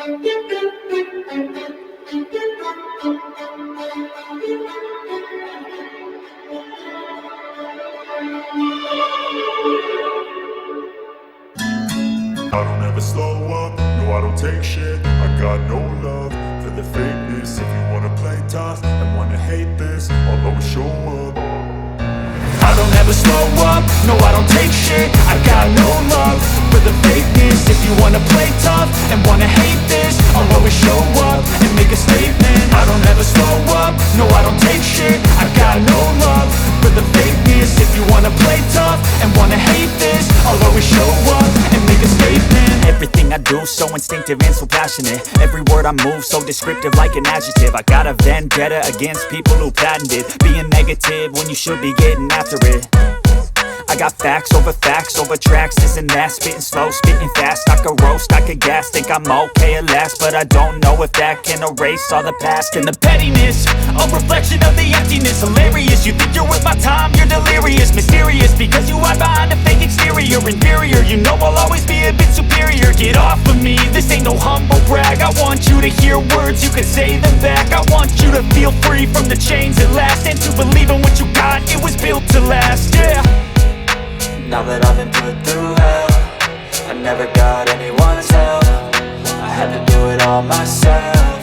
I don't ever slow up, no I don't take shit. I got no love for the fakeness. If you wanna play tough and wanna hate this, I'll always show up. I don't ever slow up, no I don't take shit. I got no love for the fakeness. If you wanna play tough and wanna hate this, I'll always show up and make a statement. I don't ever slow up, no I don't take shit. I got no love for the fakeness. If you wanna play tough and wanna hate this, I'll always show up and make a statement. Everything I do so instinctive and so passionate. Every word I move so descriptive like an adjective. I got a vendetta against people who patented being negative when you should be getting after it. I got facts over tracks, this and that. Spitting slow, spitting fast, I could roast, I could gas. Think I'm okay at last, but I don't know if that can erase all the past. And the pettiness, a reflection of the emptiness. Hilarious, you think you're worth my time, you're delirious. Mysterious, because you hide behind a fake exterior. Inferior, you know I'll always be a bit superior. Get off of me, this ain't no humble brag. I want you to hear words, you can say them back. I want you to feel free from the chains at last, and to believe in what you got, it was built to last, yeah. Now that I've been put through hell, I never got anyone's help. I had to do it all myself.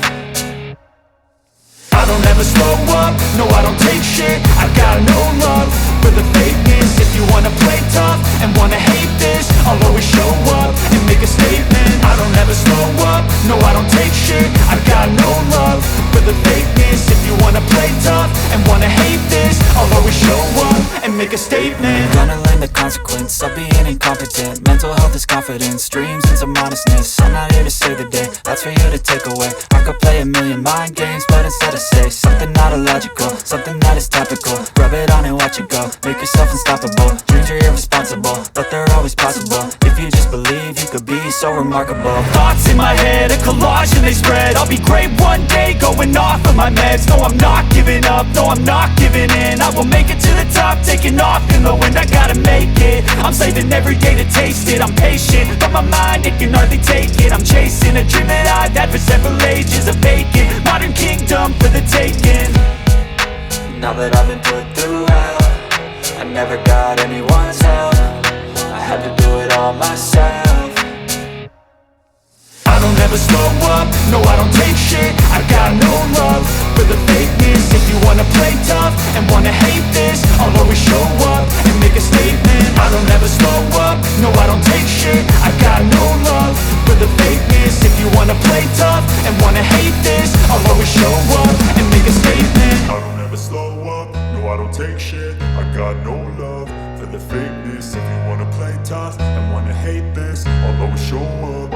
I don't ever slow up, no I don't take shit. I got no love for the fakeness. If you wanna play tough and wanna hate this, I'll always show up and make a statement. I don't ever slow up, no I don't take shit. I got no love for the fakeness. If you wanna play tough and wanna hate this, I'll always show up and make a statement. Gonna learn the consequence of being incompetent. Mental health is confidence, dreams and some modestness. I'm not here to save the day, that's for you to take away. I could play a million mind games, but instead I say something not illogical, something that is topical. Rub it on and watch it go, make yourself unstoppable. Dreams are irresponsible, but they're always possible. If you just believe, you could be so remarkable. Thoughts in my head, a collage and they spread. I'll be great one day, going off of my meds. No, I'm not giving up, no, I'm not giving in. I will make it to the top, taking off in the wind. I gotta make it, I'm saving every day to taste it. I'm patient, but my mind, it can hardly take it. I'm chasing a dream that I've had for several ages. A vacant, modern kingdom for the taking. Now that I've been put through hell, I never got anyone's help. I had to do it all myself. I don't ever slow up, no I don't take shit. I got no love for the fakeness. If you wanna play tough and wanna hate this, I'll always show up and make a statement. I don't ever slow up, no I don't take shit. I got no love for the fakeness. If you wanna play tough and wanna hate this, I'll always show up and make a statement. I don't ever slow up, no I don't take shit. I got no love for the fakeness. If you wanna play tough and wanna hate this, I'll always show up.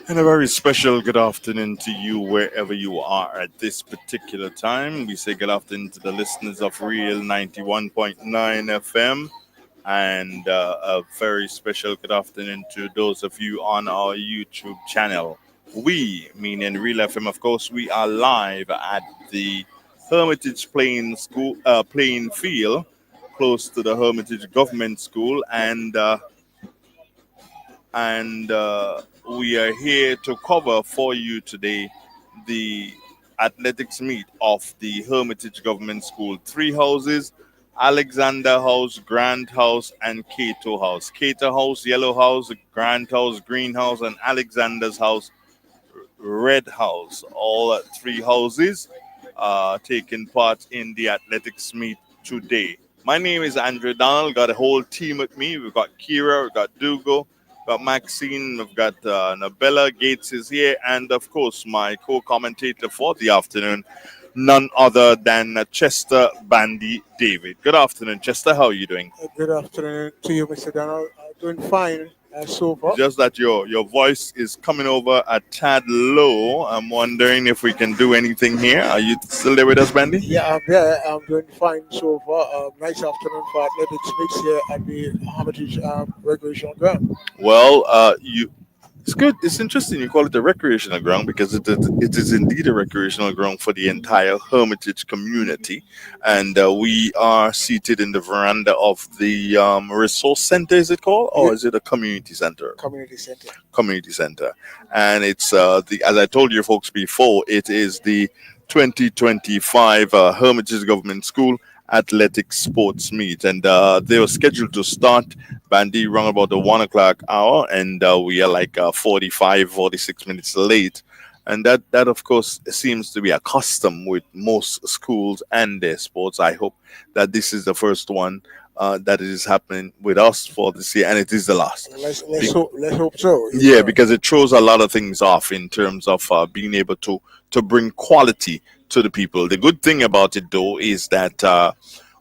And a very special good afternoon to you wherever you are at this particular time. We say good afternoon to the listeners of Real 91.9 FM. And a very special good afternoon to those of you on our YouTube channel. We, meaning Real FM, of course, we are live at the Hermitage playing field, close to the Hermitage Government School, and we are here to cover for you today the athletics meet of the Hermitage Government School. Three houses: Alexander House, Grant House, and Cato House. Cato House, Yellow House; Grant House, Green House; and Alexander's House, Red House. All three houses taking part in the athletics meet today. My name is Andrew Donald. Got a whole team with me. We've got Kira, we've got Dougal, we've got Maxine, we've got Nabella Gates is here, and of course my co-commentator for the afternoon, none other than Chester Bandy David. Good afternoon, Chester. How are you doing? Good afternoon to you, Mr. Donald. Doing fine so far. Just that your voice is coming over a tad low. I'm wondering if we can do anything here. Are you still there with us, Bandy? Yeah, I'm there. I'm doing fine so far. Nice afternoon for athletics mix here at the Hermitage recreational ground. Well, it's good. It's interesting you call it a recreational ground because it is indeed a recreational ground for the entire Hermitage community. And we are seated in the veranda of the resource center, is it called? Or is it a community center? Community center. Community center. And it's, as I told you folks before, it is the 2025 Hermitage Government School Athletics Sports Meet. And they were scheduled to start, Bandy, around about the 1 o'clock hour, and we are like 46 minutes late. And that of course seems to be a custom with most schools and their sports. I hope that this is the first one that is happening with us for this year, and it is the last. Let's hope so. Yeah, because it throws a lot of things off in terms of being able to bring quality to the people. The good thing about it, though, is that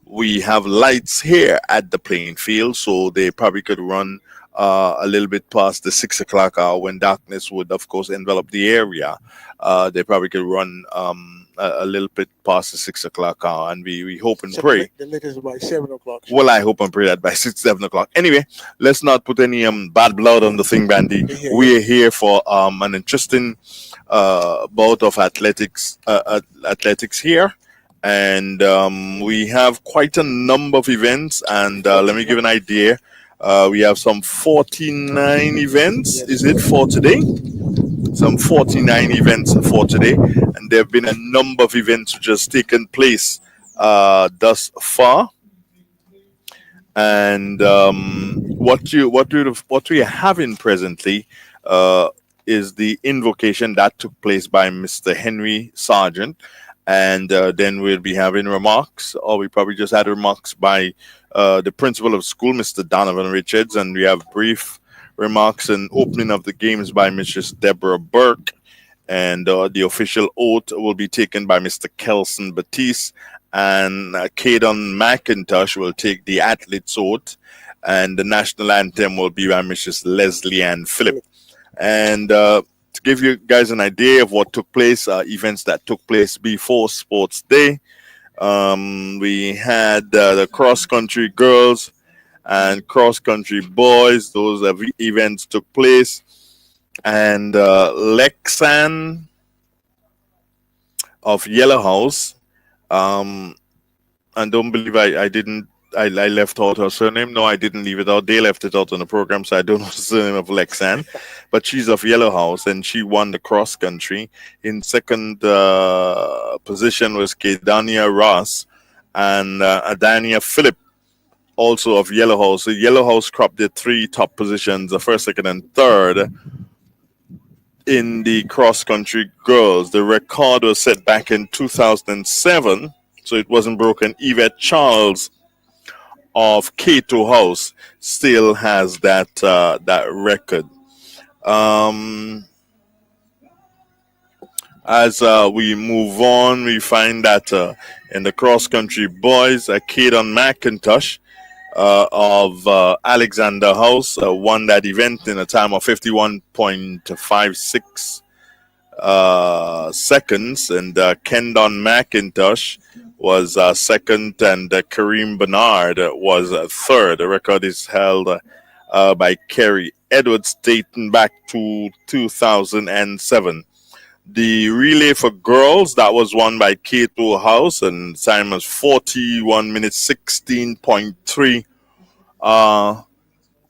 we have lights here at the playing field, so they probably could run a little bit past the 6 o'clock hour when darkness would, of course, envelop the area. They probably could run a little bit past the 6 o'clock hour, and we hope and pray. The latest by 7 o'clock. Well, I hope and pray that by 7 o'clock. Anyway, let's not put any bad blood on the thing, Bandy. Yeah. We are here for an interesting bout of athletics here. and we have quite a number of events. And let me give an idea. We have some 49 events. Yes, Is it correct. for today? Some 49 events for today, and there have been a number of events which has taken place thus far. And what we are having presently uh, is the invocation that took place by Mr. Henry Sargent, and then we'll be having remarks, or we probably just had remarks by the principal of school, Mr. Donovan Richards, and we have brief remarks and opening of the games by Mrs. Deborah Burke, and the official oath will be taken by Mr. Kelson Batiste, and Caden McIntosh will take the athlete's oath, and the national anthem will be by Mrs. Leslie Ann Phillip. And to give you guys an idea of what took place, events that took place before Sports Day, we had the cross country girls and cross country boys. Those events took place, and Lexan of Yellow House. And don't believe I didn't. I left out her surname. No, I didn't leave it out. They left it out on the program, so I don't know the surname of Lexan. But she's of Yellow House, and she won the cross country. In second position was Kedania Ross and Adania Phillip, also of Yellow House. So Yellow House cropped the three top positions, the first, second, and third in the cross country girls. The record was set back in 2007, so it wasn't broken. Yvette Charles of Cato House still has that record. As we move on, we find that in the cross country boys, Caden McIntosh of Alexander House won that event in a time of 51.56 seconds, and Kendon McIntosh was second, and Kareem Bernard was third. The record is held by Kerry Edwards dating back to 2007. The relay for girls, that was won by Cato House, and time was 41 minutes 16.3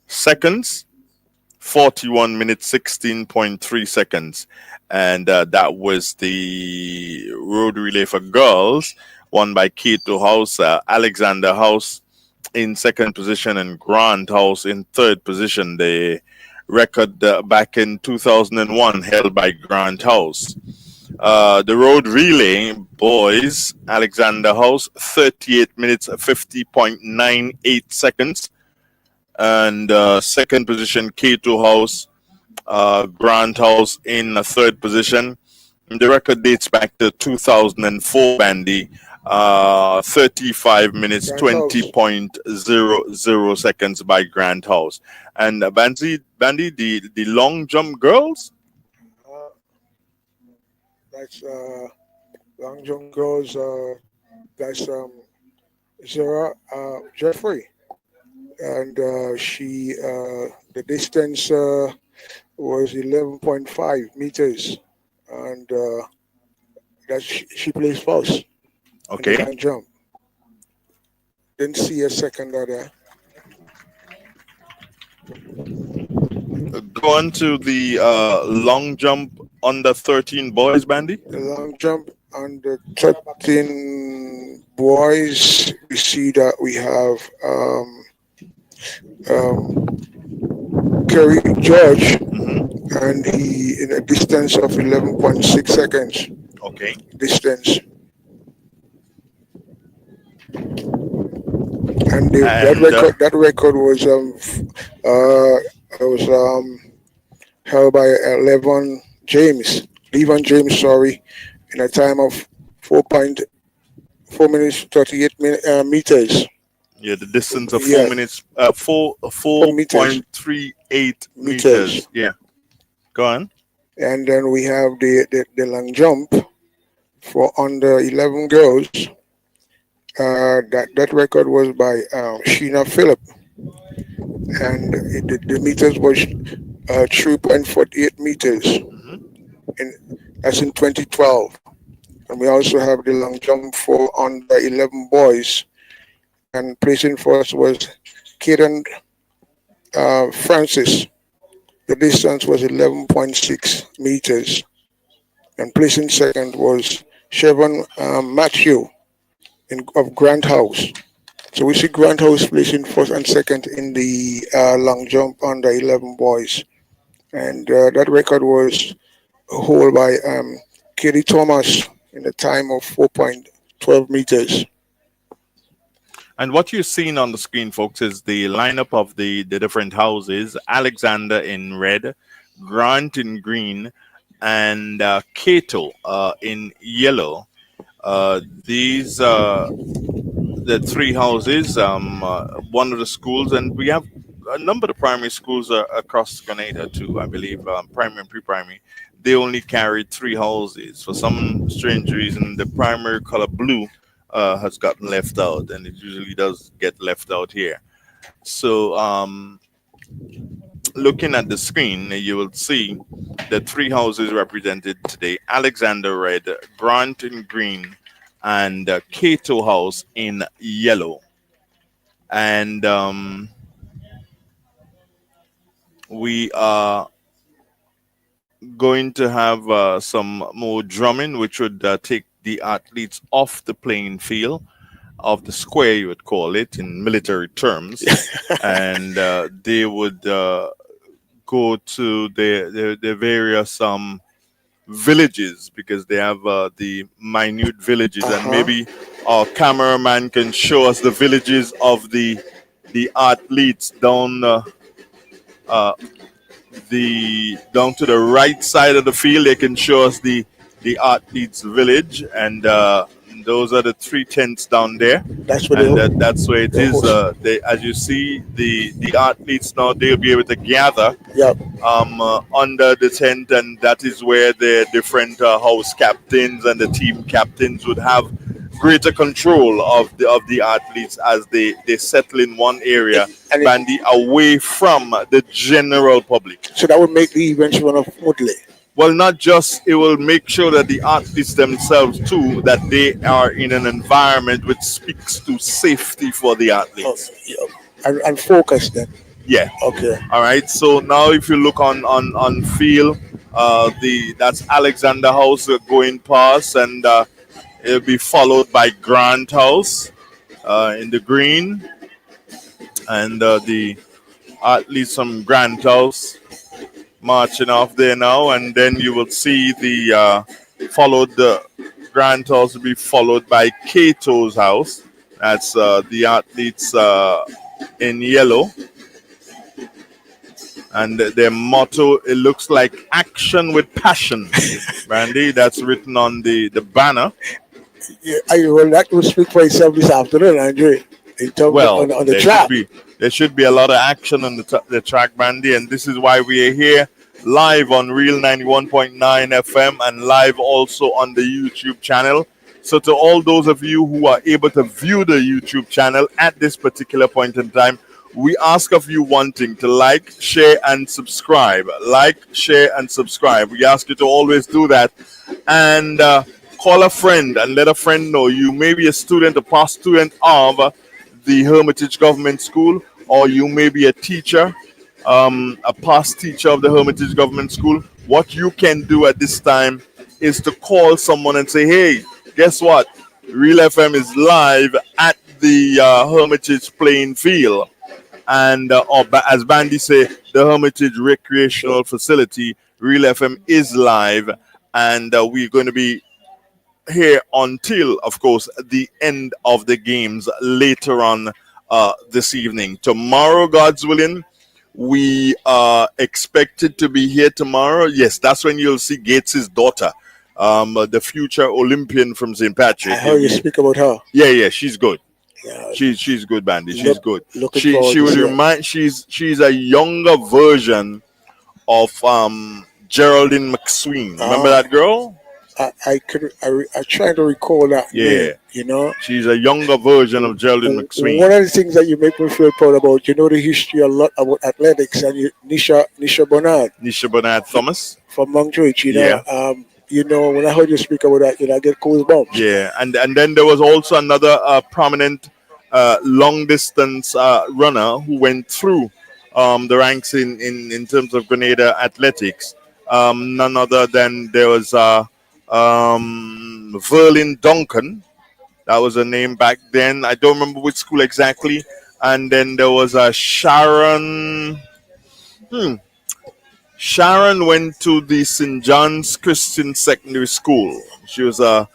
seconds. 41 minutes 16.3 seconds, and that was the road relay for girls, won by Cato House. Alexander House in second position, and Grant House in third position. The record back in 2001 held by Grant House. The road relay boys, Alexander House 38 minutes 50.98 seconds, and second position Cato House, Grant House in the third position. The record dates back to 2004, Bandy. 35 minutes Grant House. 20.00 seconds by Grant House. And Bandy, the long jump girls. That's long jump girls. That's Zara Jeffrey, and she the distance was 11.5 meters, and that she plays first. Okay. And jump. Didn't see a second there. Go on to the long jump under 13 boys, Bandy. The long jump under 13 boys. We see that we have Kerry George, and he in a distance of 11.6 seconds. Okay. Distance. And that record was held by Levon James, sorry, in a time of 4 minutes 38 meters. Yeah, the distance of 4 minutes, 4.38 meters. Yeah, go on. And then we have the long jump for under 11 girls. That record was by Sheena Phillip, and the meters was 3.48 meters, and that's in 2012. And we also have the long jump for under 11 boys. And placing first was Kaden Francis. The distance was 11.6 meters. And placing second was Chevron Matthew of Grant House. So we see Grant House placing first and second in the long jump under 11 boys. And that record was held by Katie Thomas in a time of 4.12 meters. And what you're seeing on the screen, folks, is the lineup of the different houses. Alexander in red, Grant in green, and Cato in yellow. These the three houses, one of the schools, and we have a number of primary schools across Grenada too, I believe, primary and pre-primary. They only carried three houses. For some strange reason, the primary color blue has gotten left out, and it usually does get left out here. So looking at the screen, you will see the three houses represented today: Alexander red, Grant in green, and Cato House in yellow. And we are going to have some more drumming, which would take the athletes off the playing field, of the square, you would call it in military terms, and they would go to the various villages, because they have the minute villages, and maybe our cameraman can show us the villages of the athletes down down to the right side of the field. They can show us the athletes village, and those are the three tents down there. That's where that's where it is. As you see, the athletes now, they'll be able to gather Yep. under the tent, and that is where the different house captains and the team captains would have greater control of the athletes as they settle in one area, And Bandy, away from the general public. so that would make the events run off smoothly. Well, not just, it will make sure that the athletes themselves too, that they are in an environment which speaks to safety for the athletes. And focus then. Yeah. Okay. All right. So now, if you look on field, that's Alexander House going past, and it'll be followed by Grant House in the green, and the athletes from Grant House marching off there now, and then you will see the Grant House will be followed by Cato's house. That's the athletes in yellow. And their motto, it looks like action with passion, Randy. That's written on the banner. Yeah, well, that will speak for itself this afternoon, Andre. In terms Well, on the track. There should be a lot of action on the track, Randy, and this is why we are here live on Real 91.9 FM and live also on the YouTube channel. So to all those of you who are able to view the YouTube channel at this particular point in time, we ask of you wanting to like, share, and subscribe. Like, share, and subscribe. We ask you to always do that. And call a friend and let a friend know you may be a student, a past student of the Hermitage Government School, or you may be a teacher, a past teacher of the Hermitage Government School. What you can do at this time is to call someone and say, hey, guess what? Real FM is live at the Hermitage playing field. And as Bandy say, the Hermitage Recreational Facility, Real FM is live, and we're going to be here until, of course, the end of the games later on this evening. Tomorrow, God's willing, we are expected to be here tomorrow. Yes, that's when you'll see Gates's daughter, the future Olympian from St. Patrick. I heard you speak about her. Yeah, she's good. Yeah. She's good, Bandy. She's good. She would remind. She's a younger version of Geraldine McSween. Remember that girl? I try to recall that. Yeah. Name, you know. She's a younger version of Geraldine McSween. One of the things that you make me feel proud about, you know, the history a lot about athletics, and Nisha Bernard Nisha Bernard Thomas from Montreal, you know. when I heard you speak about that, I get goosebumps. Yeah, and then there was also another prominent long distance runner who went through the ranks in terms of Grenada athletics. None other than there was Verlin Duncan. That was a name back then. I don't remember which school exactly. And then there was Sharon. Sharon went to the St. John's Christian Secondary School. She was a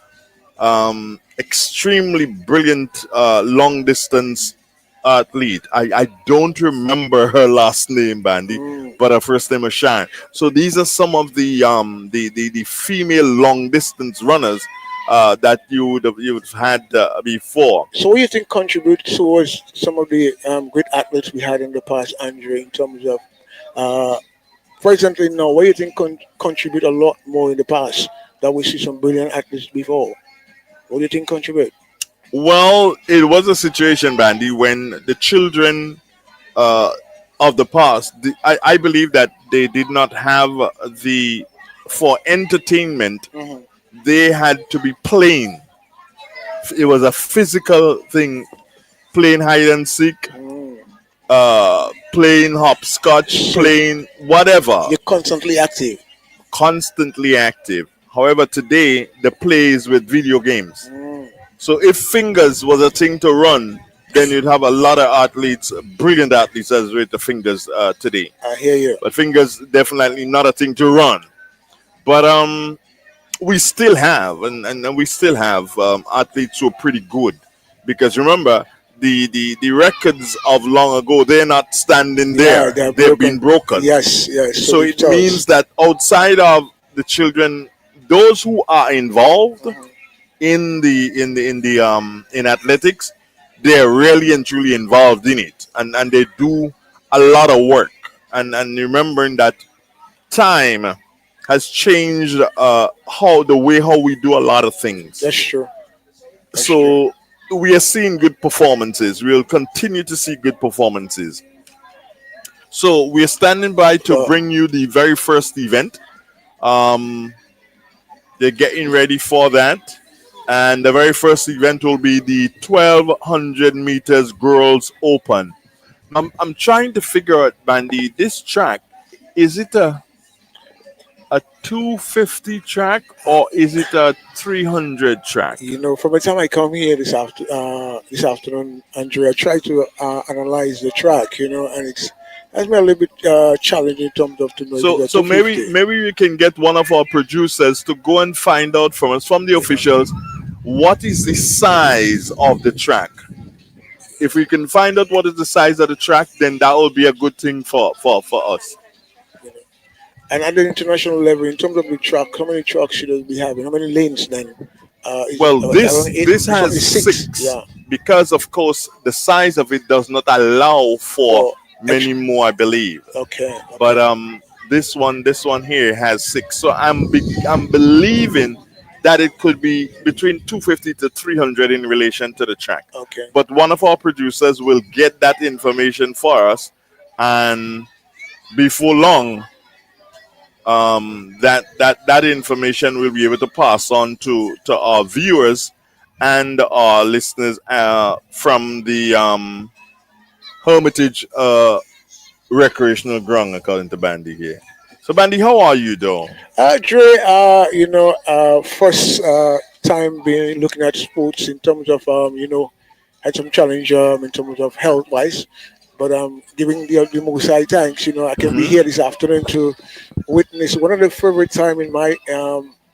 extremely brilliant long distance athlete. I don't remember her last name, Bandy, but her first name was Sharon. So these are some of the female long distance runners that you would have had before. So, what do you think contributes towards some of the great athletes we had in the past, Andre, in terms of, uh, for example, now, what do you think contribute a lot more in the past that we see some brilliant athletes before? What do you think contribute? Well, it was a situation, Bandy, when the children uh, of the past, I believe that they did not have the for entertainment. Hmm. They had to be playing. It was a physical thing, playing hide and seek, Mm. playing hopscotch, So playing whatever, you're constantly active. constantly active. However, today the play is with video games. Mm. So if fingers was a thing to run, then you'd have a lot of athletes, brilliant athletes, as with the fingers today. I hear you. But fingers definitely not a thing to run. But we still have, and we still have athletes who are pretty good, because remember the records of long ago, they're not standing Yeah, there, they're they've been broken. broken. Yes, yes. So So it it does. means that outside of the children, those who are involved in athletics, they're really and truly involved in it, and they do a lot of work, and remembering that time has changed how the way how we do a lot of things. That's true. That's true. So we are seeing good performances. We'll continue to see good performances. So we are standing by to But bring you the very first event. Um, they're getting ready for that. And the very first event will be the 1200 meters girls open. I'm trying to figure out, Bandy, this track, is it a 250 track or is it a 300 track? from the time I come here this afternoon, Andrea, I try to analyze the track, and it's been a little bit challenging in terms of to know if So it's a so maybe 250. maybe we can get one of our producers to go and find out from us, from the officials, what is the size of the track. If we can find out what is the size of the track, then that will be a good thing for us. You know. And at the international level, in terms of the track, how many tracks should we be having? How many lanes then? Is it Well, around this eight? this It's has only six. six, Yeah. because of course the size of it does not allow for For many more, I believe. okay, But okay, this one here has six. So I'm believing that it could be between 250 to 300 in relation to the track. okay. But one of our producers will get that information for us, and before long, that information will be able to pass on to our viewers and our listeners from the Hermitage recreational ground, according to Bandy here. So, Bandy, how are you, though? Dre, first time being looking at sports in terms of had some challenge in terms of health wise, but giving the most high thanks, I can be Hmm. here this afternoon to witness one of the favorite time in my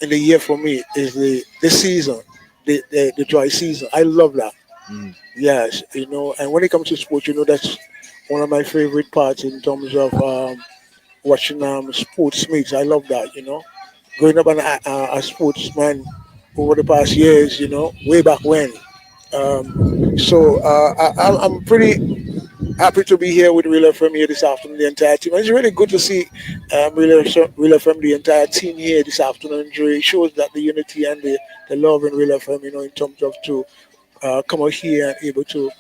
in the year for me is the season, the dry season. I love that. Yes, and when it comes to sports, that's one of my favorite parts in terms of watching sports meets. I love that. Growing up a sportsman over the past years. Way back when. So I'm pretty happy to be here with Real FM here this afternoon, the entire team. It's really good to see Real FM, the entire team here this afternoon. It shows that the unity and the love in Real FM, in terms of to come out here and able to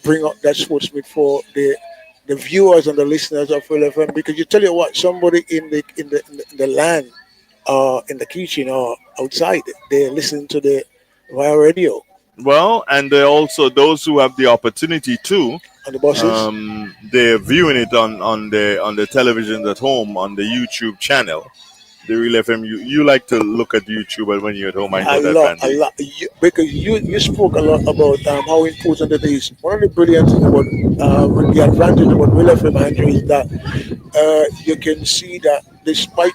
bring up that sports meet for the viewers and the listeners of Real FM. Because you tell you what, somebody in the land in the kitchen or outside. They listen to the via radio Well, and there are also those who have the opportunity too. on the buses. They're viewing it on the televisions at home on the YouTube channel. The Real FM. You like to look at YouTube when you're at home. I know that, A Bandy. lot, because you spoke a lot about how important it is. One of the brilliant things about with the advantage about Real FM, Andrew, is that you can see that despite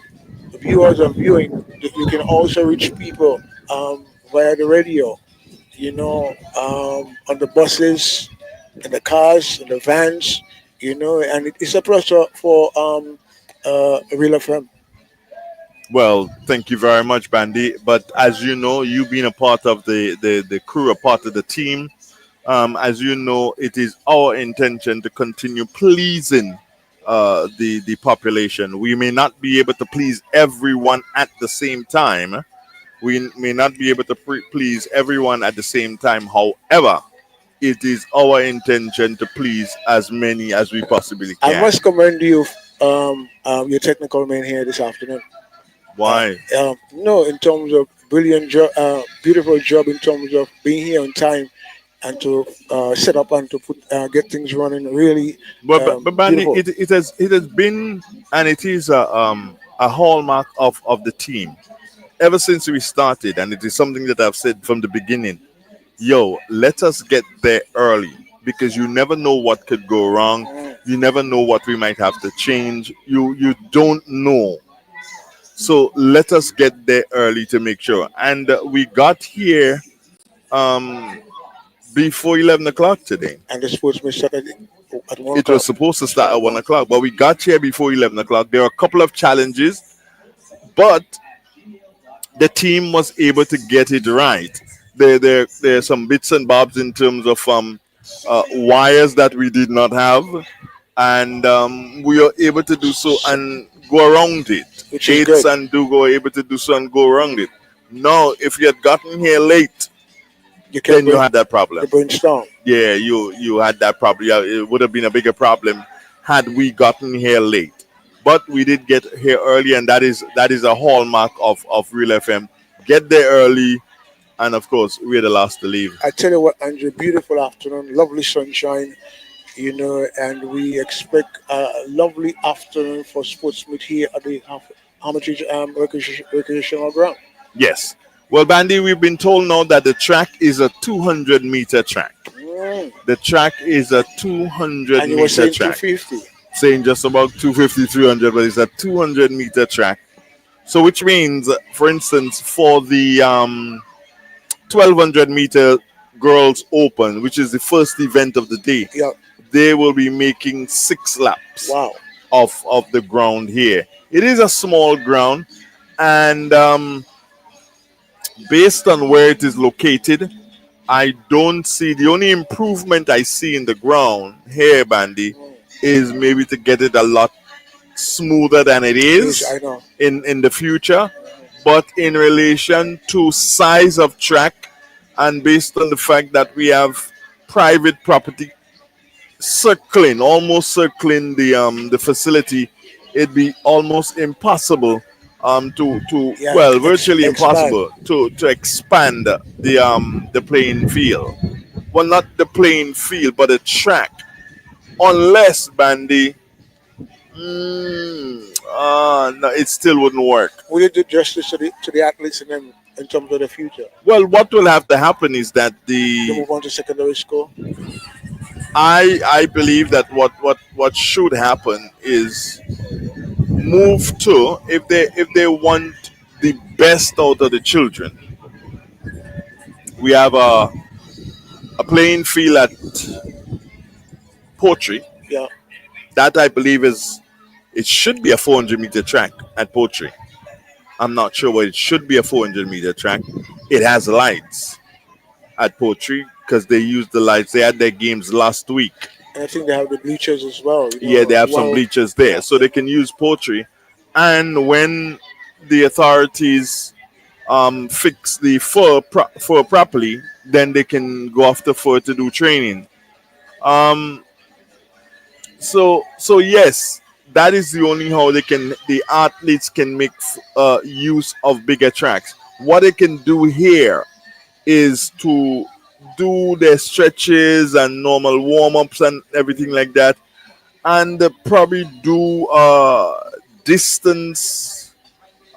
viewers are viewing, that you can also reach people via the radio. On the buses, in the cars, in the vans. And it's a plus for Real FM. Well, thank you very much, Bandy. But as you know, you being a part of the crew, a part of the team, as you know, it is our intention to continue pleasing the population. We may not be able to please everyone at the same time. We may not be able to please everyone at the same time. However, it is our intention to please as many as we possibly I can. must commend you, your technical man here this afternoon. Why? No, in terms of brilliant job, beautiful job in terms of being here on time and to set up and to put get things running. Really But Bandy, beautiful. it has been and it is a hallmark of the team ever since we started, and it is something that I've said from the beginning. Yo, let us get there early because you never know what could go wrong. You never know what we might have to change. You don't know. So let us get there early to make sure. And we got here um, before 11 o'clock today. And the sportsman started at one It was o'clock. supposed to start at 1 o'clock, but we got here before 11 o'clock. There were a couple of challenges, but the team was able to get it right. There are some bits and bobs in terms of wires that we did not have, and we are able to do so and go around it. Which is Aids good. and do go able to do so and go around it. Now, if you had gotten here late, You can then you had that problem. the brainstorm. Yeah, you had that problem. Yeah, it would have been a bigger problem had we gotten here late. But we did get here early, and that is a hallmark of Real FM. Get there early, and of course, we're the last to leave. I tell you what, Andrew, beautiful afternoon, lovely sunshine, and we expect a lovely afternoon for sports meet here at the Hermitage recreational ground. Yes. Well, Bandy, we've been told now that the track is a 200-meter track. Mm. The track is a 200 And you were meter saying track. 250. Saying just about 250, 300, but it's a 200-meter track. So, which means, for instance, for the 1200-meter girls open, which is the first event of the day, Yeah, they will be making 6 laps wow. of the ground here. It is a small ground, and based on where it is located, I don't see the only improvement I see in the ground here, Bandy, is maybe to get it a lot smoother than it Yes, is I know. in the future. But in relation to size of track, and based on the fact that we have private property almost circling the facility, it'd be almost impossible to Yeah, well, virtually expand. impossible to expand the playing field. Well, not the playing field, but the track, unless Bandy. No, it still wouldn't work. Will you do justice to the athletes in terms of the future? Well, what will have to happen is that They move on to secondary school. I believe that what should happen is move to, if they want the best out of the children. We have a playing field at Poetry. Yeah, That I believe it should be a 400-meter track at Poetry. I'm not sure, but it should be a 400-meter track. It has lights at Poetry because they used the lights. They had their games last week. and I think they have the bleachers as well. Yeah, they have some bleachers there, so they can use Poetry. And when the authorities fix the fur properly, then they can go after fur to do training. Um, so yes, that is the only how the athletes can make use of bigger tracks. What they can do here is to do their stretches and normal warm-ups and everything like that, and probably do distance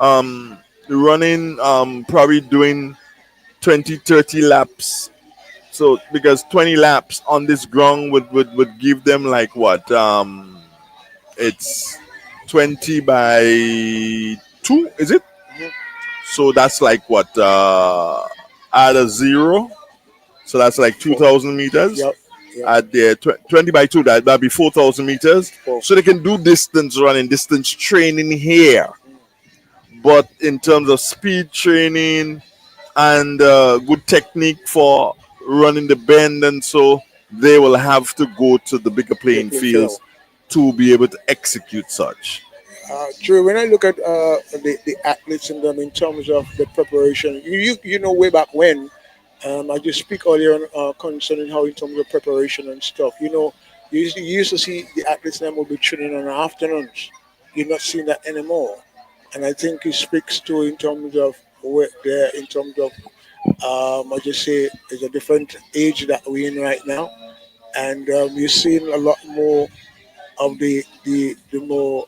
running, probably doing 20-30 laps. So because 20 laps on this ground would give them like what, it's 20 by 2, is it? So that's like what, add a zero, so that's like 2,000 meters. Yep. Yep. At the 20 by 2, that'd be 4,000 meters. So they can do distance running, distance training here. But in terms of speed training and good technique for running the bend, and so they will have to go to the bigger playing fields to be able to execute such. True. When I look at the athletes and them in terms of the preparation, you know, way back when, I just speak earlier on concerning how in terms of preparation and stuff. You know, you used to see the athletes them will be training on the afternoons. You're not seeing that anymore, and I think it speaks to in terms of where there in terms of I just say it's a different age that we're in right now, and you're seeing a lot more of the more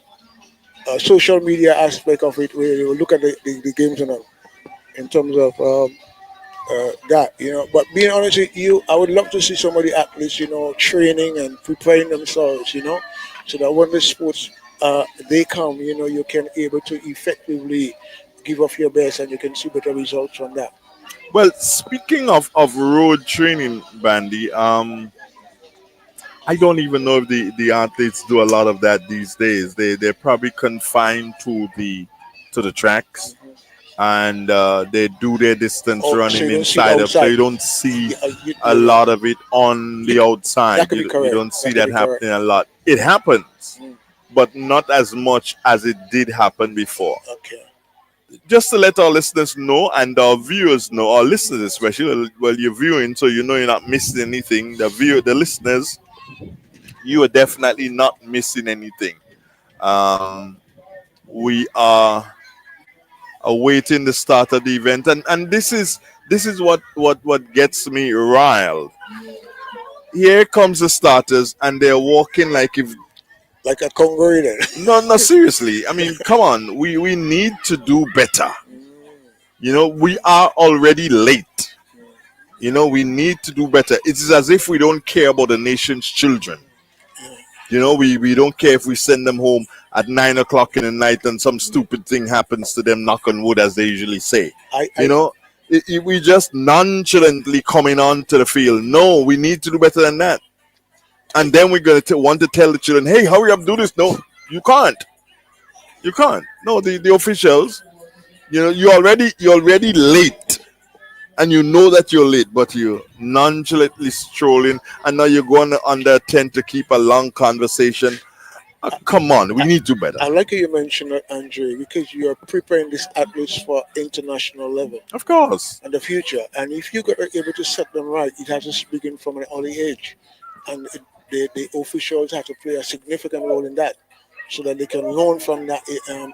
social media aspect of it, where you look at the games and all, in terms of that, you know. But being honest with you, I would love to see some of the athletes, you know, training and preparing themselves, you know, so that when the sports they come, you know, you can able to effectively give off your best and you can see better results from that. Well, speaking of road training, Bandy, I don't even know if the athletes do a lot of that these days. They're probably confined to the tracks, and they do their distance Oh, so running you don't see it inside of. So outside. you don't see a You, lot of it on the outside. that could be You correct. don't see That could that be correct. happening a lot. It happens, Mm, but not as much as it did happen before. okay. Just to let our listeners know and our viewers know, our listeners especially, well, you're viewing, so you know you're not missing anything. The listeners, you are definitely not missing anything. Um, we are awaiting the start of the event, and this is what gets me riled. Here comes the starters, and they're walking like if Like a Congo then. no, seriously. I mean, come on, we need to do better. You know, we are already late. You know, we need to do better. It's as if we don't care about the nation's children. You know, we don't care if we send them home at 9 o'clock in the night and some stupid thing happens to them, knock on wood, as they usually say. You I know, we just nonchalantly coming on to the field. No, we need to do better than that. And then we're going to want to tell the children, hey, hurry up, do this. No, you can't. You can't. No, the officials, you know, you're already late. And you know that you're late, but you're nonchalantly strolling, and now you're going under a tent to keep a long conversation. Come on, we need to do better. I like how you mentioned that, Andre, because you are preparing these athletes for international level Of course. and the future. And if you are able to set them right, it has to begin from an early age, and the officials have to play a significant role in that, so that they can learn from that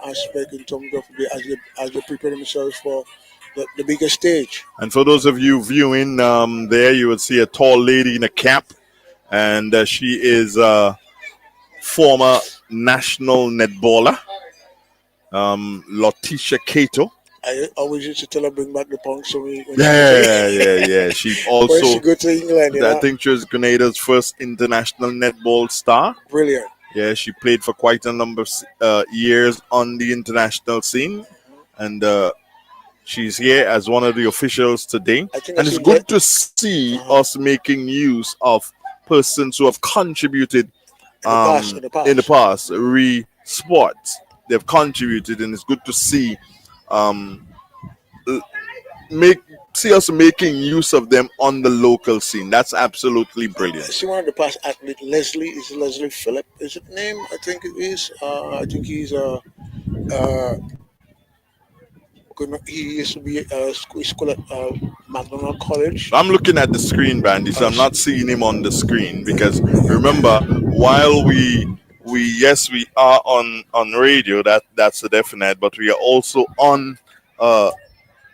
aspect in terms of as they prepare themselves for the bigger stage. And for those of you viewing there, you will see a tall lady in a cap, and she is a former national netballer, Letitia Cato. I always used to tell her bring back the punk so Yeah. She when she also, go to England, you I know. think she was Grenada's first international netball star. Brilliant. Yeah, she played for quite a number of years on the international scene, and she's here as one of the officials today. I think I And it's should good get to see uh us making use of persons who have contributed in the past. In the in the past. past, sports. They've contributed, and it's good to see um, l- make see us making use of them on the local scene. That's absolutely I brilliant. see one of the past athlete Leslie is Leslie Phillip. Is it name? I think it is. I think he's uh he used to be school at McDonald College. I'm looking at the screen, Bandy, so Uh, I'm not seeing him on the screen because remember, while we are on radio. That's a definite, but we are also on uh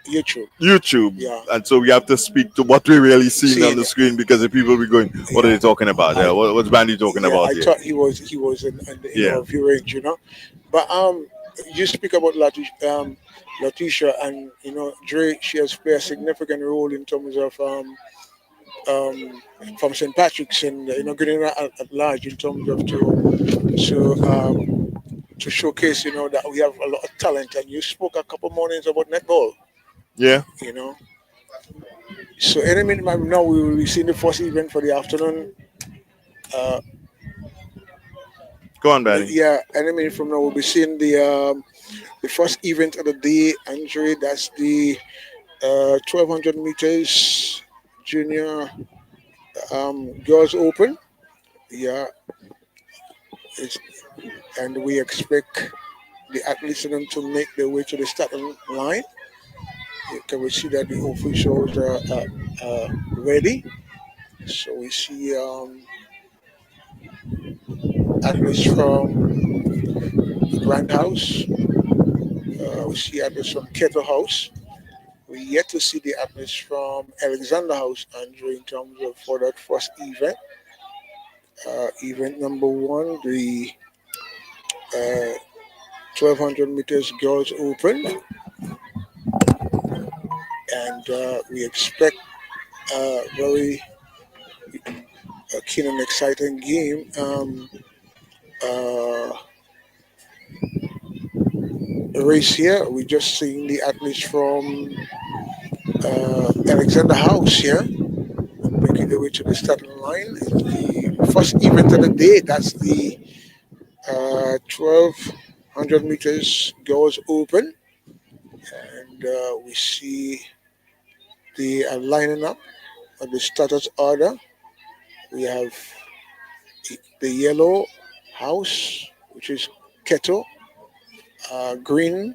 YouTube. YouTube, Yeah. and so we have to speak to what we're really seeing on Seeing the it. screen because the people will be going, "What are Yeah. they talking about? I What's Bandy talking yeah. about I here?" thought he was in Yeah, our viewing, But you speak about Letitia, and Dre. She has played a significant role in terms of from St. Patrick's and getting at large in terms of to showcase that we have a lot of talent. And you spoke a couple mornings about netball. yeah. You know, so any minute now we will be seeing the first event for the afternoon. Uh, Go on, Bandy. yeah, any minute from now we'll be seeing the first event of the day, Andre. That's the 1200 meters junior girls open. Yeah, it's, and we expect the athletes in them to make their way to the starting line. Can we see that the officials are ready? So we see athletes from Grand House. We see athletes from Kettle House. We yet to see the athletes from Alexander House, Andre, in terms of for that first event. Event number one, the 1200 meters girls open, and we expect a very keen and exciting game. Uh, Race here. We just seeing the athletes from Alexander House here making their way to the starting line. The first event of the day. That's the 1200 meters girls open, and we see the lining up of the starters order. We have the yellow house, which is Keto, green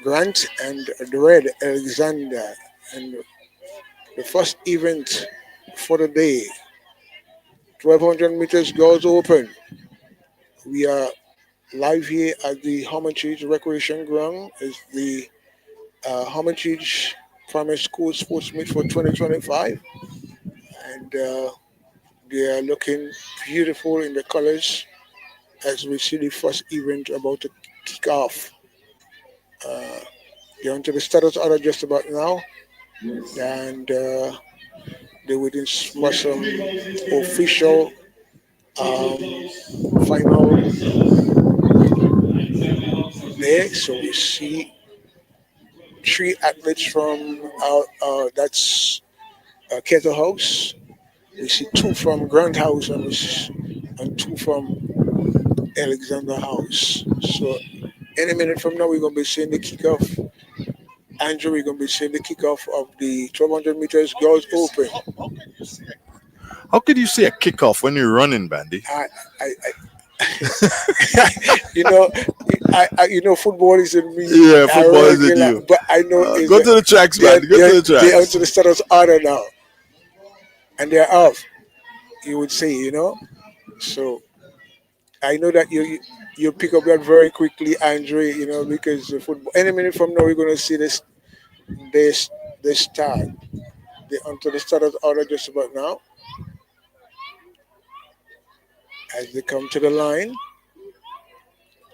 Grant, and the red Alexander. And the first event for the day, 1200 meters girls open. We are live here at the Hermitage Recreation Ground. Is the Hermitage Primary School Sports Meet for 2025, and they are looking beautiful in the colors as we see the first event about to kick off. Uh, they're onto the status order just about now, and they're waiting for some official final there. So we see three athletes from that's Kettle House. We see two from Grand House, and two from Alexander House. So any minute from now, we're gonna be seeing the kickoff. Andrew, we're gonna be seeing the kickoff of the 1200 meters girls open. How could you say a kickoff when you're running, Bandy? You know, football is in me. Yeah, football is in regular, you. but I know is Go to the tracks, Bandy. Go to the they're tracks. onto the status order now, and they're off. You would say, So I know that you pick up that very quickly, Andre. Because the football. Any minute from now, we're gonna see this start. They onto the starters order just about now as they come to the line.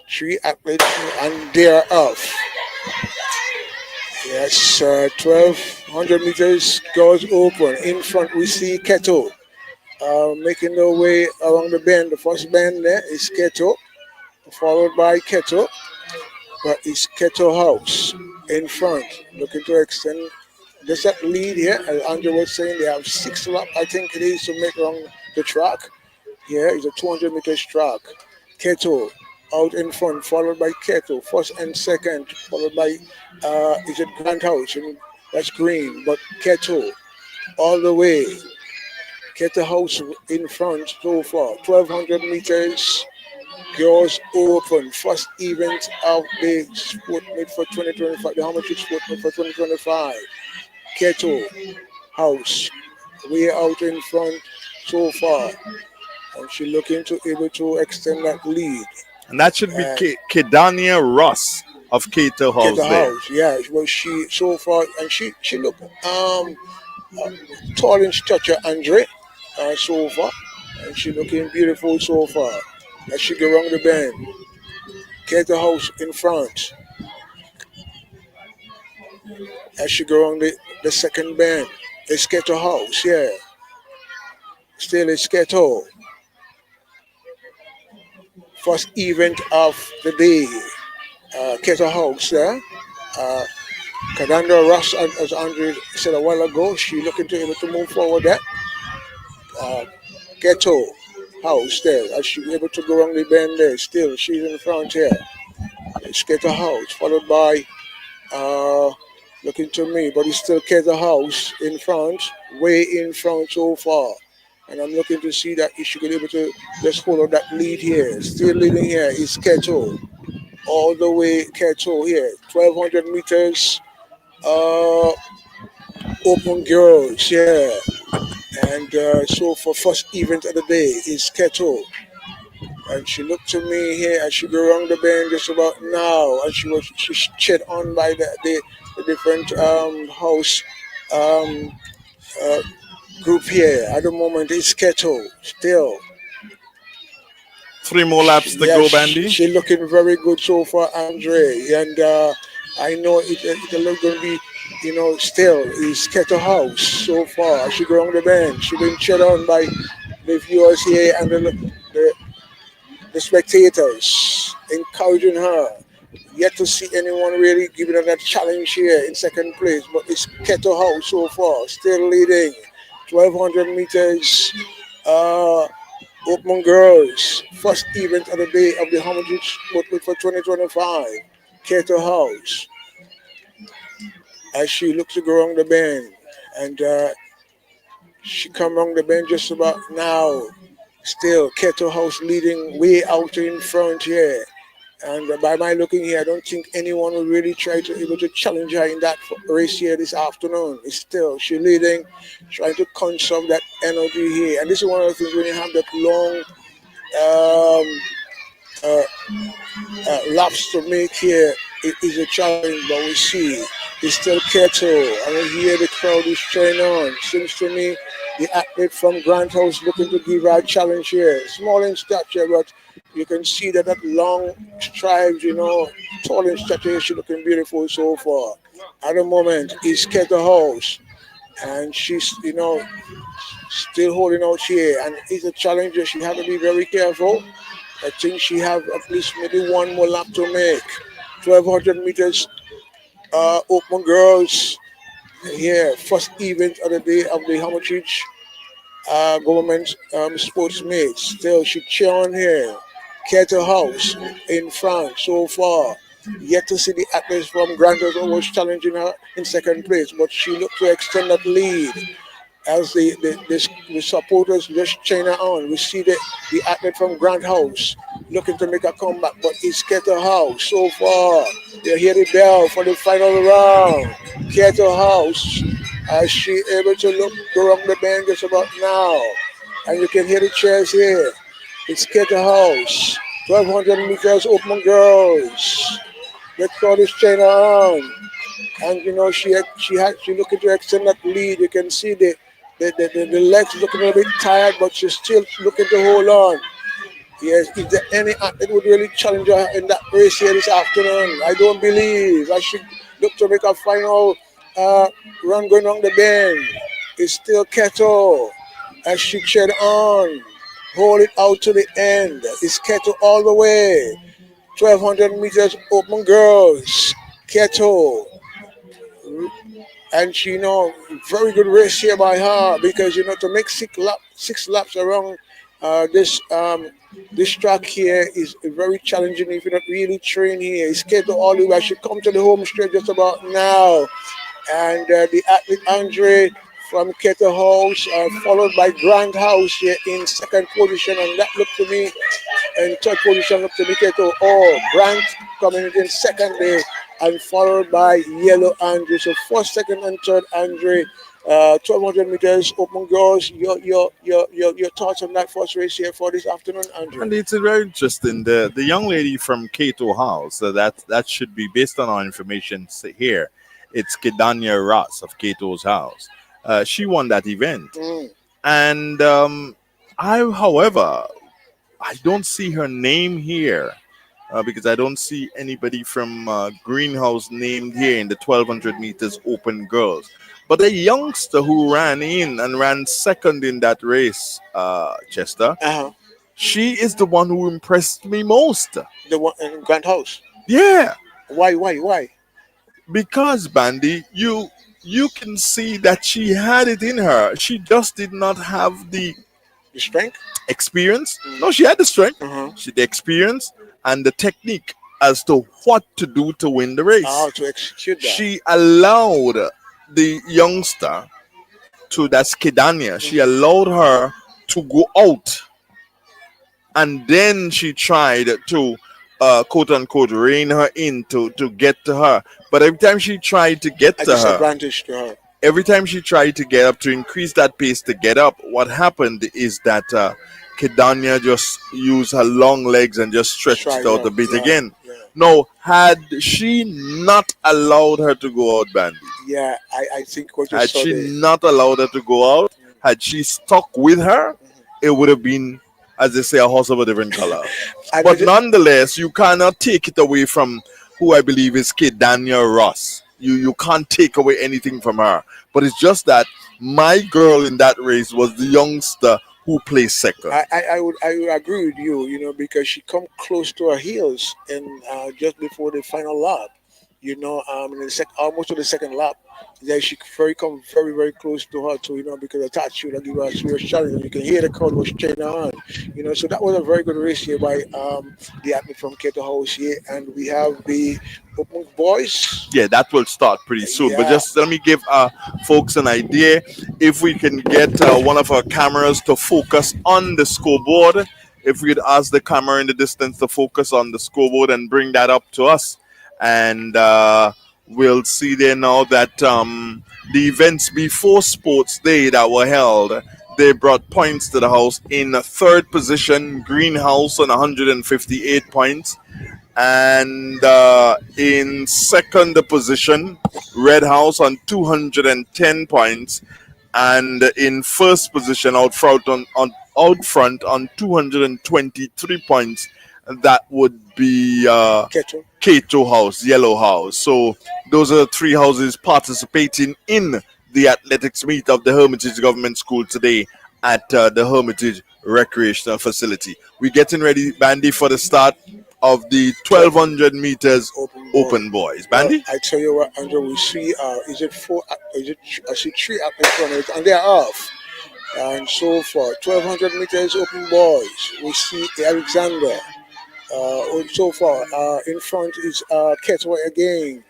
Three athletes and they're off. Yes, 1200 meters goes open. In front, we see Keto making their way along the bend. The first bend there is Keto, followed by Keto, but it's Keto House in front, looking to extend. There's that lead here, as Andrew was saying, they have 6 laps, I think it is, to make along the track. Here is a 200 meters track. Keto out in front, followed by Keto, first and second, followed by is it Grand House? And that's green, but Keto all the way. Keto House in front so far. 1200 meters. Girls open. First event of the sport meet for 2025. The Hermitage sport meet for 2025. Keto House. We are out in front so far. and she looking to able to extend that lead. And that should be Uh, Kedania Ross of Cater get the House there. house, yeah. Well, she so far, and she look tall in stature, Andre, so far, and she looking beautiful so far. As she go around the bend, get the house in front. As she go around the second bend, it's Keto House, yeah. Still it's Keto. First event of the day, Keto House, yeah. Uh, Kadanda Ross, as Andre said a while ago, she looking to able to move forward that. Uh, Ghetto House there, as she be able to go around the bend there. Still, she's in front here. It's Ghetto House, followed by uh, looking to me, but it's still Ghetto House in front, way in front so far. And I'm looking to see that if she could be able to just follow that lead here. Still leading here is Keto, all the way Keto here, 1200 meters. Uh, Open girls, yeah. And so for first event of the day is Keto. And she looked to me here as she go around the bend just about now. And she's cheered on by the different house um, uh, group here. At the moment it's Keto still. 3 more laps to Yeah, go, Bandy. she looking very good so far, Andre. And I know it'll look going to be, still is Keto House so far. She go on the bench. She been cheered on by the viewers here and the spectators, encouraging her. Yet to see anyone really giving her that challenge here in second place, but it's Keto House so far, still leading. 1200 meters. Open girls, first event of the day of the Hermitage Motorway for 2025. Keto House. As she looks to go around the bend, and she come around the bend just about now. Still, Keto House leading way out in front here. And by my looking here, I don't think anyone will really try to able to challenge her in that race here this afternoon. It's still she leading, trying to conserve that energy here. And this is one of the things when you have that long uh, laps to make here. It is a challenge, but we see it's still Keto. And we hear the crowd is trying on. Seems to me the athlete from Grant House looking to give her a challenge here. Small in stature, but you can see that long strides, tall in stature. She's looking beautiful so far. At the moment, it's Keto House. And she's, still holding out here. And it's a challenge that she has to be very careful. I think she have at least maybe one more lap to make. 1200 meters open girls here. First event of the day of the Hermitage government sports meet. Still, she cheer on here. Keto House in front so far. Yet to see the athletes from Grandos always challenging her in second place, but she looked to extend that lead as the supporters just chain her on. We see the athlete from Grant House looking to make a comeback, but it's Keto House so far. You hear the bell for the final round. Keto House, as she able to look around the bend just about now. And you can hear the cheers here. It's Keto House. 1200 meters open girls. The crowd is chain her on. And she looking to extend that lead. You can see the legs looking a little bit tired, but she's still looking to hold on. Yes, is there any athlete would really challenge her in that race here this afternoon? I don't believe. I should look to make a final run going on the bend. It's still Keto as she tread on. Hold it out to the end. It's Keto all the way. 1200 meters open girls. Keto. And she, very good race here by her because, to make six laps around this track here is very challenging if you're not really trained here. It's Keto all the way. I should come to the home straight just about now. And the athlete Andre from Keto House, followed by Grant House here in second position. And that looked to me, in third position, looked to me Keto. Oh, Grant coming in second there. And followed by Yellow Andre. So first, second, and third Andre 1200 meters open girls. Your thoughts on that first race here for this afternoon, Andrew? And it's very interesting. The young lady from Cato House, that should be based on our information here. It's Kedania Ross of Cato's House. She won that event. Mm. And however, I don't see her name here because I don't see anybody from Greenhouse named here in the 1200 meters open girls. But a youngster who ran in and ran second in that race, Chester, Uh-huh. she is the one who impressed me most. The one in Grand House. Yeah, Why? because Bandy, you can see that she had it in her. She just did not have the The strength? experience. No, she had the strength, Uh-huh. she the experience and the technique as to what to do to win the race. How to execute that. She allowed the youngster to that's Kedania. She allowed her to go out, and then she tried to quote unquote rein her in to get to her. But every time she tried to get A to her, disadvantage to her. every time she tried to get up to increase that pace to get up, what happened is that Kedania just used her long legs and just stretched Try it out a that. bit Yeah. again. Yeah. No, had she not allowed her to go out, Bandy, Yeah, I think what you had saw she there. not allowed her to go out, had she stuck with her, it would have been, as they say, a horse of a different color. And But nonetheless, you cannot take it away from who I believe is Kid Daniel Ross. You can't take away anything from her. But it's just that my girl in that race was the youngster who placed second. I would agree with you, because she come close to her heels and just before the final lap, in the almost to the second lap, then she come very very close to her too, because the touch should give her a serious challenge, and you can hear the crowd was cheering her on, So that was a very good race here by the athlete from Keto House here, and we have the open boys. Yeah, that will start pretty soon. But Yeah. just let me give folks an idea. If we can get one of our cameras to focus on the scoreboard, if we'd ask the camera in the distance to focus on the scoreboard and bring that up to us, and we'll see there now that the events before Sports Day that were held, they brought points to the house. In third position, Greenhouse on 158 points. And in second position, Red House on 210 points. And in first position, out front on 223 points, that would be Keto. Cato House, Yellow House. So those are the three houses participating in the athletics meet of the Hermitage Government School today at the Hermitage Recreational Facility. We're getting ready, Bandy, for the start of the 1200 meters open boys. Bandy? I tell you what, Andrew, we see, is it four, I see three athletes on it, and they're off. And so for 1200 meters open boys, we see Alexander. So far, in front is Ketwa again,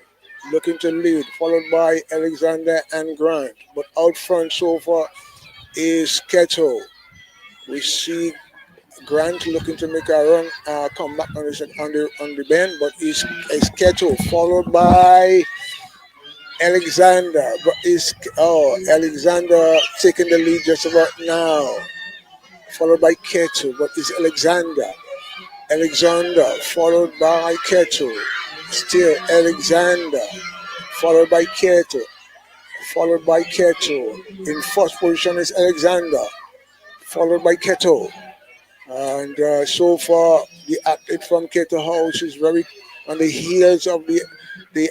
looking to lead, followed by Alexander and Grant. But out front so far is Keto. We see Grant looking to make a run, come back on the bend, but it's Keto, followed by Alexander. But Alexander taking the lead just about now, followed by Keto, but it's Alexander, followed by Keto. Still Alexander, followed by Keto. In first position is Alexander, followed by Keto. And so far, the athlete from Keto House is very on the heels of the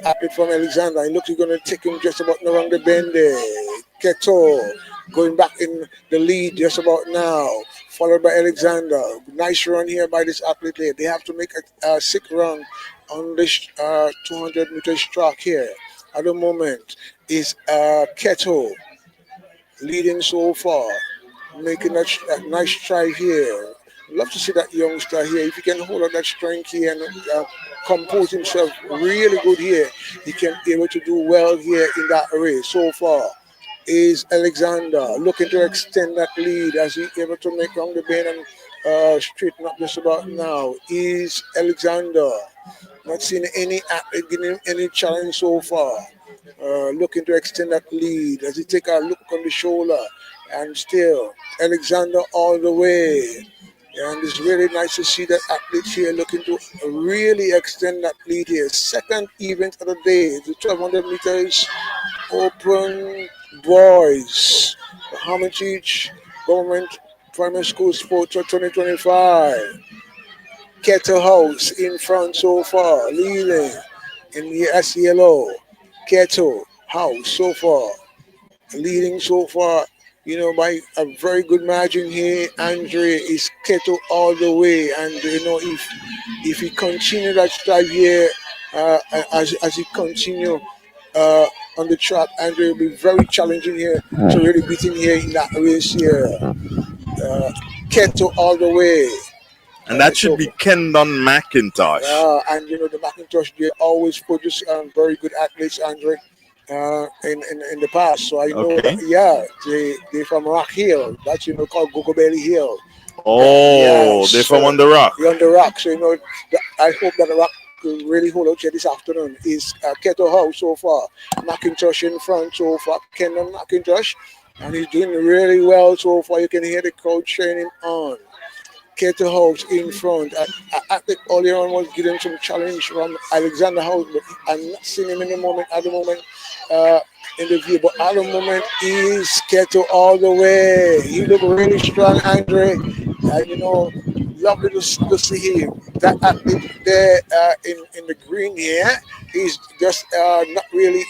athlete from Alexander. It looks like going to take him just about around the bend there. Keto going back in the lead just about now, followed by Alexander. Nice run here by this athlete here. They have to make a sick run on this 200 meters track here. At the moment, is Keto leading so far, making a nice try here. Love to see that youngster here. If he can hold on that strength here and compose himself really good here, he can be able to do well here in that race. So far is Alexander looking to extend that lead as he able to make round the bend and straighten up just about now. Is Alexander not seeing any athlete giving him any challenge so far? looking to extend that lead as he take a look on the shoulder, and still Alexander all the way. And it's really nice to see that athlete here looking to really extend that lead here. Second event of the day, the 1200 meters open boys. The Hermitage Government Primary School Sports for 2025. Kettle House in front so far, leading in the SELO. Kettle House so far, leading so far, by a very good margin here. Andre is Keto all the way, and if he continue that strive here, as he continue uh, on the track, Andre will be very challenging here to really beat him here in that race here. Keto all the way. And that should So be Kendon McIntosh. and the Macintosh, they always produce very good athletes, Andre, in the past. So I know that, Okay. yeah, they from Rock Hill. That's called Gogo Belly Hill. Oh, they're Yes, from on the rock. you're on the rock. So I hope that the rock will really hold out here this afternoon. Is Keto House so far, Macintosh in front so far, Kendon Macintosh, and he's doing really well so far. You can hear the crowd cheering him on. Keto House in front. I think earlier on was getting some challenge from Alexander House, but I'm not seeing him in the moment at the moment in the view. But at the moment is Keto all the way. He look really strong, Andre. Lovely to see him. That athlete there in the green here, he's just not really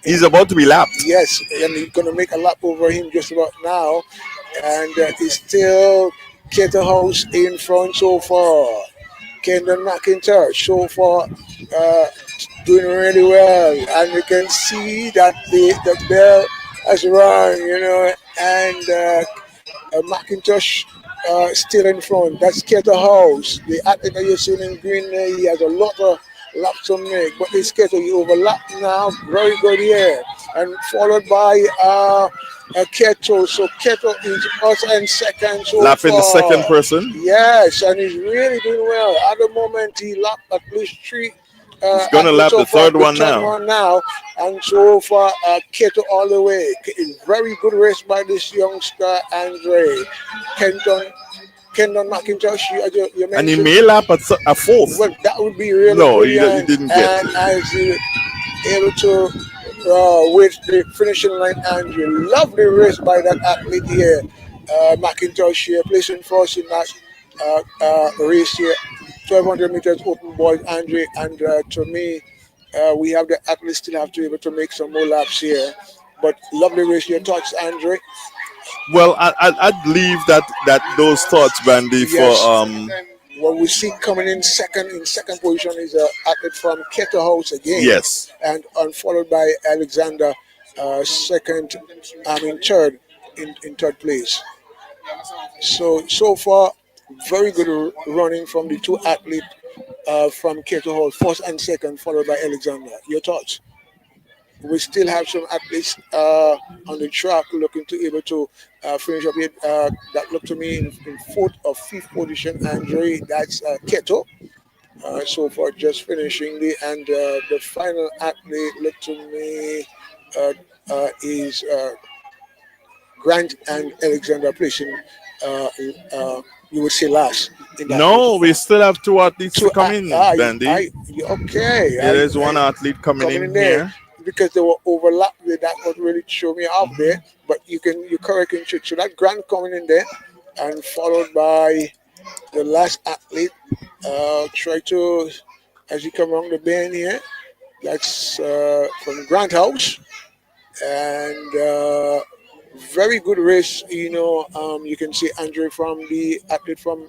He's about to be lapped. yes, and he's gonna make a lap over him just about now, and he's still Keto House in front so far. Kendon McIntosh so far uh, doing really well, and you can see that the bell has rung, and McIntosh still in front. That's Keto House. The athlete that you're seeing in green there, he has a lot of laps to make, but this Keto, he overlapped now, very good here, and followed by Keto. So Keto is us and second so Lapping the second far. person. Yes, and he's really doing well. At the moment, he lapped at least three. He's gonna Athletes lap so the far, third the one third now. one now, and so far, Keto all the way. Very good race by this youngster, Andre. Kenton, Kendon McIntosh, you And he mentioned. may lap at a fourth. Well, that would be really No, he brilliant, didn't get. and as he able to with the finishing line, Andre. Lovely race by that athlete here, McIntosh here, placing first in that race here. 1200 meters open boys, Andre, and to me, we have the athletes still have to be able to make some more laps here. But lovely race. Your thoughts, Andre? Well, I'd leave that those thoughts, Bandy, for Yes. What we see coming in second position is a athlete from Keto House again, yes. and followed by Alexander, second. I mean third in third place. So far, very good running from the two athletes from Keto Hall, first and second, followed by Alexander. Your thoughts? We still have some athletes on the track looking to able to finish up it. That look to me in fourth or fifth position. Andre, that's Keto. So far, just finishing the final athlete look to me uh, is Grant and Alexander placing. Uh, uh, you would say last in that No, position. we still have two athletes to So come in, Bandy. okay. There is one athlete coming Coming in in there here. because they were overlapped with that what really threw me off there. But you correct in check. So that Grant coming in there and followed by the last athlete. Try to as you come around the bend here. That's from Grant House and very good race. You can see Andre from the athlete from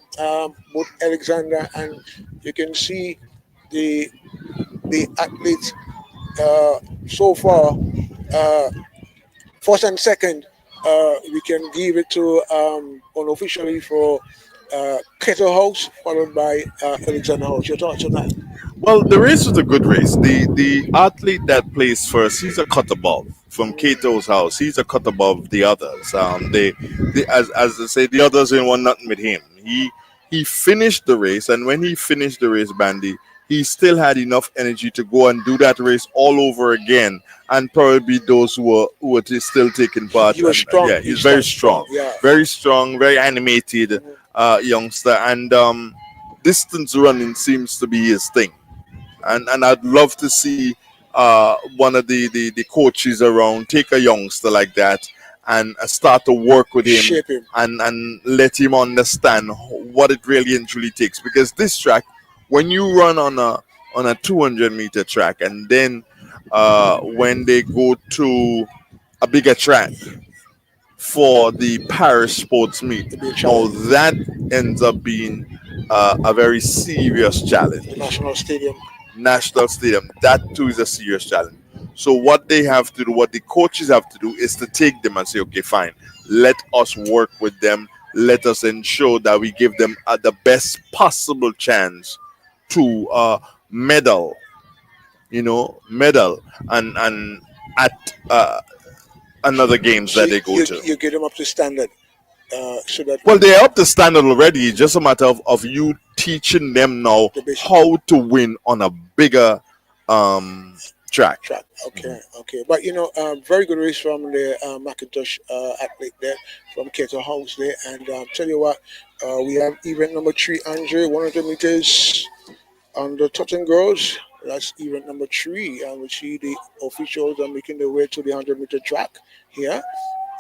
both Alexander and you can see the athletes so far, uh, first and second, we can give it to unofficially for Kettle House, followed by Alexander House. Your thoughts on that? Well, the race was a good race. The athlete that placed first, he's a cut above from Kato's house. He's a cut above the others. They as I say, the others didn't want nothing with him. He finished the race, and when he finished the race, Bandy, he still had enough energy to go and do that race all over again, and probably those who were still taking part. He was And strong. yeah, he's very strong, Yeah. very strong, very animated youngster, and distance running seems to be his thing. And I'd love to see one of the coaches around take a youngster like that and start to work with him Shape him. and let him understand what it really and truly takes. Because this track, when you run on a 200-meter track, and then when they go to a bigger track for the Paris sports meet, It'd be a now challenge. that ends up being a very serious challenge. The National Stadium. National Stadium, that too is a serious challenge. So what they have to do, what the coaches have to do, is to take them and say, okay, fine, let us work with them. Let us ensure that we give them the best possible chance to medal, medal and at another games So that they go to. you get them up to standard, so that Well, they're up to standard already. It's just a matter of you teaching them now The basic. how to win on a bigger track. track. Okay, okay. But very good race from the Macintosh athlete there from Keto House there. And tell you what, we have event number 3, Andre, 100 meters on the Totten Girls. That's event number 3. And we see the officials are making their way to the 100-meter track here.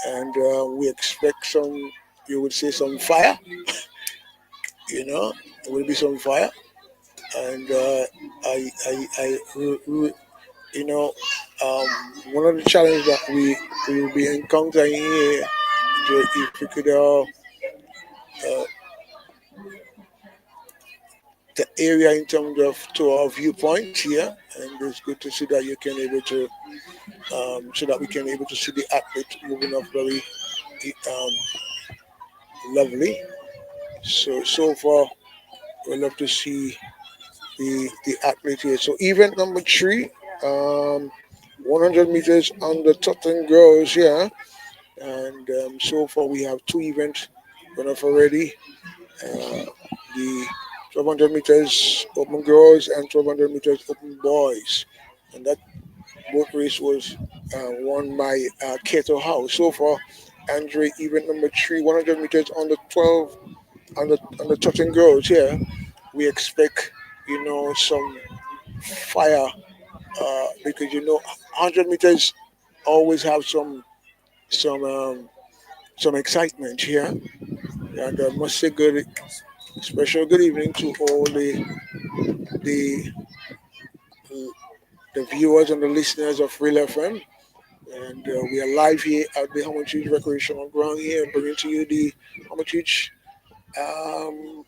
And we expect some, you would say, some fire. There will be some fire. And one of the challenges that we will be encountering here, if we could, the area in terms of to our viewpoint here, and it's good to see that you can able to, so that we can able to see the athlete moving up very lovely. So far, we love to see the athlete here. So event number 3. 100 meters on the Totten Girls here, and so far we have 2 events going off already. The 1200 meters open girls and 1200 meters open boys, and that boat race was won by Keto House. So far, Andre, event number 3, 100 meters on the 12 on the Totten Girls here. We expect some fire. Because 100 meters always have some excitement here, and I must say special good evening to all the the viewers and the listeners of Real FM, and we are live here at the Hermitage Recreational Ground here, bringing to you the Hermitage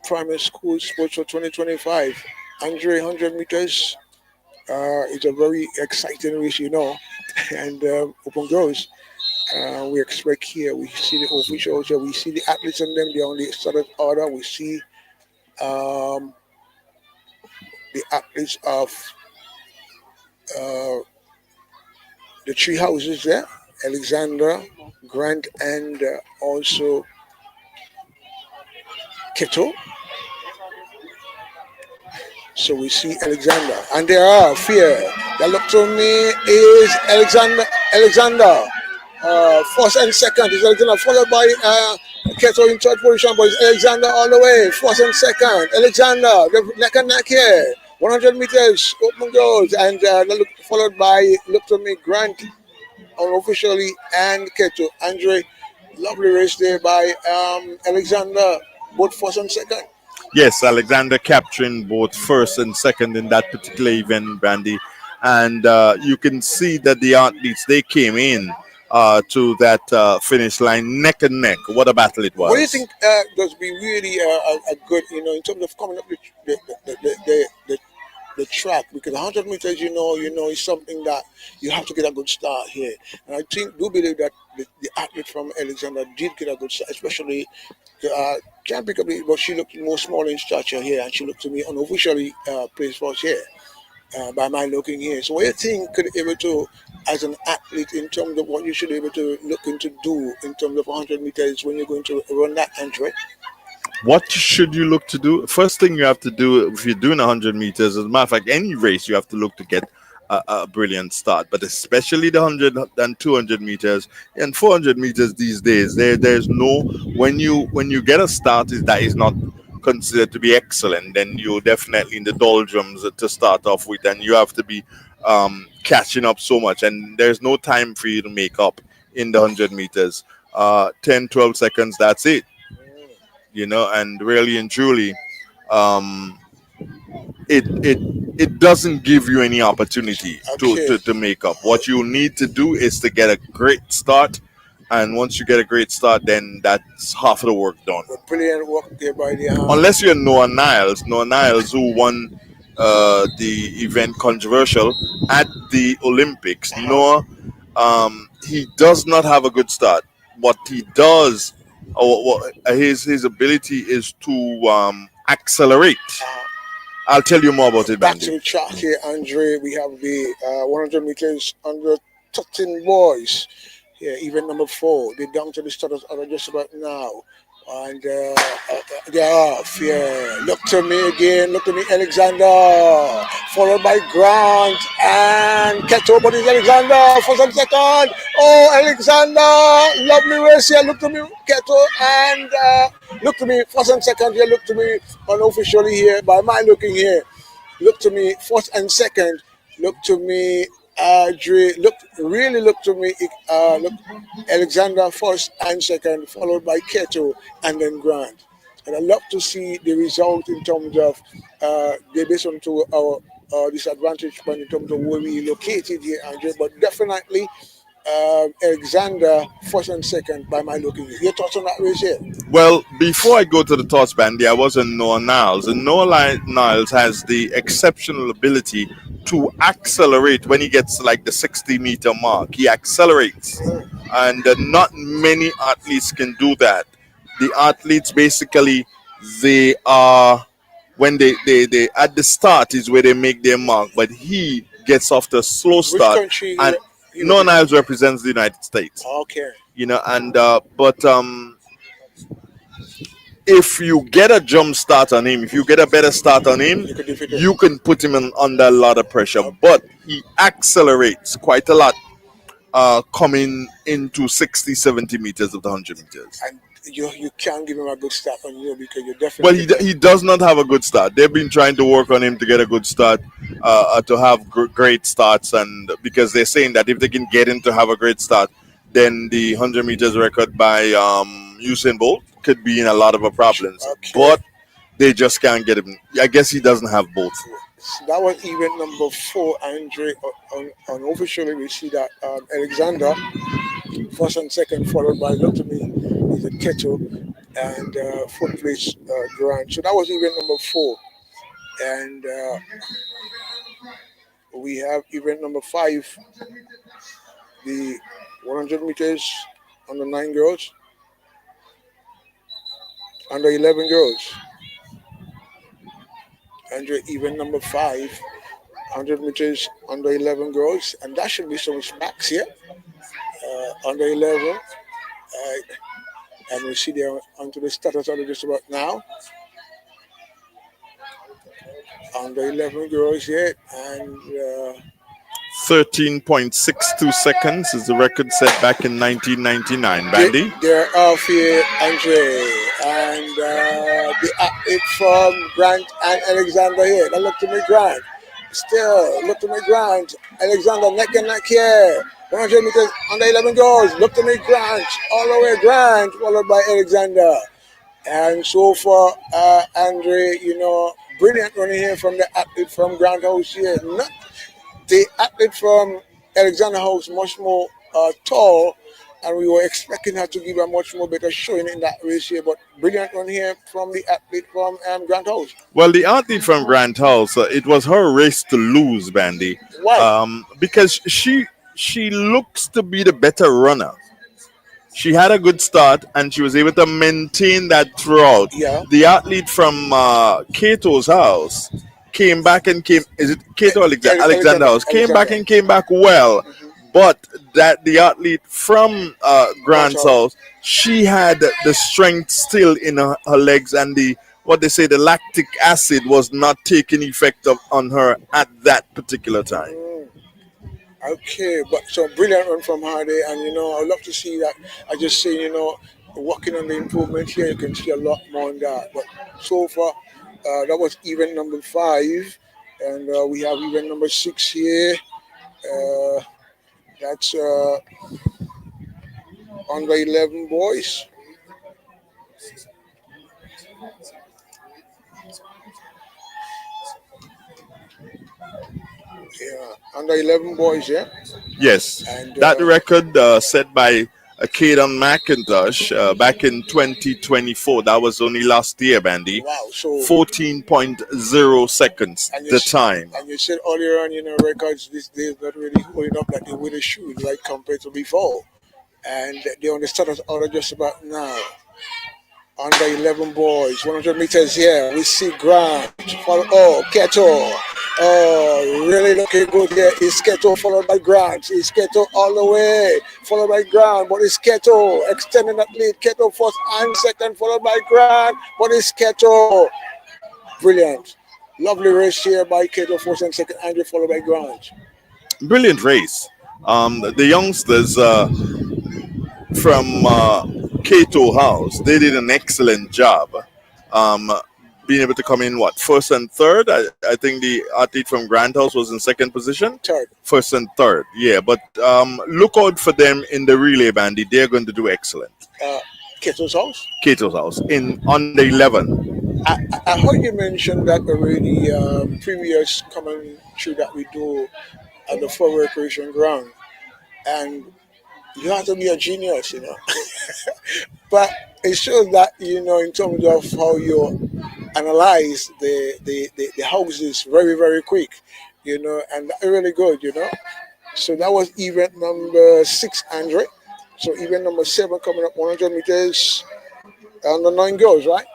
Primary School Sports for 2025. Andre, 100 meters. It's a very exciting race, and open girls. We expect here, we see the officials here, we see the athletes and them, they're on the started order. We see the athletes of the 3 houses there, Alexander, Grant, and also Keto. So we see Alexander, and there are fear. That look to me is Alexander. First and second is Alexander, followed by Keto in third position, but it's Alexander all the way. First and second, Alexander, neck and neck here. 100 meters, open goals, and followed by look to me Grant unofficially and Keto. Andre, lovely race there by Alexander, both first and second. Yes, Alexander capturing both first and second in that particular event, Brandy. And you can see that the athletes, they came in to that finish line neck and neck. What a battle it was. What do you think does be really a good, in terms of coming up the track? Because 100 meters, is something that you have to get a good start here. And I do believe that the athlete from Alexander did get a good start, especially can't pick up it, but she looked more small in stature here, and she looked to me unofficially placed first here by my looking here. So what do you think could able to, as an athlete, in terms of what you should be able to look into do in terms of 100 meters when you're going to run that entry? What should you look to do? First thing you have to do if you're doing 100 meters, as a matter of fact, any race, you have to look to get a brilliant start, but especially the 100 and 200 meters and 400 meters these days. There's no when you get a start that is not considered to be excellent, then you're definitely in the doldrums to start off with, and you have to be catching up so much, and there's no time for you to make up in the 100 meters. 10, 12 seconds, that's it, and really and truly, um, it doesn't give you any opportunity Okay. to make up. What you need to do is to get a great start, and once you get a great start, then that's half of the work done. Brilliant work there by the Unless you're Noah Niles, who won the event controversial at the Olympics. Noah, he does not have a good start. What he does, his ability is to accelerate. I'll tell you more about it, back to Bandy. the track here, Andre. We have the 100 meters under 13 boys. Here, event number 4. They're down to the starters are just about now. And they're off. Yeah. Look to me again. Look to me, Alexander. Followed by Grant and Keto. But it's Alexander for some second. Oh, Alexander. Lovely race here. Look to me, Keto. And look to me for some second here. Look to me unofficially here. By my looking here. Look to me first and second. Look to me, Dre. Look to me. Look, Alexander first and second, followed by Keto and then Grant. And I love to see the result in terms of they based on to our disadvantage point in terms of where we located here, Andre. But definitely Alexander first and second by my looking. Your thoughts on that race here? Well, before I go to the toss, Bandy, I was in Noah Niles, and Niles has the exceptional ability to accelerate when he gets like the 60-meter mark. He accelerates, and not many athletes can do that. The athletes basically, they are when they at the start is where they make their mark, but he gets off the slow Which start, country? and Noah Niles represents the United States. Okay. And but if you get a jump start on him, if you get a better start on him, You could defeat him. you can put him under a lot of pressure. But he accelerates quite a lot coming into 60, 70 meters of the 100 meters. And you can't give him a good start on you because you're Well, definitely. he does not have a good start. They've been trying to work on him to get a good start, to have great starts, and because they're saying that if they can get him to have a great start, then the 100 meters record by Usain Bolt could be in a lot of problems. Okay. But they just can't get him. I guess he doesn't have both. So that was event number 4, Andre. Unofficially, we see that Alexander first and second, followed by Lotami, is a Keto, and fourth place Grant. So that was event number 4, and we have event number 5, the 100 meters under 9 girls, under 11 girls. Andre, event number 5, 100 meters under 11 girls, and that should be some smacks here. Under 11, and we see there onto the status of just about now. Under 11 girls here, and 13.62 seconds is the record set back in 1999. Bandy? they're off here, Andre, and the athlete from Grant and Alexander here. Now look to me, Grant. Still, look to me, Grant. Alexander neck and neck here. 100 meters under 11 girls. Look to me, Grant. All the way, Grant, followed by Alexander. And so far, Andre, brilliant running here from the athlete from Grant House here. Not the athlete from Alexander House, much more tall, and we were expecting her to give a much more better showing in that race here. But brilliant run here from the athlete from Grant House. Well, the athlete from Grant House, it was her race to lose, Bandy. Why? Because she looks to be the better runner. She had a good start and she was able to maintain that throughout. Yeah. The athlete from Kato's house came back and came. Is it Kato Alexander House? Came back and came back well. But that the athlete from Grant's house, she had the strength still in her legs, and the what they say the lactic acid was not taking effect on her at that particular time. Mm, okay, but so brilliant run from Hardy, and I love to see that. I just say, working on the improvement here, you can see a lot more on that. But so far, that was event number 5, and we have event number 6 here. Uh, that's under 11 boys. Yeah, under 11 boys, yeah. Yes, And that record set by Caden McIntosh back in 2024. That was only last year, Bandy. wow, so 14.0 seconds and the time. and you said earlier on, records these days not really holding up like they really should, like compared to before. And they on the status order just about now. Under 11 boys, 100 meters here. We see Grant. Keto. Oh, really looking good here. Is Keto followed by Grant? Is Keto all the way? Followed by Grant. But is Keto extending that lead? Keto first and second, followed by Grant. But is Keto. Brilliant. Lovely race here by Keto first and second, Andrew followed by Grant. Brilliant race. The youngsters from Cato House, they did an excellent job. Um, being able to come in first and third. I think the athlete from Grand House was in second position. Third. First and third, yeah. But look out for them in the relay, Bandy. They're going to do excellent. Keto's house? Cato's House in on the 11. I heard you mention that already previous coming through that we do at the Full Recreation Ground. And you have to be a genius. But it shows that, in terms of how you analyze the houses very, very quick, and really good. So that was event number 6, Andre. So event number 7 coming up 100 meters on the 9 girls, right?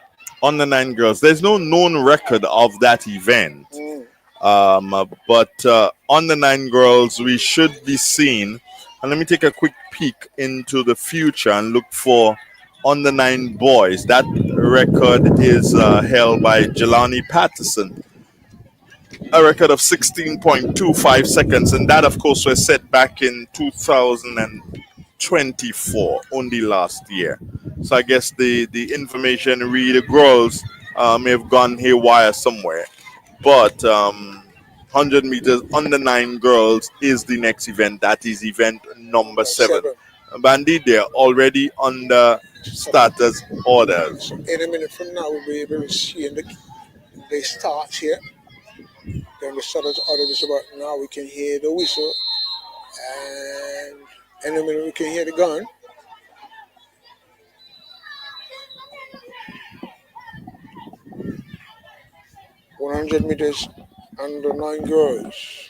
On the 9 girls. There's no known record of that event. Mm. But on the 9 girls, we should be seeing. And let me take a quick peek into the future and look for on the 9 boys. That record is held by Jelani Patterson. A record of 16.25 seconds. And that, of course, was set back in 2024, only last year. So I guess the information the girls may have gone haywire somewhere. But 100 meters on the 9 girls is the next event. That is event number 7. Bandy, they're already on the starters orders. So in a minute from now, we'll be able to see the start here. Then the starters order just about now. We can hear the whistle. And in a minute, we can hear the gun. "100 meters under 9 girls."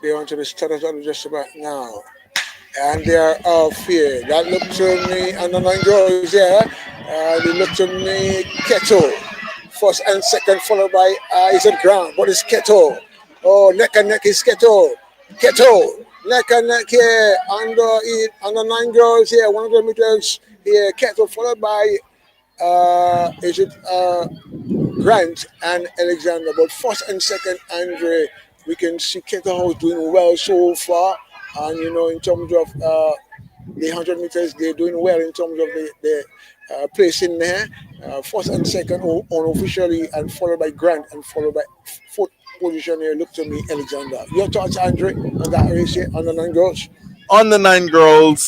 They on to the starters order just about now. And they are off here. That look to me, under 9 girls, yeah. They look to me, Keto. First and second, followed by, is it Grant? What is Keto? Oh, neck and neck is Keto. Keto. Neck and neck here, under 9 girls here, 100 meters here. Keto, followed by, is it Grant and Alexander? But first and second, Andre, we can see Keto House doing well so far. And, in terms of the 100 meters, they're doing well in terms of the place in there. First and second unofficially, and followed by Grant, and followed by fourth position here. Look to me, Alexander. Your thoughts, Andre, on that race here on the 9 girls? On the 9 girls,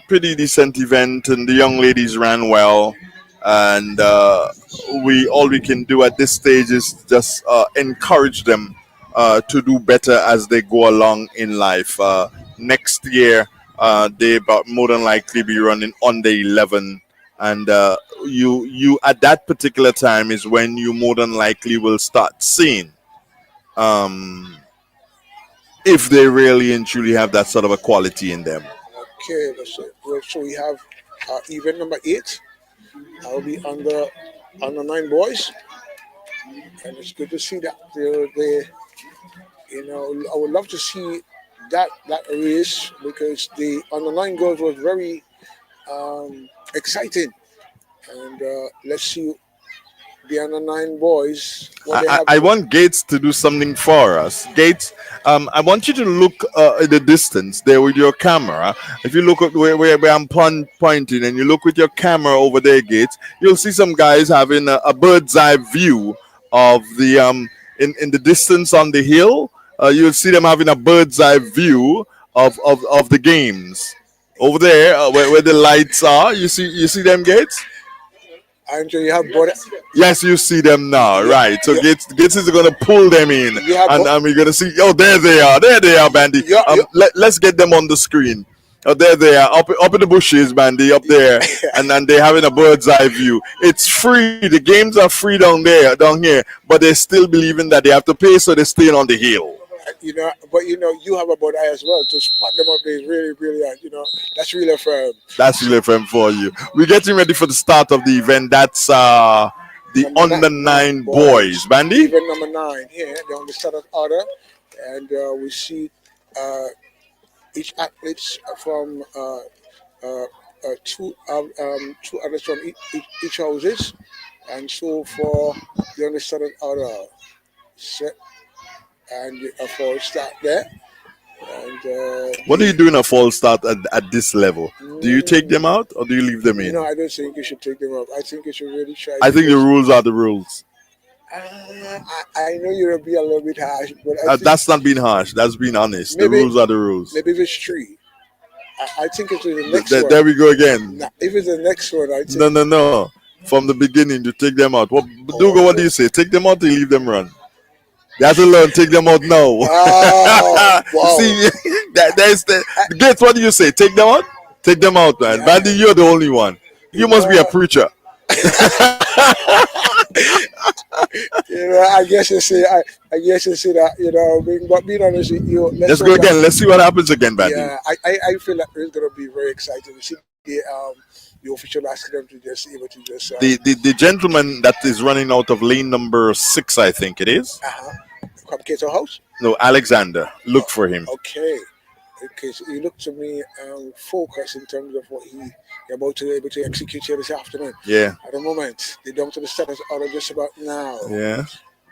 pretty decent event, and the young ladies ran well. And all we can do at this stage is just encourage them to do better as they go along in life. Next year, they more than likely be running on the 11, and you at that particular time is when you more than likely will start seeing if they really and truly have that sort of a quality in them. Okay, that's it. Well, so we have event number 8. I'll be under 9 boys. and it's good to see that I would love to see that race because the underlying girls was very exciting. And let's see the under nine boys what they have I to. want Gates to do something for us. Gates, I want you to look at the distance there with your camera. If you look at where I'm pointing and you look with your camera over there, Gates, you'll see some guys having a bird's eye view of the in the distance on the hill. You'll see them having a bird's eye view of the games over there where the lights are. You see them, Gates. Andrew, you have body. Yes, you see them now, Yeah, right? So yeah, Gates is gonna pull them in, you have. and we're gonna see. Oh, there they are, Bandy. Yeah, yeah. Let's get them on the screen. Oh, there they are, up in the bushes, Bandy, up there, and they're having a bird's eye view. It's free. The games are free down here, but they're still believing that they have to pay, so they're staying on the hill. But you have a body as well to spot them up there is really brilliant. That's really firm. That's really fun for you. We're getting ready for the start of the event. That's the under nine boys, Bandy. Even number nine here, they're on the started order, and we see each athletes from two others from each houses, and so for the understudied order set and a false start there, and What are you doing a false start at this level? Do you take them out or do you leave them in? I don't think you should take them up. I think you should really try. I think the rules are the rules. I know you're gonna be a little bit harsh, but I think That's not being harsh. That's being honest. The maybe rules are the rules. maybe if it's three, I think it's the next one. There we go again. Nah, if it's the next one, I think. No. From the beginning, you take them out. What do you say? Take them out or leave them run? They have to learn. Take them out now. Oh, wow. See, there's the Gates. What do you say? Take them out. Take them out, man. Yeah. Bandy, you're the only one. You must be a preacher. I guess you say that. But being honest with you, Let's go again. Let's see what happens again, Bandy. Yeah, I feel like it's gonna be very exciting to see the official asking them to just able to just The gentleman that is running out of lane number 6, I think it is. come Cato House. No, Alexander. Look for him. Okay. Okay, so he looked to me focused in terms of what he about to be able to execute here this afternoon. Yeah. At the moment, they're down to the status order just about now. Yeah.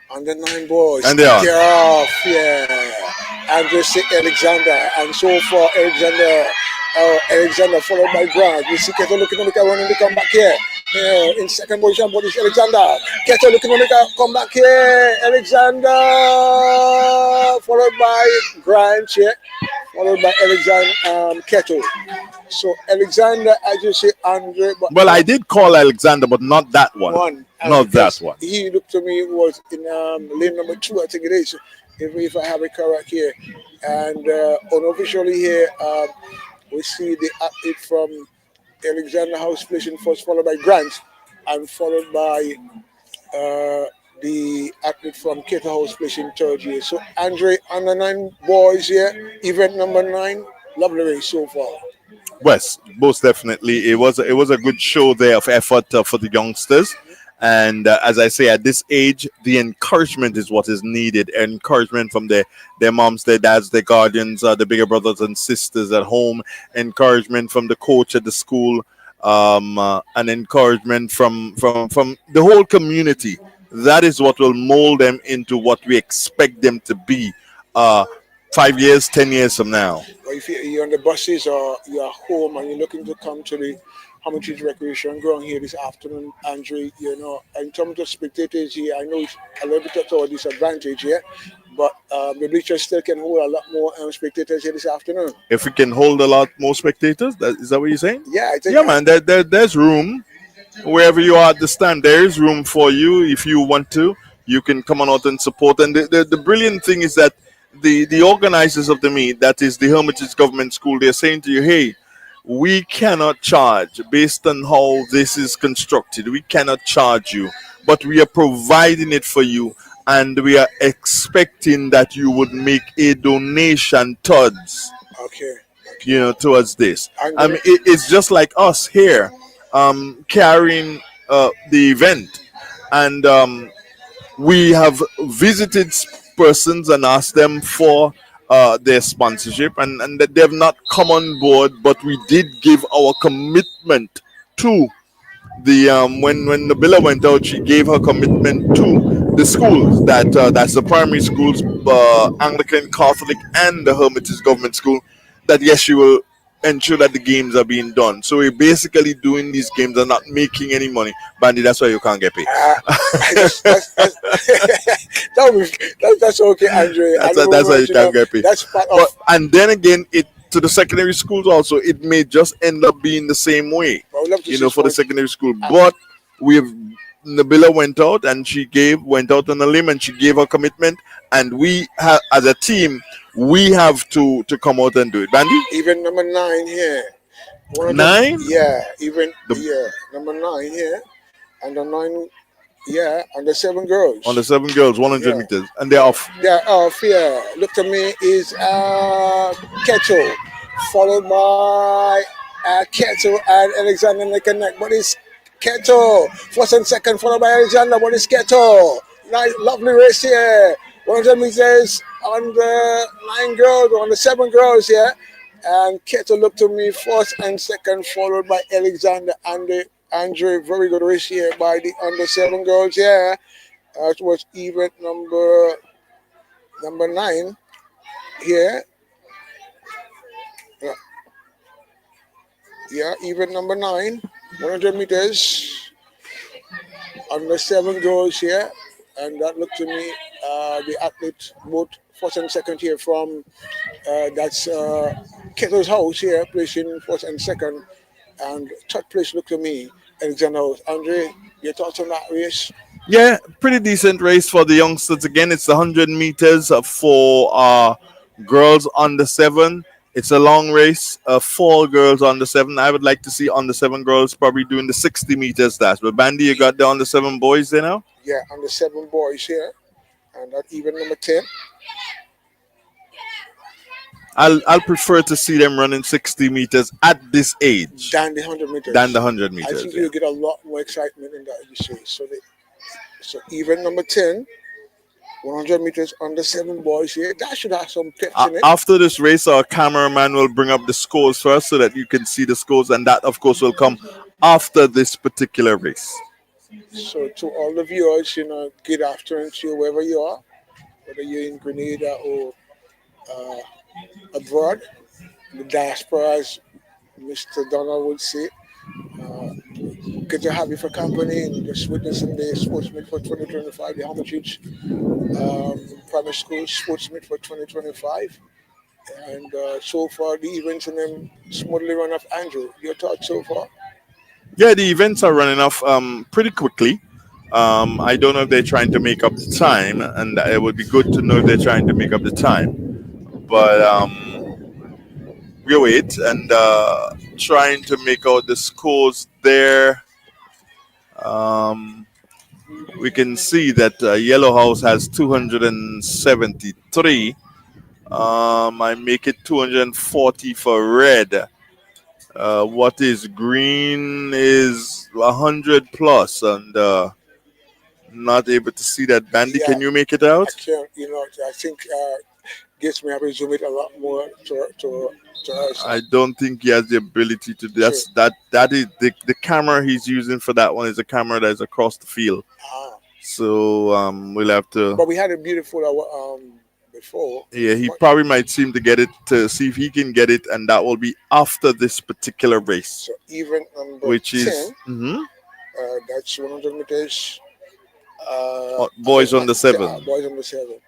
Under nine boys. And they are. They're off, yeah. And just say Alexander. And so far, Alexander followed by Grant. You see Keto looking on the car running to come back here. Yeah, in second position, but it's Alexander. Keto looking on the car, come back here. Alexander followed by Grant here. Followed by Alexander Keto. So Alexander, I just say Andre. But Well, I did call Alexander, but not that one. Not that one. He looked to me was in lane number 2, I think it is, if I have it correct here. And unofficially here, we see the athlete from Alexander House placing first, followed by Grant, and followed by the athlete from Cato House placing third here. So Andre, under 9 boys here, event number 9, lovely race so far. Yes, most definitely. It was a good show there of effort for the youngsters. And as I say, at this age, the encouragement is what is needed. Encouragement from their moms, their dads, their guardians, the bigger brothers and sisters at home. Encouragement from the coach at the school. And encouragement from the whole community. That is what will mold them into what we expect them to be 5 years, 10 years from now. Or if you're on the buses or you're home and you're looking to come to the Hermitage Recreation Ground here this afternoon, Andre, in terms of spectators here, I know it's a little bit of a disadvantage here, but the bleachers still can hold a lot more spectators here this afternoon. If we can hold a lot more spectators, is that what you're saying? Yeah, I think. Yeah, man, there's room. Wherever you are at the stand, there is room for you. If you want to, you can come on out and support. And the brilliant thing is that the organizers of the meet, that is the Hermitage Government School, they're saying to you, hey, we cannot charge based on how this is constructed. We cannot charge you, but we are providing it for you, and we are expecting that you would make a donation towards, Okay. towards this. I mean, it's just like us here, carrying the event, and We have visited persons and asked them for their sponsorship, and that they have not come on board, but we did give our commitment to the when Nabila went out, she gave her commitment to the schools that's the primary schools, Anglican, Catholic, and the Hermitage Government School. That yes, she will ensure that the games are being done. So we're basically doing these games and not making any money. Bandy, that's why you can't get paid. that's, that's okay, Andre. At the That's why you moment, can't get paid. that's part But of. and then again, it to the secondary schools also, it may just end up being the same way, I would love to you see know, for the sponsor. secondary school. But we've Nabila went out and went out on a limb and she gave her commitment, and we have as a team we have to come out and do it. Bandy, Even number 9 here. One of them, 9 yeah, even the, yeah, number 9 here, and the 9, yeah, and the 7 girls. on the 7 girls, 100 Yeah, meters, and they're off. they're off here. Look to me is Kettle, followed by Kettle and Alexander in the connect. But it's Kettle first and second, followed by Alexander. But it's Kettle. Nice, lovely race here. 100 meters on the 9 girls, on the 7 girls here. And Kettle looked to me first and second, followed by Alexander and Andre. Very good race here by the under 7 girls here. It was event number 9 here. Yeah, yeah, event number 9, 100 meters under 7 girls here. And that looked to me the athlete both first and second here from that's Kettle's house here, placing first and second, and third place looked to me Alexander House. Andre, your thoughts on that race? Yeah, pretty decent race for the youngsters. Again, it's the 100 meters for girls under 7. It's a long race. 4 girls under 7. I would like to see under 7 girls probably doing the 60 meters dash. But Bandy, you got the under 7 boys there now? Yeah, under 7 boys here, and that even number 10. I'll prefer to see them running 60 meters at this age Than the 100 meters. than the 100 I meters. think Yeah. you'll get a lot more excitement in that, you see. So even number 10, 100 meters under 7 boys here. That should have some tips in it. After this race, our cameraman will bring up the scores first so that you can see the scores, and that, of course, will come after this particular race. So to all the viewers, good afternoon to you wherever you are, whether you're in Grenada or uh, abroad, the diaspora, as Mr. Donald would say. Good to have you for company and just witnessing the Sportsman for 2025, the Hermitage Primary School Sportsman for 2025. And so far, the events in them smoothly run off. Andrew, your thoughts so far? Yeah, the events are running off pretty quickly. I don't know if they're trying to make up the time, and it would be good to know if they're trying to make up the time. But we'll wait and trying to make out the scores there. We can see that Yellow House has 273. I make it 240 for red. What is green is 100 plus, and not able to see that. Bandy, Yeah, can you make it out? I can't, I think gets me have to zoom it a lot more to us. I don't think he has the ability to do Sure. that is the camera he's using for that one is a camera that is across the field. Ah, So we'll have to. but we had a beautiful before. Yeah, he But- probably might seem to get it to see if he can get it, and that will be after this particular race, So even number which 10, is that's 100 meters. boys on the 7. Boys on the 7.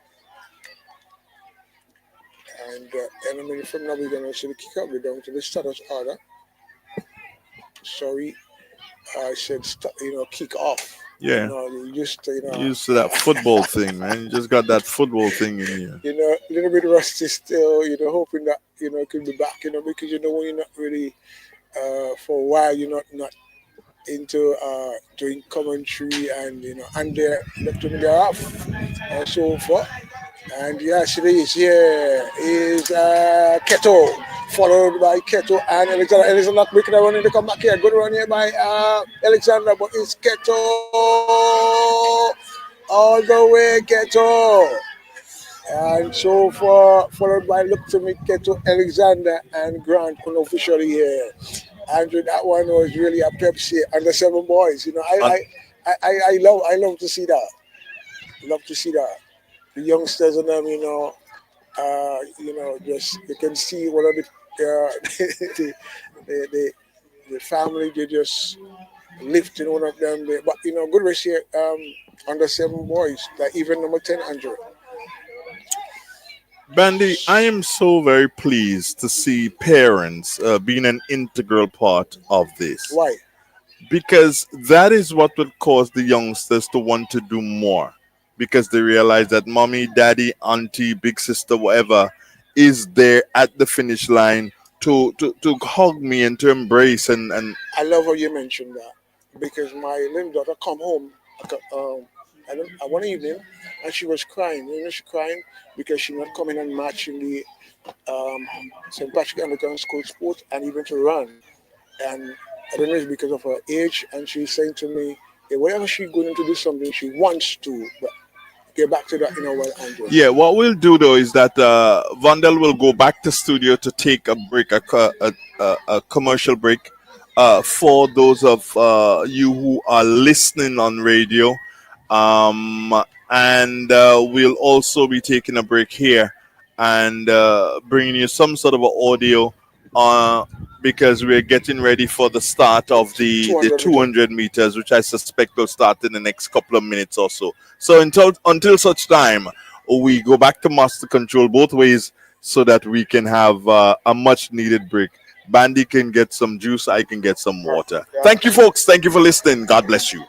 And in a minute from now, we're going to see the kick up. We're down to the status order. Sorry, I said, kick off. Yeah. You just, Used to that football thing, man. You just got that football thing in here. a little bit rusty still, hoping that, it could be back, because, when you're not really, for a while, you're not into doing commentary and, and they're off and so forth. And yes, it is. Here is Keto, followed by Keto and Alexander. Alexander not making a run in to come back here. Good run here by Alexander, but it's Keto all the way Keto. And so far, followed by Look to Me, Keto, Alexander, and Grant unofficially here. Andrew, that one was really a Pepsi and the seven boys. You know, And I love to see that. Love to see that. The youngsters and them, just you can see one of the the, the, the family they just lifting one of them. But good race here. Under seven boys, like even number 10, Andrew. Bandy, I am so very pleased to see parents being an integral part of this, Why? because that is what would cause the youngsters to want to do more, because they realize that mommy, daddy, auntie, big sister, whatever, is there at the finish line to hug me and to embrace and I love how you mentioned that because my little daughter come home one evening and she was crying. She crying because she not coming and matching the um, St. Patrick Anglican School sport and even to run. And I don't know if it's because of her age. And she's saying to me, whenever she's going to do something, she wants to. But get back to that in a while, Andrew. yeah, what we'll do though is that Vandal will go back to studio to take a break, a commercial break. For those of you who are listening on radio, and we'll also be taking a break here and bringing you some sort of a audio uh, because we're getting ready for the start of the 200 meter. 200 meters, which I suspect will start in the next couple of minutes or so. So until such time, we go back to master control both ways so that we can have a much needed break. Bandy can get some juice, I can get some water. Thank you, folks. Thank you for listening. God bless you.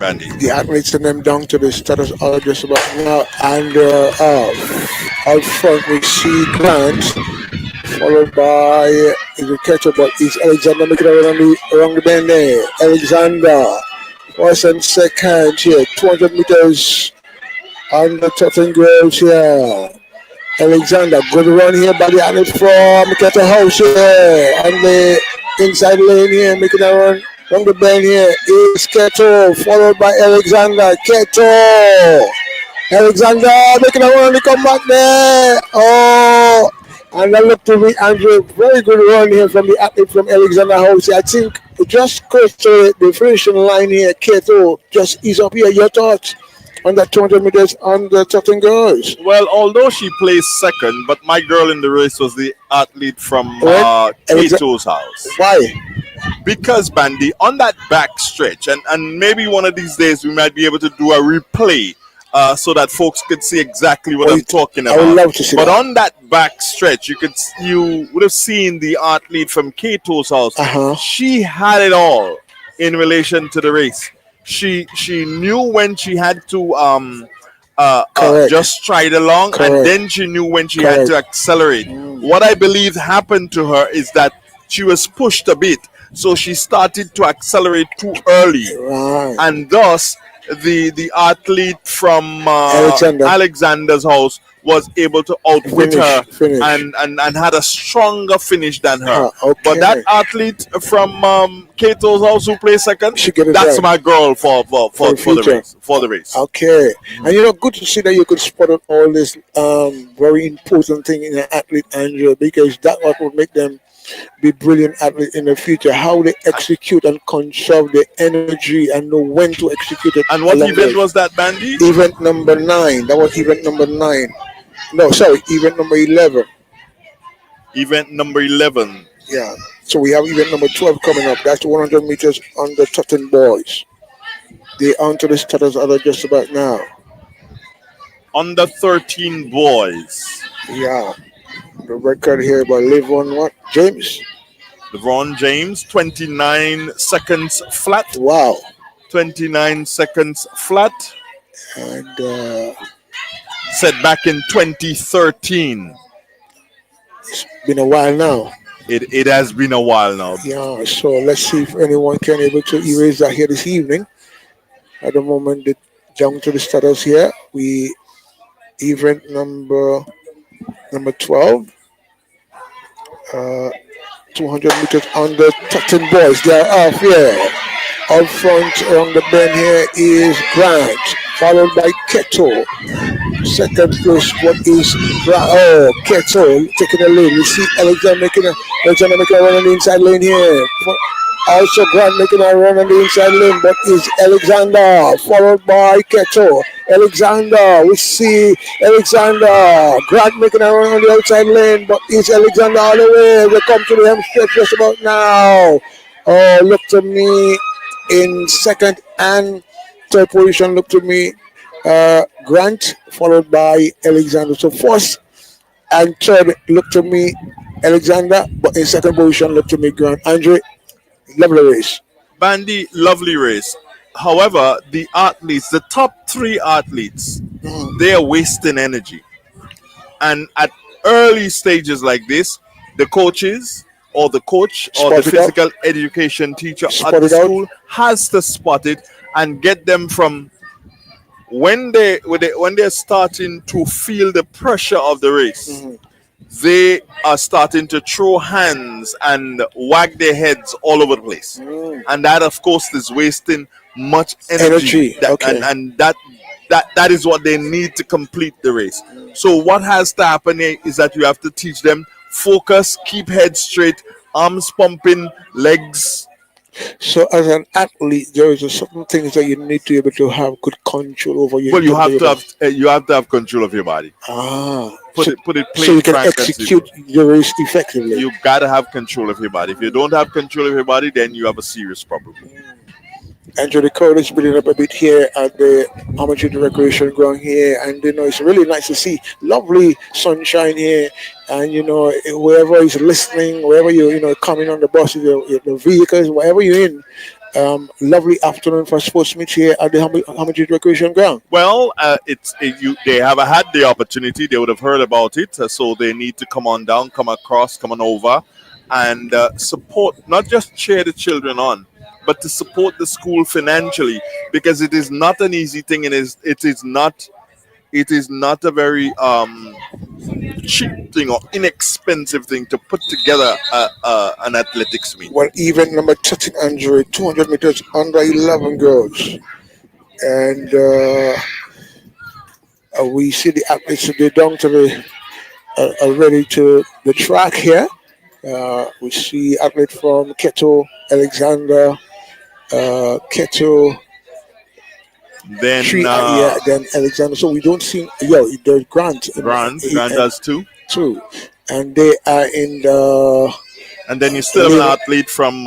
Bandy. The athletes and them down to the status are just about now, and out front we see Grant, followed by is a catcher, but it's Alexander making it around the bend there. Alexander, first and second here, 200 meters on the Tottenham Girls here. Alexander, good run here by the athlete from Catcher House here, on the inside lane here, making a run. From the bend here is Keto, followed by Alexander. Keto! Alexander making a run to come back there. Oh! And I look to me, Andrew. Very good run here from the athlete from Alexander House. I think just close to the finishing line here, Keto. Just ease up here. Your thoughts on that 200 meters on the Tottenham Girls? Well, although she placed second, but my girl in the race was the athlete from Kato's house. Why? Because Bandy, on that back stretch, and maybe one of these days we might be able to do a replay so that folks could see exactly what I'm talking about. I would love to see but that. on that back stretch, you would have seen the athlete from Kato's house. She had it all in relation to the race. She knew when she had to just stride along, and then she knew when she had to accelerate. What I believe happened to her is that she was pushed a bit, so she started to accelerate too early, and thus the athlete from Alexander's house was able to outwit her and had a stronger finish than her. But that athlete from Kato's house who plays second, that's my girl for the race. Okay. And good to see that you could spot out all this very important thing in an athlete, Andrew, because that what would make them be brilliant athletes in the future. How they execute and conserve the energy and know when to execute it. And what event was that, Bandy? Event number 9. That was event number 9. No, sorry, event number 11. Event number 11. Yeah. So we have event number 12 coming up. That's the 100 meters on the Tottenham boys. They onto the status other just about now. Under 13 boys. Yeah. The record here by LeVon James. LeBron James, 29 seconds flat. Wow. 29 seconds flat. And set back in 2013. It's been a while now. It has been a while now. Yeah, so let's see if anyone can able to erase that here this evening. At the moment, down to the status here. We event number 12. 200 meters on the Tottenham boys. They are off here. Out front around the bend here is Grant, followed by Keto. Second place, what is Keto taking the lead. We see Alexander making a run on the inside lane here. Also Grant making a run on the inside lane, but is Alexander, followed by Keto. Alexander, we see Alexander. Grant making a run on the outside lane, but is Alexander all the way. We come to the home stretch just about now. Oh, look to me in second and third position, look to me, Grant, followed by Alexander. So first and third, look to me, Alexander, but in second position, look to me, Grant. Andre, lovely race. Bandy, lovely race. However, the athletes, the top 3 athletes, they are wasting energy. And at early stages like this, the coaches or the coach or the physical education teacher at the school has to spot it and get them from when they're starting to feel the pressure of the race. They are starting to throw hands and wag their heads all over the place. And that, of course, is wasting much energy. And that is what they need to complete the race. So what has to happen is that you have to teach them focus, keep head straight, arms pumping, legs. So as an athlete, there is certain things that you need to be able to have good control over your. Well, you have to have control of your body. Put it plain, so you can execute your race effectively. You gotta have control of your body. If you don't have control of your body, then you have a serious problem. Andrew, the crowd is building up a bit here at the amateur recreation ground here, and it's really nice to see lovely sunshine here. And whoever is listening, wherever you coming on the buses, the vehicles, wherever you're in, Lovely afternoon for sports meet here at the Hermitage Recreation Ground. Well, they have had the opportunity. They would have heard about it, so they need to come on down, come across, come on over, and support. Not just cheer the children on, but to support the school financially, because it is not an easy thing, and it is not a very cheap thing or inexpensive thing to put together an athletics meet. Well, event number 13, Andre, 200 meters under 11 girls. And we see the athletes today down to the ready to the track here. We see athlete from Keto, Alexander, Keto, Then yeah, then Alexander. So we don't see, there's Grant. Grant does too. Two. And they are in the. And then you still have an athlete from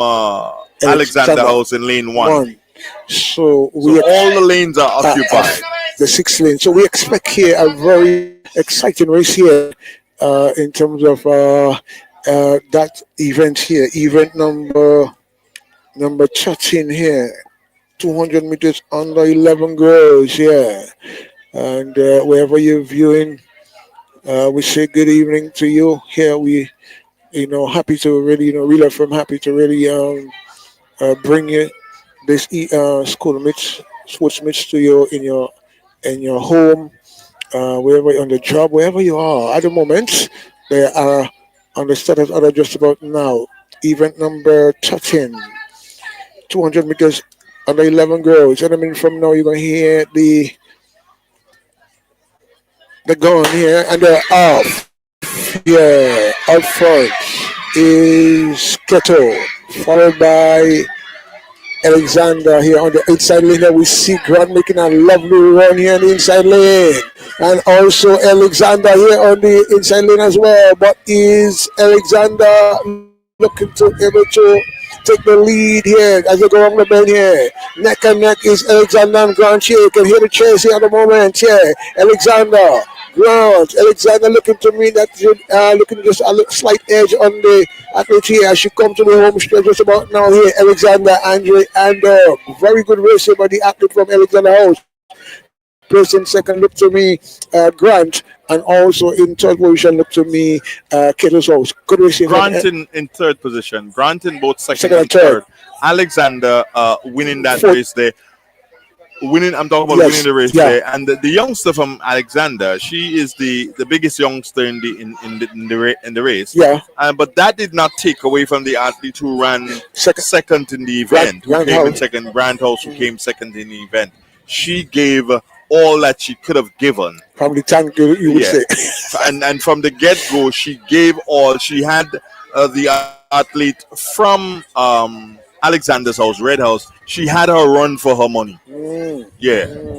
Alexander House in lane one. So all the lanes are occupied. The 6 lane. So we expect here a very exciting race here in terms of that event here. Event number 13 here. 200 meters under 11 girls, yeah. And wherever you're viewing, we say good evening to you. Here we, happy to really, Real FM, happy to really bring you this school meets, sports meets to you in your home, wherever on the job, wherever you are. At the moment, they are on the status order just about now. Event number 13, 200 meters under 11 girls. And I mean, from now you're gonna hear the gun here, and they're off. Yeah, up front is Keto, followed by Alexander here on the outside lane. Here we see Grant making a lovely run here on the inside lane, and also Alexander here on the inside lane as well. But is Alexander looking to able to take the lead here as they go on the bend here? Neck and neck is Alexander and Grant here. You can hear the chase here at the moment. Yeah, Alexander. Grant, Alexander looking to me that looking just a slight edge on the athlete here as she come to the home stretch just about now here. Alexander, Andre, and very good race here by the athlete from Alexander House. Person second, look to me, Grant, and also in third position, look to me, Keto's House. Good race here. Grant in third position. Grant in both second and third. Alexander winning that race there. I'm talking about winning the race there, and the youngster from Alexander, she is the biggest youngster in the race. Yeah. But that did not take away from the athlete who ran second in the event, who came in second. Grant House, who came second in the event. She gave all that she could have given. From the tank, you would say. and from the get-go, she gave all. She had the athlete from Alexander's House, Red House. She had her run for her money.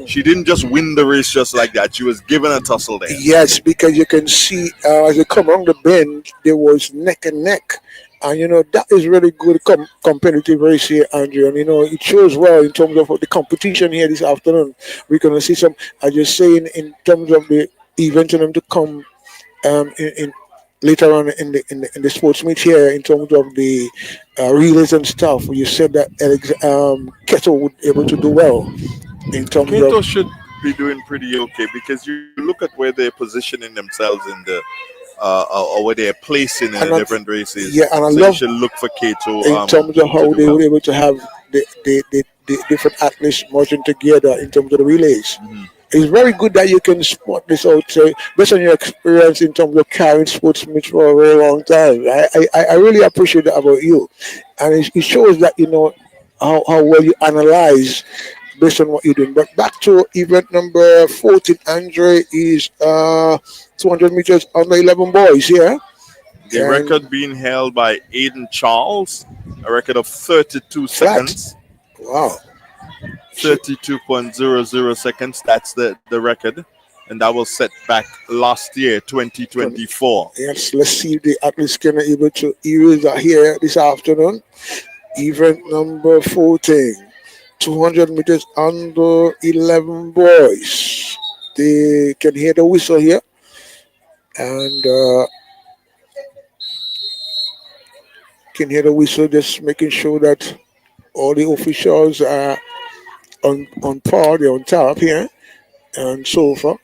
She didn't just win the race just like that. She was given a tussle there. Yes, because you can see as they come around the bend, there was neck and neck. And, that is really good competitive race here, Andrew. And, it shows well in terms of the competition here this afternoon. We're going to see some, as you're saying, in terms of the event and them to come in later on in the sports meet here in terms of the relays and stuff. You said that Keto would be able to do well in terms Keto of... should be doing pretty okay, because you look at where they're positioning themselves in the or where they're placing in the different races. Yeah, and I so love you should look for Keto in terms of how they were able to have the different athletes merging together in terms of the relays. Mm-hmm. It's very good that you can spot this out, based on your experience in terms of carrying sports meets for a very long time. I really appreciate that about you, and it shows that how well you analyze based on what you're doing. But back to event number 14, Andre, is 200 meters under 11 boys here. The record being held by Aiden Charles, a record of 32 seconds. Wow. 32.00 seconds. That's the record. And that was set back last year, 2024. Yes, let's see if the athletes can be able to erase that here this afternoon. Event number 14. 200 meters under 11 boys. They can hear the whistle here. And can hear the whistle, just making sure that all the officials are on par, they're on top here, and so far.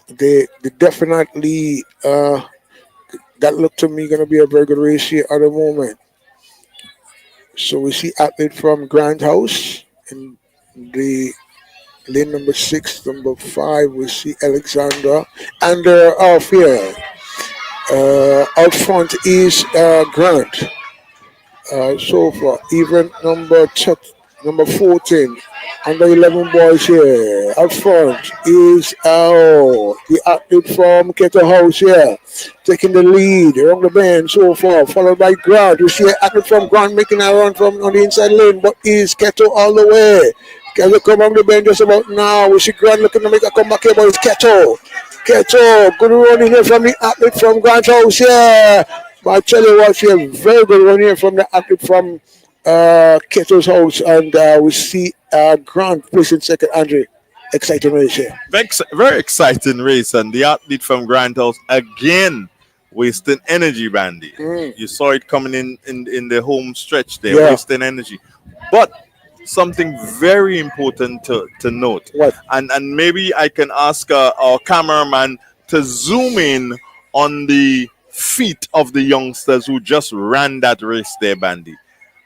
They definitely that looked to me gonna be a very good race here at the moment. So we see athlete from Grand House in the lane number 6, number 5. We see Alexander and off here. Out front is Grant. So far, event number 14, under 11 boys here. Up front is the athlete from Kettle House here, taking the lead around the bend so far, followed by Grant. You see an athlete from Grant making a run from on the inside lane, but is Kettle all the way. Kettle come on the bend just about now. We see Grant looking to make a comeback here, but it's Kettle. Kettle, good run in here from the athlete from Grant House here. But I tell you what, here, very good run here from the athlete from Keto's house, and we see Grant placing second. Andre, exciting race here. Very exciting race, and the athlete from Grand House again wasting energy, Bandy. You saw it coming in the home stretch there, Yeah. wasting energy. But something very important to note, What? and maybe I can ask our cameraman to zoom in on the feet of the youngsters who just ran that race there, Bandy.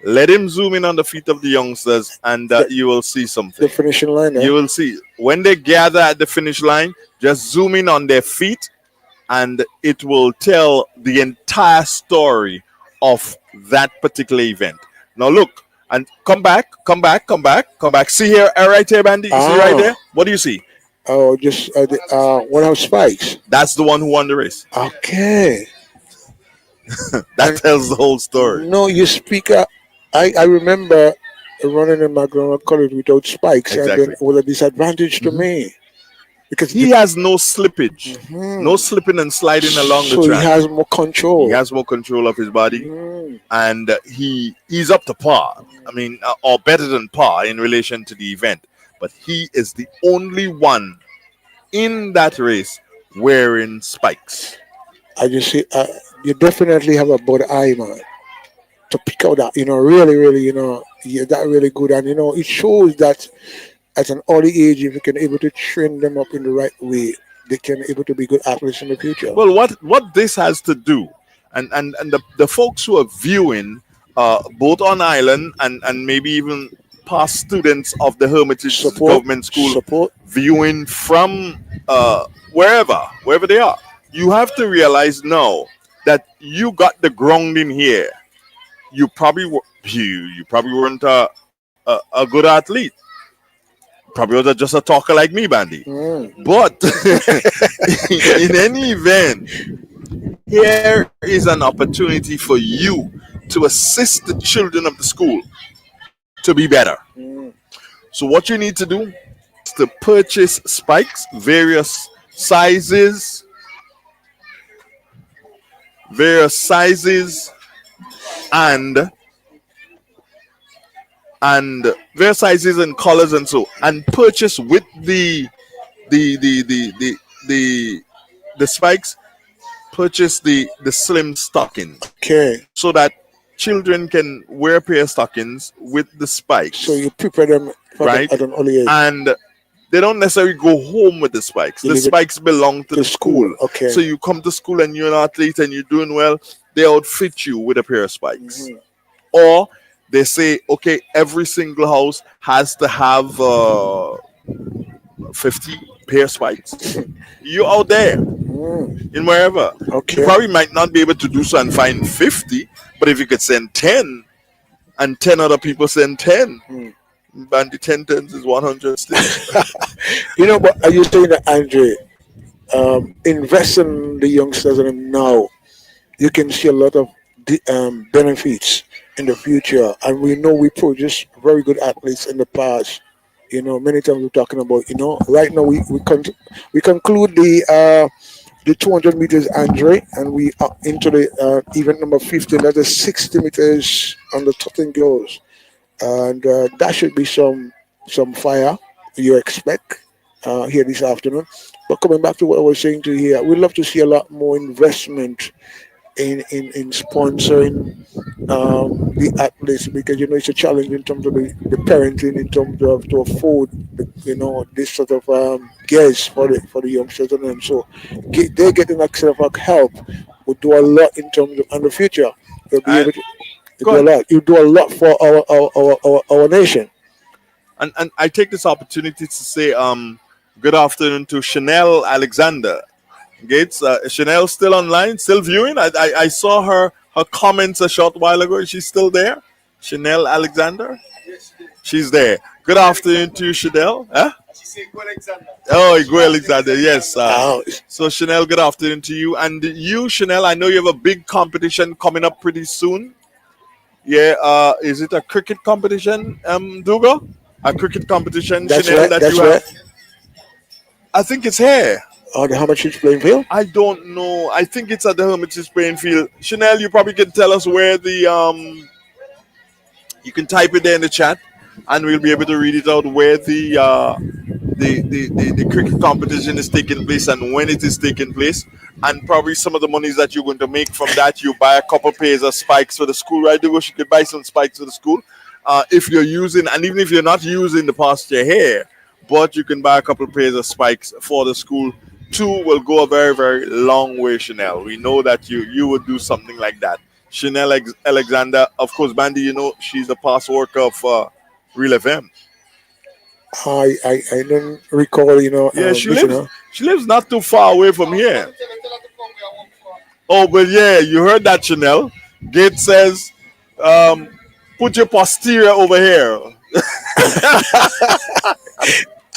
Let him zoom in on the feet of the youngsters, and you will see something. The finishing line. You will see when they gather at the finish line, just zoom in on their feet, and it will tell the entire story of that particular event. Now look, and come back. See here, right here, Bandy. You see right there? What do you see? Oh, just one of spikes. That's the one who won the race. Okay. That tells the whole story. No, you speak. I remember running in my grammar college without spikes, and Exactly. then it was a disadvantage to me because He has no slippage, no slipping and sliding along so the track. he has more control. He has more control of his body, Mm. and he's up to par. I mean, or better than par in relation to the event. But he is the only one in that race wearing spikes. I just see you definitely have a good eye, man, to pick out that, really, you're that really good. And, it shows that at an early age, if you can able to train them up in the right way, they can able to be good athletes in the future. Well, what this has to do, and the folks who are viewing, both on island and maybe even past students of the Hermitage Government School, Support. viewing from wherever they are, you have to realize now that you got the grounding here. You probably weren't a good athlete. Probably was just a talker like me, Bandy. But in any event, here is an opportunity for you to assist the children of the school to be better. So what you need to do is to purchase spikes, various sizes, and various sizes and colors and purchase with the spikes, purchase the slim stockings Okay. so that children can wear a pair of stockings with the spikes. So you prepare them Right. at an early age. And they don't necessarily go home with the spikes. You The leave it spikes belong to the school. Okay. So you come to school and you're an athlete and you're doing well, they outfit you with a pair of spikes. Or they say, okay, every single house has to have 50 pair of spikes. You're out there in wherever. Okay. You probably might not be able to do so and find 50, but if you could send 10 and 10 other people send 10, and the 10 tens is 100 still. But are you saying that, Andre, invest in the youngsters in them now, you can see a lot of benefits in the future. And we know we produce very good athletes in the past. Many times we're talking about, right now we conclude the 200 meters, Andre, and we are into the event number 15. That is 60 meters on the Tottenham gloves. And that should be some fire you expect here this afternoon. But coming back to what I was saying to you here, we'd love to see a lot more investment in sponsoring the athletes, because it's a challenge in terms of the parenting, in terms of to afford this sort of gears for the youngsters, and so they getting that sort of help would do a lot in terms of in the future. They'll be And able to go do a ahead. lot. You do a lot for our nation. And I take this opportunity to say good afternoon to Chanel Alexander Gates. Chanel still online, still viewing. I saw her comments a short while ago. Is she still there? Chanel Alexander? She's there. Good afternoon to you, Chanel. Huh? Oh, Iguo Alexander, yes. Uh, So, Chanel, good afternoon to you. And you, Chanel, I know you have a big competition coming up pretty soon. Yeah, is it a cricket competition, Dugo? A cricket competition, that's Chanel, right. that That's you right. have? I think it's here. The Hermitage playing field. I don't know. I think it's at the Hermitage playing field. Chanel, you probably can tell us where the you can type it there in the chat, and we'll be able to read it out where the cricket competition is taking place and when it is taking place, and probably some of the monies that you're going to make from that. You buy a couple pairs of spikes for the school, right? You could buy some spikes for the school if you're using, and even if you're not using the pasture hair, but you can buy a couple pairs of spikes for the school. Two will go a very, very long way, Chanel. We know that you would do something like that. Chanel Alexander, of course, Bandy, she's the past worker of Real FM. I don't recall, Yeah, she this, lives. She lives not too far away from here. Oh, but yeah, you heard that, Chanel. Gates says, um, "Put your posterior over here."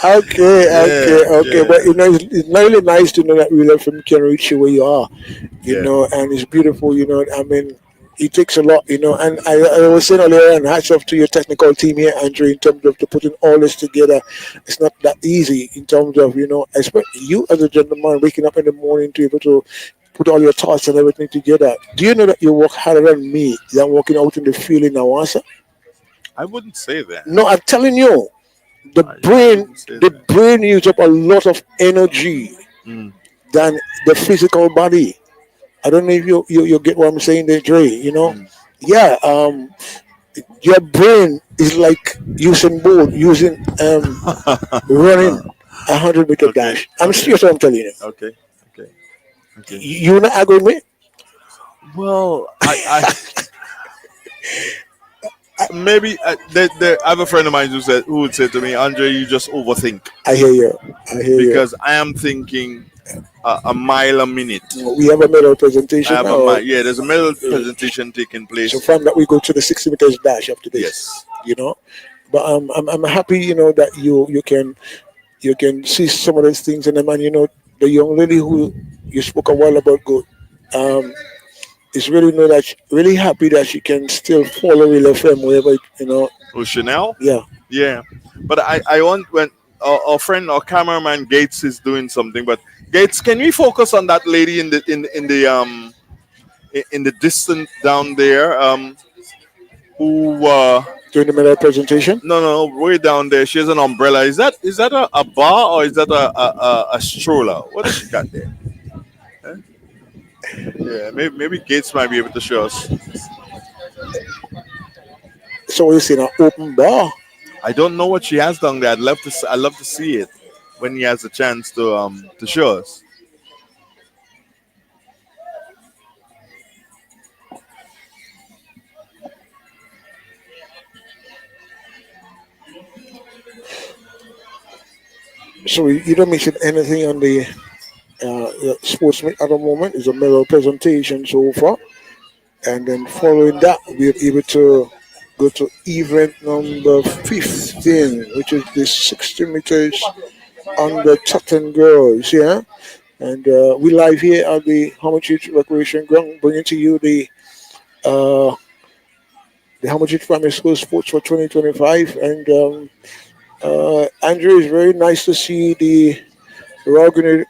Okay, Yeah, okay. yeah, But it's really nice to know that Real FM can reach you where you are, yeah. and it's beautiful, I mean, it takes a lot, and I was saying earlier, and hats off to your technical team here, Andrew, in terms of to putting all this together. It's not that easy in terms of, especially you as a gentleman waking up in the morning to be able to put all your thoughts and everything together. Do you know that you work harder than me than working out in the field in Awasa? I wouldn't say that. No, I'm telling you, the I brain, wouldn't say the that. brain uses up a lot of energy Mm. than the physical body. I don't know if you get what I'm saying there, Dre. Mm. Yeah. Your brain is like using Bolt using running 100-meter Okay, dash. I'm okay, serious. What I'm telling you. okay, okay, okay. You not agree with me? Well, maybe I have a friend of mine who would say to me, Andre, you just overthink I hear you. I hear you. because I am thinking a mile a minute. We have a medal I presentation have a now. mile. Yeah, there's a medal presentation taking So place. from that we go to the 60 meters dash after this. Yes. You know, but I'm happy. That you can see some of those things in them, and the young lady who you spoke a while about, good. Um, is really know that really happy that she can still follow Real FM wherever Oh, Chanel. Yeah. Yeah, but I want when our friend our cameraman Gates is doing something. But Gates, can we focus on that lady in the distance down there? Who? During the medal presentation. No, way down there. She has an umbrella. Is that a bar or is that a stroller? What does she got there? Huh? Yeah, maybe Gates might be able to show us. So you see an open bar. I don't know what she has down there. I'd love to see it when he has a chance to show us. So you don't mention anything on the sports meet at the moment. It's a medal presentation so far, and then following that we're able to go to event number 15, which is the 60 meters on the Tutton girls. Yeah. And we live here at the Hermitage Recreation Ground, bringing to you uh, the Hermitage Primary School Sports for 2025. And Andrew, it's very nice to see the Royal Grenada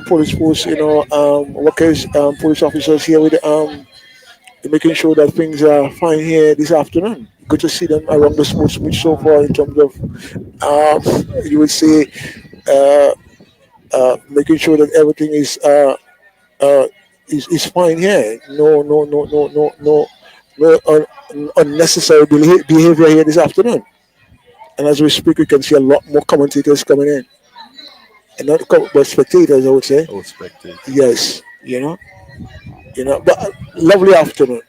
Police Force, workers, police officers here with making sure that things are fine here this afternoon. Good to see them around the sports meet so far in terms of, you would say, making sure that everything is uh, is fine here. No unnecessary behavior here this afternoon. And as we speak, we can see a lot more commentators coming in, and not but spectators, I would say. Oh, spectators. Yes, but lovely afternoon.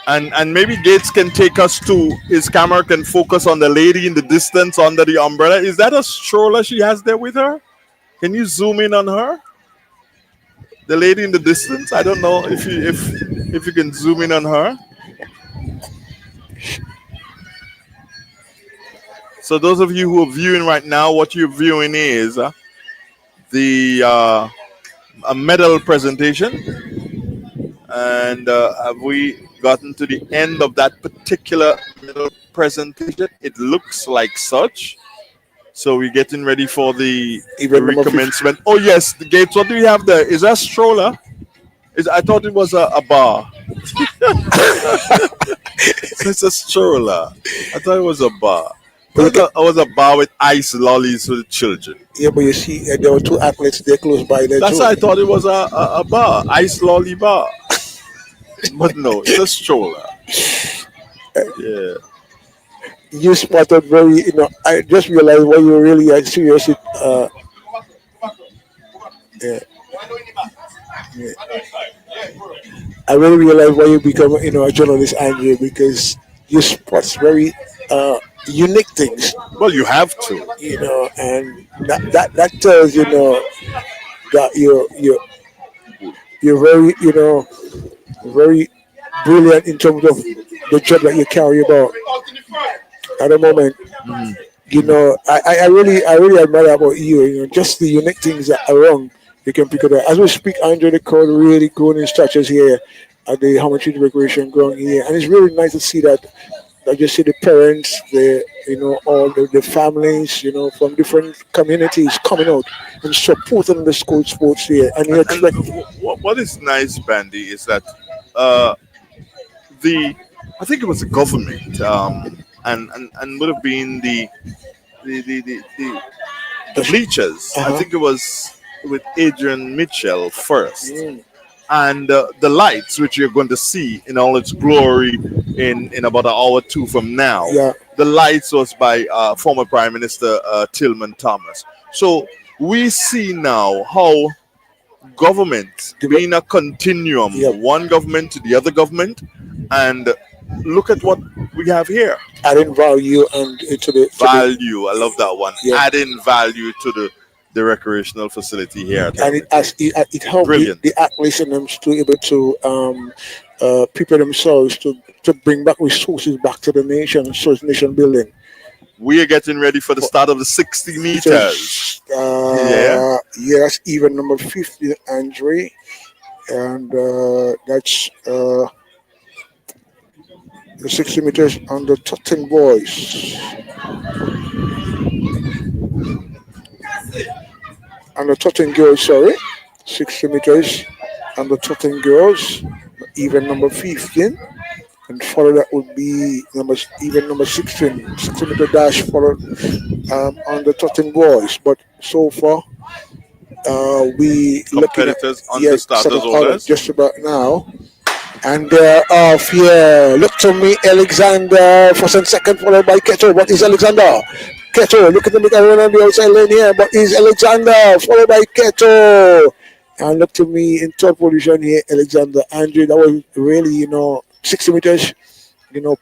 And maybe Gates can take us to his camera can focus on the lady in the distance under the umbrella. Is that a stroller she has there with her? Can you zoom in on her? The lady in the distance. I don't know if you can zoom in on her. So those of you who are viewing right now, what you're viewing is the a medal presentation, and have we gotten to the end of that particular medal presentation? It looks like such. So we're getting ready for the recommencement. Oh yes, the Gates. What do we have there? Is that a stroller? I thought it was a bar. So it's a stroller. I thought it was a bar. It was a bar with ice lollies for the children. Yeah, but you see, there were two athletes there close by there. That's too. why I thought it was a bar, ice lolly bar. But no, it's a stroller. Yeah. You spotted very, I just realized why you really are seriously. Yeah. Yeah. I really realized why you become, a journalist, Andrew, because you spot very unique things, Well, you have to. and that tells that you're very, very brilliant in terms of the job that you carry about at the moment. I really admire about you. Just the unique things that are wrong, you can pick it up. As we speak, Andre the crowd really growing in structures here at the Hermitage Recreation Ground here, and it's really nice to see that. I just see the parents, all the families, from different communities coming out and supporting the school sports here. And you expect What is nice, Bandy, is that I think it was the government, and would have been the bleachers. I think it was with Adrian Mitchell first, and the lights, which you're going to see in all its glory in about an hour or two from now. Yeah. The lights was by former Prime Minister Tillman Thomas. So we see now how government being a continuum, one government to the other government, and look at what we have here. adding value and to the Value, I love that one. Yeah. Adding value to the recreational facility here. and it helps Brilliant. the athletes and them to able to prepare themselves to bring back resources back to the nation, so it's nation building. We are getting ready for the start of the 60 meters. Yes, even number 50, Andre, and that's the 60 meters on the Tottenham boys. And the Tottenham girls, sorry, 60 meters on the Tottenham girls, even number 15. And follow that would be number 16, 60 meter dash followed on the Tottenham boys. But so far, we looking at Competitors on the starters orders. just about now. And off here, look to me, Alexander, first and second, followed by Keto. What is Alexander? Keto, look at the big run on the outside lane here, but is Alexander, followed by Keto. And look to me in third position here, Alexander. Andrew, that was really, 60 meters,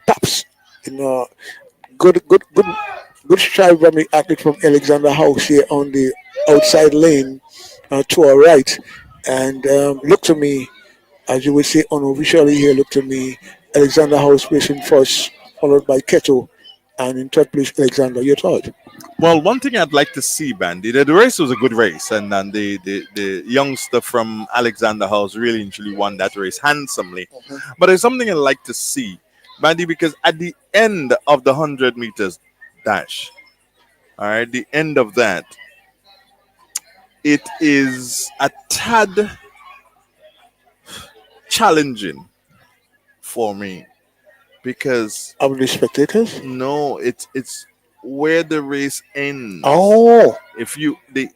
pops, good stride from the athlete from Alexander House here on the outside lane to our right. And look to me, as you would say unofficially here, look to me, Alexander House placing first, followed by Keto, and in third place, Alexander. Your thought? Well, one thing I'd like to see, Bandy, the race was a good race, and the youngster from Alexander House really and truly won that race handsomely. But there's something I'd like to see, Bandy, because at the end of the 100 meters dash, all right, the end of that, it is a tad challenging for me because Of the spectators? no, it's where the race ends. Oh, If you the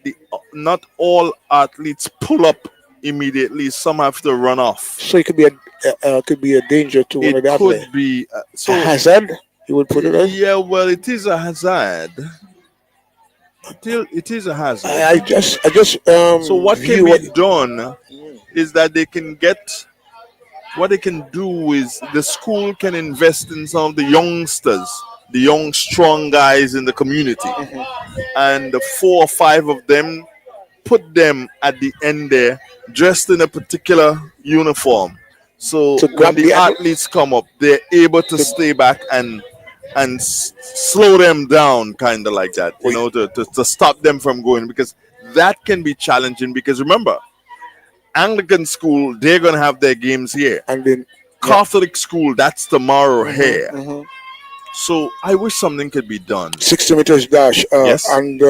not all athletes pull up immediately. Some have to run off. So it could be a danger to one It of the could athletes. be A hazard. He would put it as. yeah. Well, it is a hazard. It is a hazard. I just So what can view be what. done is that they can get what they can do is the school can invest in some of the youngsters, the young strong guys in the community, and the 4 or 5 of them, put them at the end there dressed in a particular uniform, so To when grab the the athlete. athletes come up they're able to stay back and slow them down, kind of like that, Wait. to stop them from going, because that can be challenging, because remember, Anglican school, they're going to have their games here. And then Catholic school, that's tomorrow here. mhm. So I wish something could be done. 60 meters dash, Yes. and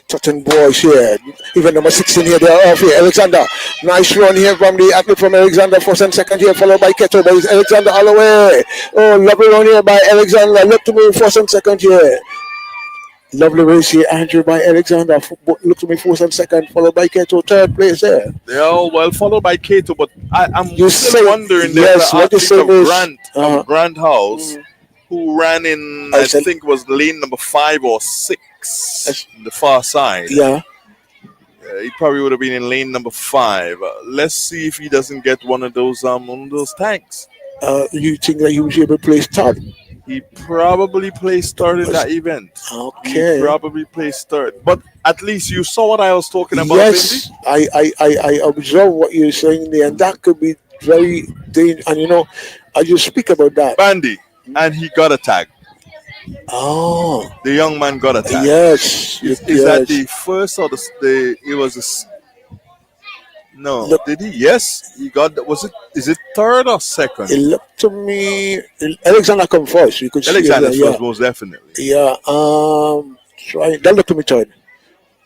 Tottenham boys here. Even number 16 here, they're off here. Alexander, nice run here from the athlete from Alexander, first and second here, followed by Keto, but it's Alexander all the way. Oh, lovely run here by Alexander. Look to me, first and second here. Lovely race here, Andrew by Alexander. Look to me, first and second, followed by Keto, third place there. They're all well followed by Cato, but I'm You still say- wondering, yes, there's what the you say athlete of is- Grant, uh-huh. of Grant House, who ran in, I said- think, was lane number 5 or 6, the far side. Yeah. He probably would have been in lane number 5. Let's see if he doesn't get one of those tanks. You think that he was able to place third? He probably placed third in that event. Okay. He probably placed third. But at least you saw what I was talking about, Yes, I observe what you're saying there, and that could be very dangerous. And as you speak about that, Bandy. And he got a tag. oh, The young man got a tag. yes, Is yes. that the first or the it was no, Look. did he? Yes, he got, is it third or second? It looked to me, Alexander come first. You could see Alexander's it there, first, most definitely. yeah. Try that looked to me third.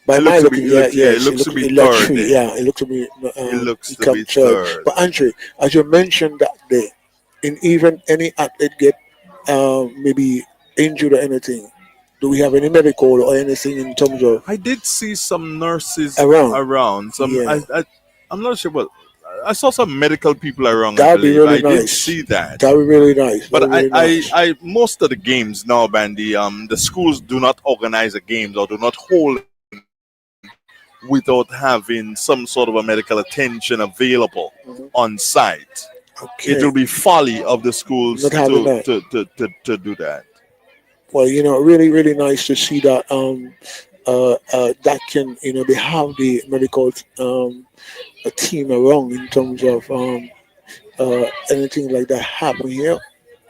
By It my looks to looking, be- yeah, yeah, it yes, looks to be looked third three, there. yeah, it looked to me. It looks he to come be third. But Andre, as you mentioned that day, in even any athlete get maybe injured or anything, do we have any medical or anything in terms of? I did see some nurses Around. around. Some Yeah. I'm not sure, but I saw some medical people around. That'd be really I did nice. see that. That would be really nice. But That'd be really nice. I most of the games now, Bandy, the schools do not organize the games or do not hold without having some sort of a medical attention available on site. Okay. It will be folly of the schools Not having that. to do that. Well, really, really nice to see that that can, they have the medical a team around in terms of anything like that happen here.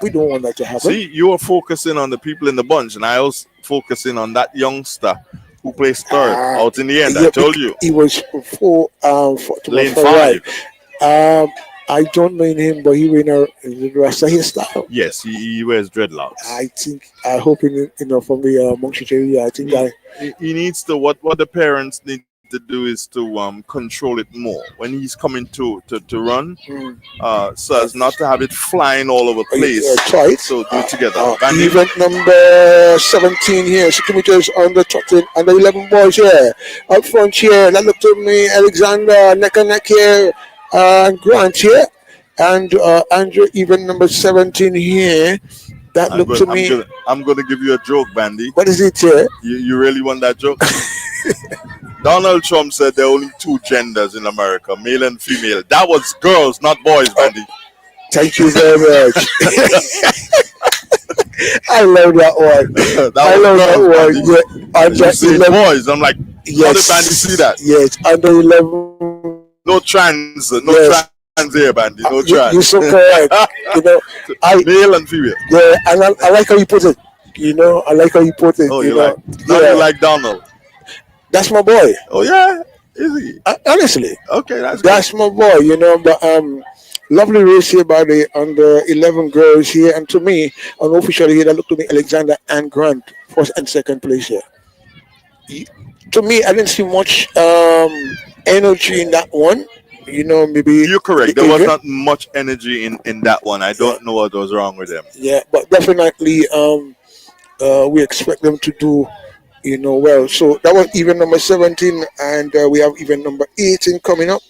We don't want that to happen. See, you are focusing on the people in the bunch, and I was focusing on that youngster who placed third out in the end. I Yeah, told you. He was for Lane for 5. right. I don't know him, but he wears a Rasta hairstyle. Yes, he wears dreadlocks. I hope for the Monkshit area. I think He needs to, what the parents need to do is to control it more when he's coming to run, so as not to have it flying all over the place. try it. So do it together. Bandy. Event number 17 here, 60 meters on the 11 boys here. Up front here, that look to me, Alexander, neck and neck here, and Grant here. And Andrew, even number 17 here. That look to me. I'm gonna give you a joke, Bandy. What is it here? You really want that joke? Donald Trump said there are only 2 genders in America, male and female. That was girls, not boys, Bandy. Thank you very much. I love that one. I love that one. Yeah, You say 11, boys. I'm like, how did Bandy see that? Yes, under 11. No trans, Yes. trans here, Bandy. No You're trans. so correct. Male and female. Yeah, and I like how you put it. I like how you put it. Oh, you like? Now Yeah, you like Donald? that's my boy. Oh yeah, is he? Honestly, Okay, that's good. that's my boy. But lovely race here by the under 11 girls here, and to me, unofficially here, that look to me Alexander and Grant first and second place here. To me, I didn't see much energy in that one. Maybe You're correct. There was even- not much energy in that one. I don't know what was wrong with them. Yeah, but definitely, we expect them to do, well. So that was even number 17, and we have even number 18 coming up.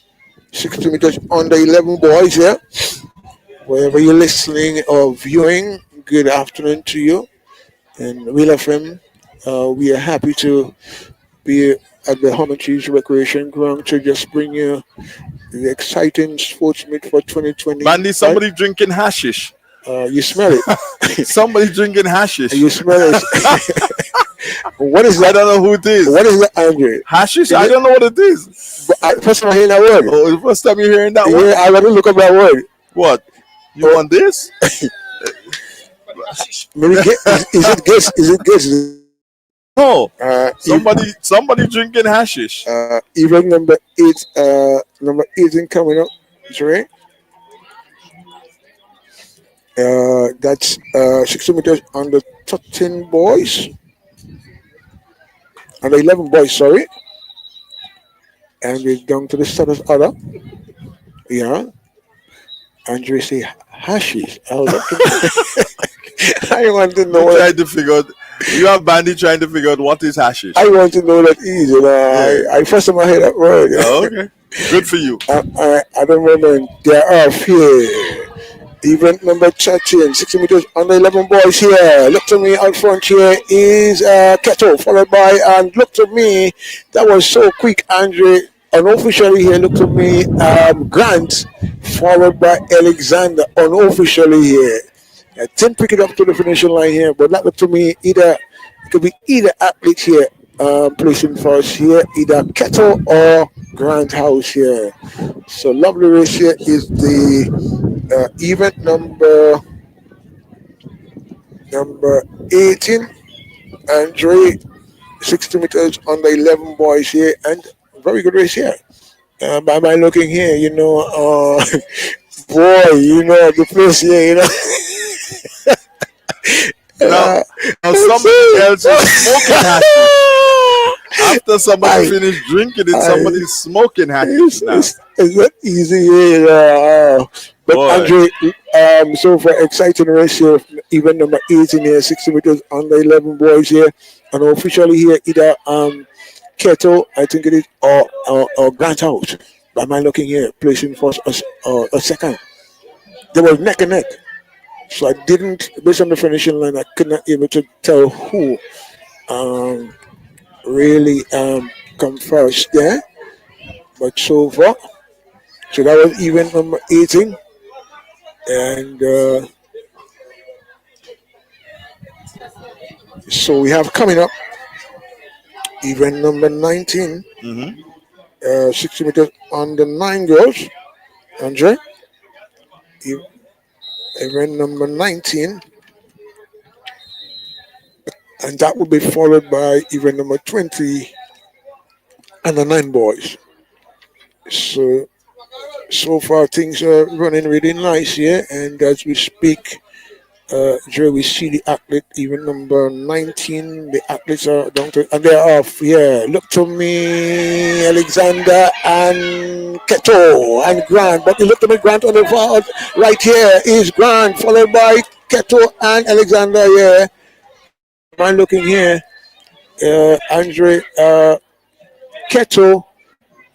60 meters under 11 boys here. Wherever you're listening or viewing, good afternoon to you. And Real FM, we are happy to be at the Hermitage Recreation Ground to just bring you the exciting sports meet for Bandy, 2025. somebody drinking hashish. You smell it. Somebody drinking hashish. You smell it. What is I that? don't know who it is. What is that, Andre? Hashish? Is I it- don't know what it is. But first time I hear that word. Oh, the first time you're hearing that one? Yeah, I got to look up that word. What? You want this? Maybe is it guess? Is it guess? No. Uh, Somebody drinking hashish. even number 8, number 18 coming up. Sorry. That's 60 meters under 13 boys. Under 11 boys, sorry. And we're down to the status other. Yeah. Andre say hashish. I would like to I want to know You what trying to figure out. You have Bandy trying to figure out what is hashish. I want to know that is. You know, Yeah. I first time I heard that word. Oh, okay. Good for you. I don't remember. There are here. Event number 13, 60 meters under 11 boys here. Look to me out front here is Keto, followed by, and look to me, that was so quick, Andre. Unofficially here, look to me, Grant, followed by Alexander, unofficially here. Tim pick it up to the finishing line here, but that look to me, it could be either athlete here, placing first here, either Keto or Grant House here. So lovely race here is the event number 18. Andre, 60 meters under 11 boys here, and very good race here. By my looking here, you know, boy, you know the place here, you know. Now, now somebody else is smoking hashish. After somebody finished drinking it, somebody's smoking hashish now. It's not easy here. But Boy. Andre, so for exciting race here, even number 18 here, 60 meters under 11 boys here, and officially here either Keto, I think it is, or Grant House. By my looking here, placing first or second. They were neck and neck. So I didn't, based on the finishing line, I could not able to tell who really come first there. But so far, so that was event number 18. And so we have coming up event number 19, Mm-hmm. 60 meters on the 9 girls. Andre, event number 19. And that will be followed by event number 20 and the 9 boys. So far things are running really nice here, and as we speak, Joe, we see the athlete, even number 19. The athletes are down to, and they're off. Yeah, look to me, Alexander and Keto and Grant. But you look to me, Grant on the far right here is Grant, followed by Keto and Alexander. Yeah, man, looking here, Andre, Keto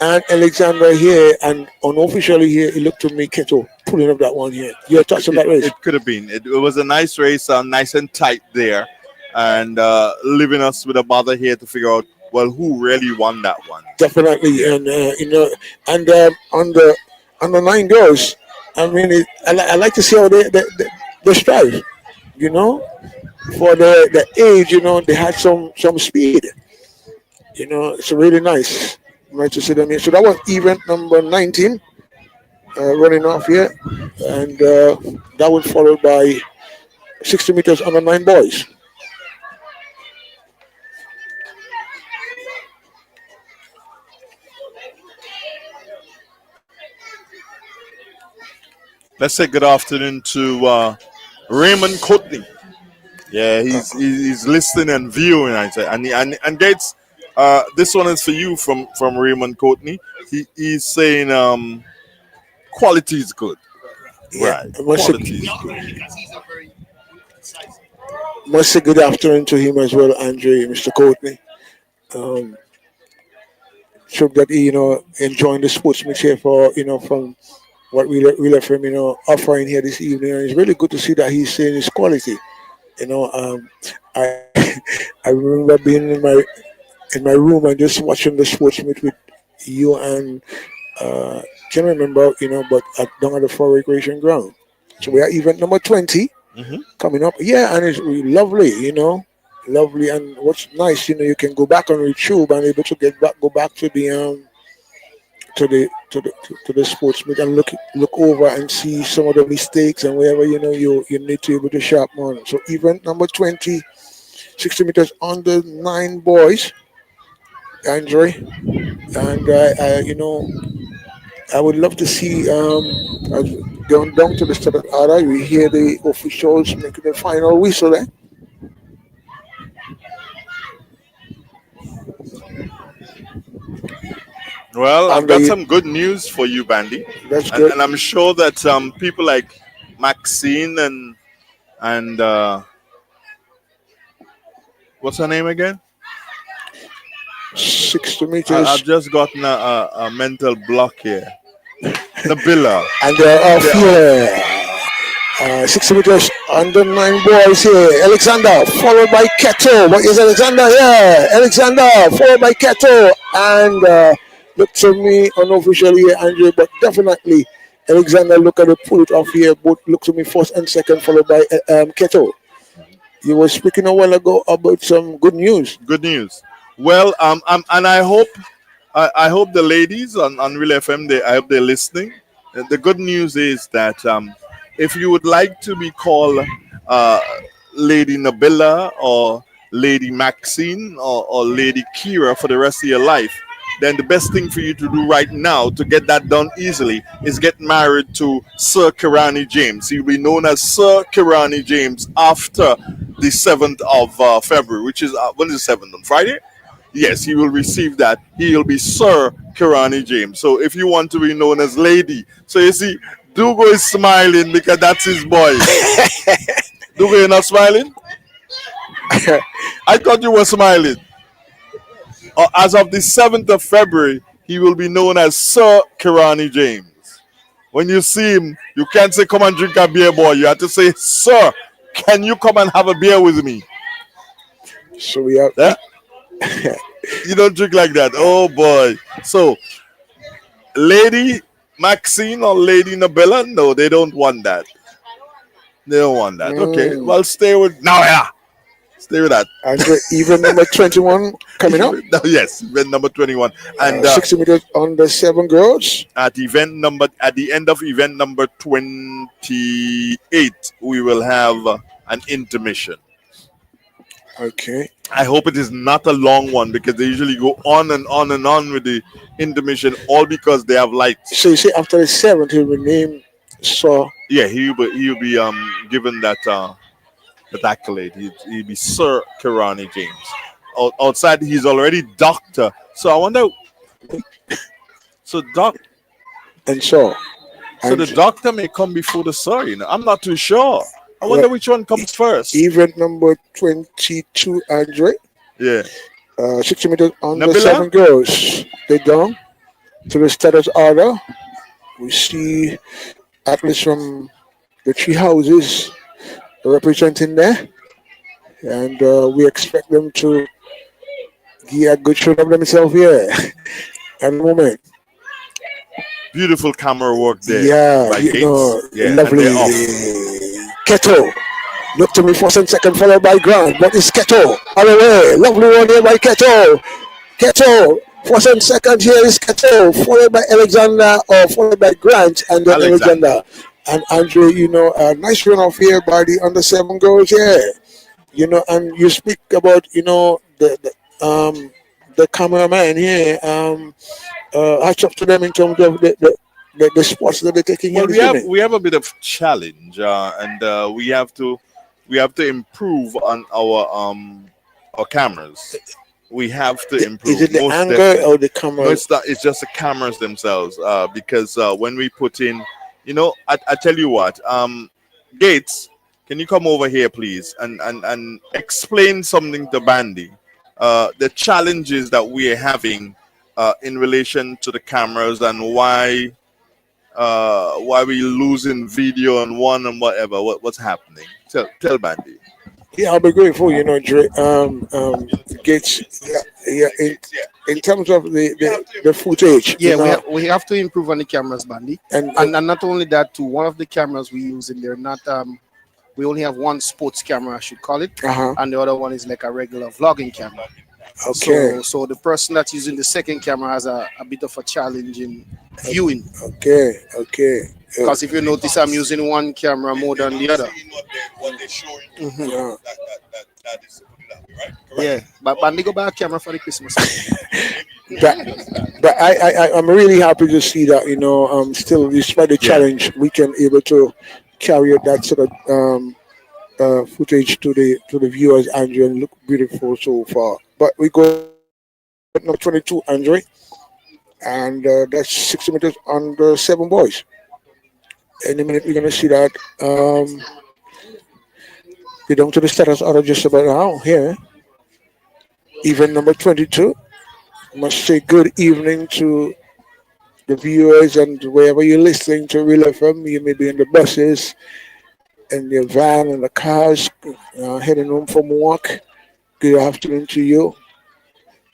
and Alexander here, and unofficially here, it looked to me, Keto pulling up that one here. Your thoughts on that race? It could have been. It was a nice race, nice and tight there, and leaving us with a bother here to figure out, well, who really won that one. Definitely, and you know, and on the 9 girls, I mean, I like to see how they strive. You know, for the age, you know, they had some speed. You know, it's really nice. Nice to see them here. So that was event number 19, running off here, and that was followed by 60 meters on the 9 boys. Let's say good afternoon to Raymond Courtney. Yeah, he's listening and viewing. I say, and Gates, this one is for you from Raymond Courtney. He's saying quality is good. Yeah, Right, quality is good. Must say good afternoon to him as well, Andre, Mr. Courtney. hope that he, enjoying the sports meet here for, from what we left him, offering here this evening. And it's really good to see that he's saying his quality. I I remember being in my room and just watching the sports meet with you and can't remember, but down at the Fort Recreation Ground. So we are event number 20 Hmm. coming up. Yeah, and it's really lovely, lovely. And what's nice, you can go back on YouTube and able to go back to the to the sports meet and look over and see some of the mistakes and wherever you need to be able to sharpen on. So event number 20, 60 meters under 9 boys, Andre, and I would love to see as going down to the start order. We hear the officials making the final whistle. Well, I've And got some good news for you, Bandy, that's and, good. and I'm sure that people like Maxine and what's her name again? 60 I've meters, just gotten a mental block here. Nabila. and they're off here. 60 meters under 9 boys here. Alexander followed by Keto. What is Alexander? Yeah, Alexander followed by Keto. And look to me unofficially here, Andre, but definitely Alexander look at the pull it off here. Both look to me first and second, followed by Keto. You were speaking a while ago about some good news. Good news. Well, and I hope the ladies on Real FM, I hope they're listening. The good news is that if you would like to be called uh, Lady Nabila or Lady Maxine or Lady Kira for the rest of your life, then the best thing for you to do right now to get that done easily is get married to Sir Kirani James. He'll be known as Sir Kirani James after the 7th of February, which is when is the 7th? On Friday? Yes, he will receive that. He'll be Sir Kirani James. So if you want to be known as Lady, so you see, Dugo is smiling because that's his boy. Dugo, you're not smiling? I thought you were smiling. As of the 7th of February, he will be known as Sir Kirani James. When you see him, you can't say, come and drink a beer, boy. You have to say, Sir, can you come and have a beer with me? So we have Yeah? You don't drink like that. Oh, boy. So, Lady Maxine or Lady Nabella, no, they don't want that. They don't want that. Okay, well, stay with. Now, yeah. Stay with that. and even number 21 coming up. Yes, event number 21. And 60 meters under 7 girls. at the end of event number 28, we will have an intermission. Okay. I hope it is not a long one because they usually go on and on and on with the intermission, all because they have lights. So you say after the 7th, he'll be named Sir. Yeah, he'll be given that accolade. He'll be Sir Kirani James. Outside, he's already Doctor. So I wonder. So And so. So the Doctor may come before the Sir. I'm not too sure. I wonder which one comes first. Event number 22, Andre. Yeah. 60 meters under Nabila? 7 girls. They down to the status order. We see athletes from the 3 houses representing there. And we expect them to give a good show of themselves here at the moment. Beautiful camera work there. Yeah, by Gates. Yeah, lovely. and they're off. Keto. Look to me first and second, followed by Grant. But it's Keto. All the way. Lovely one here by Keto. Keto. First and second here is Keto. Followed by Alexander or followed by Grant and then Alexander. And Andre, a nice run off here by the under 7 girls here. And you speak about, the cameraman here. Hats up to them in terms of the spots that they're taking. Well, we have a bit of challenge, and we have to improve on our cameras. We have to improve. Is it the angle or the camera? No, it's just the cameras themselves. Because when we put in, I tell you what, Gates, can you come over here, please, and explain something to Bandy? The challenges that we are having in relation to the cameras and why we losing video on one and whatever. What's happening? Tell Bandy. Yeah, I'll be grateful, Dre. Gates, yeah, in terms of the footage, Yeah, we have to improve on the cameras, Bandy, and and not only that, too. One of the cameras we use in there, not we only have one sports camera, I should call it, uh-huh. and the other one is like a regular vlogging camera. Okay. So the person that's using the second camera has a bit of a challenge in viewing. Okay. Because if you notice, I'm using one camera more than the other. Yeah. Yeah, but Bandy go buy a camera for the Christmas. But I'm really happy to see that still despite the challenge we can able to carry out that sort of footage to the viewers, Andrew, and look beautiful so far. But we go number 22, Andre, and that's 60 meters on the 7 boys. Any minute we're gonna see that. We're down to the status order just about now here. Even number 22. Must say good evening to the viewers and wherever you're listening to Real FM. You may be in the buses, in your van, in the cars, heading home from work. Good afternoon to you.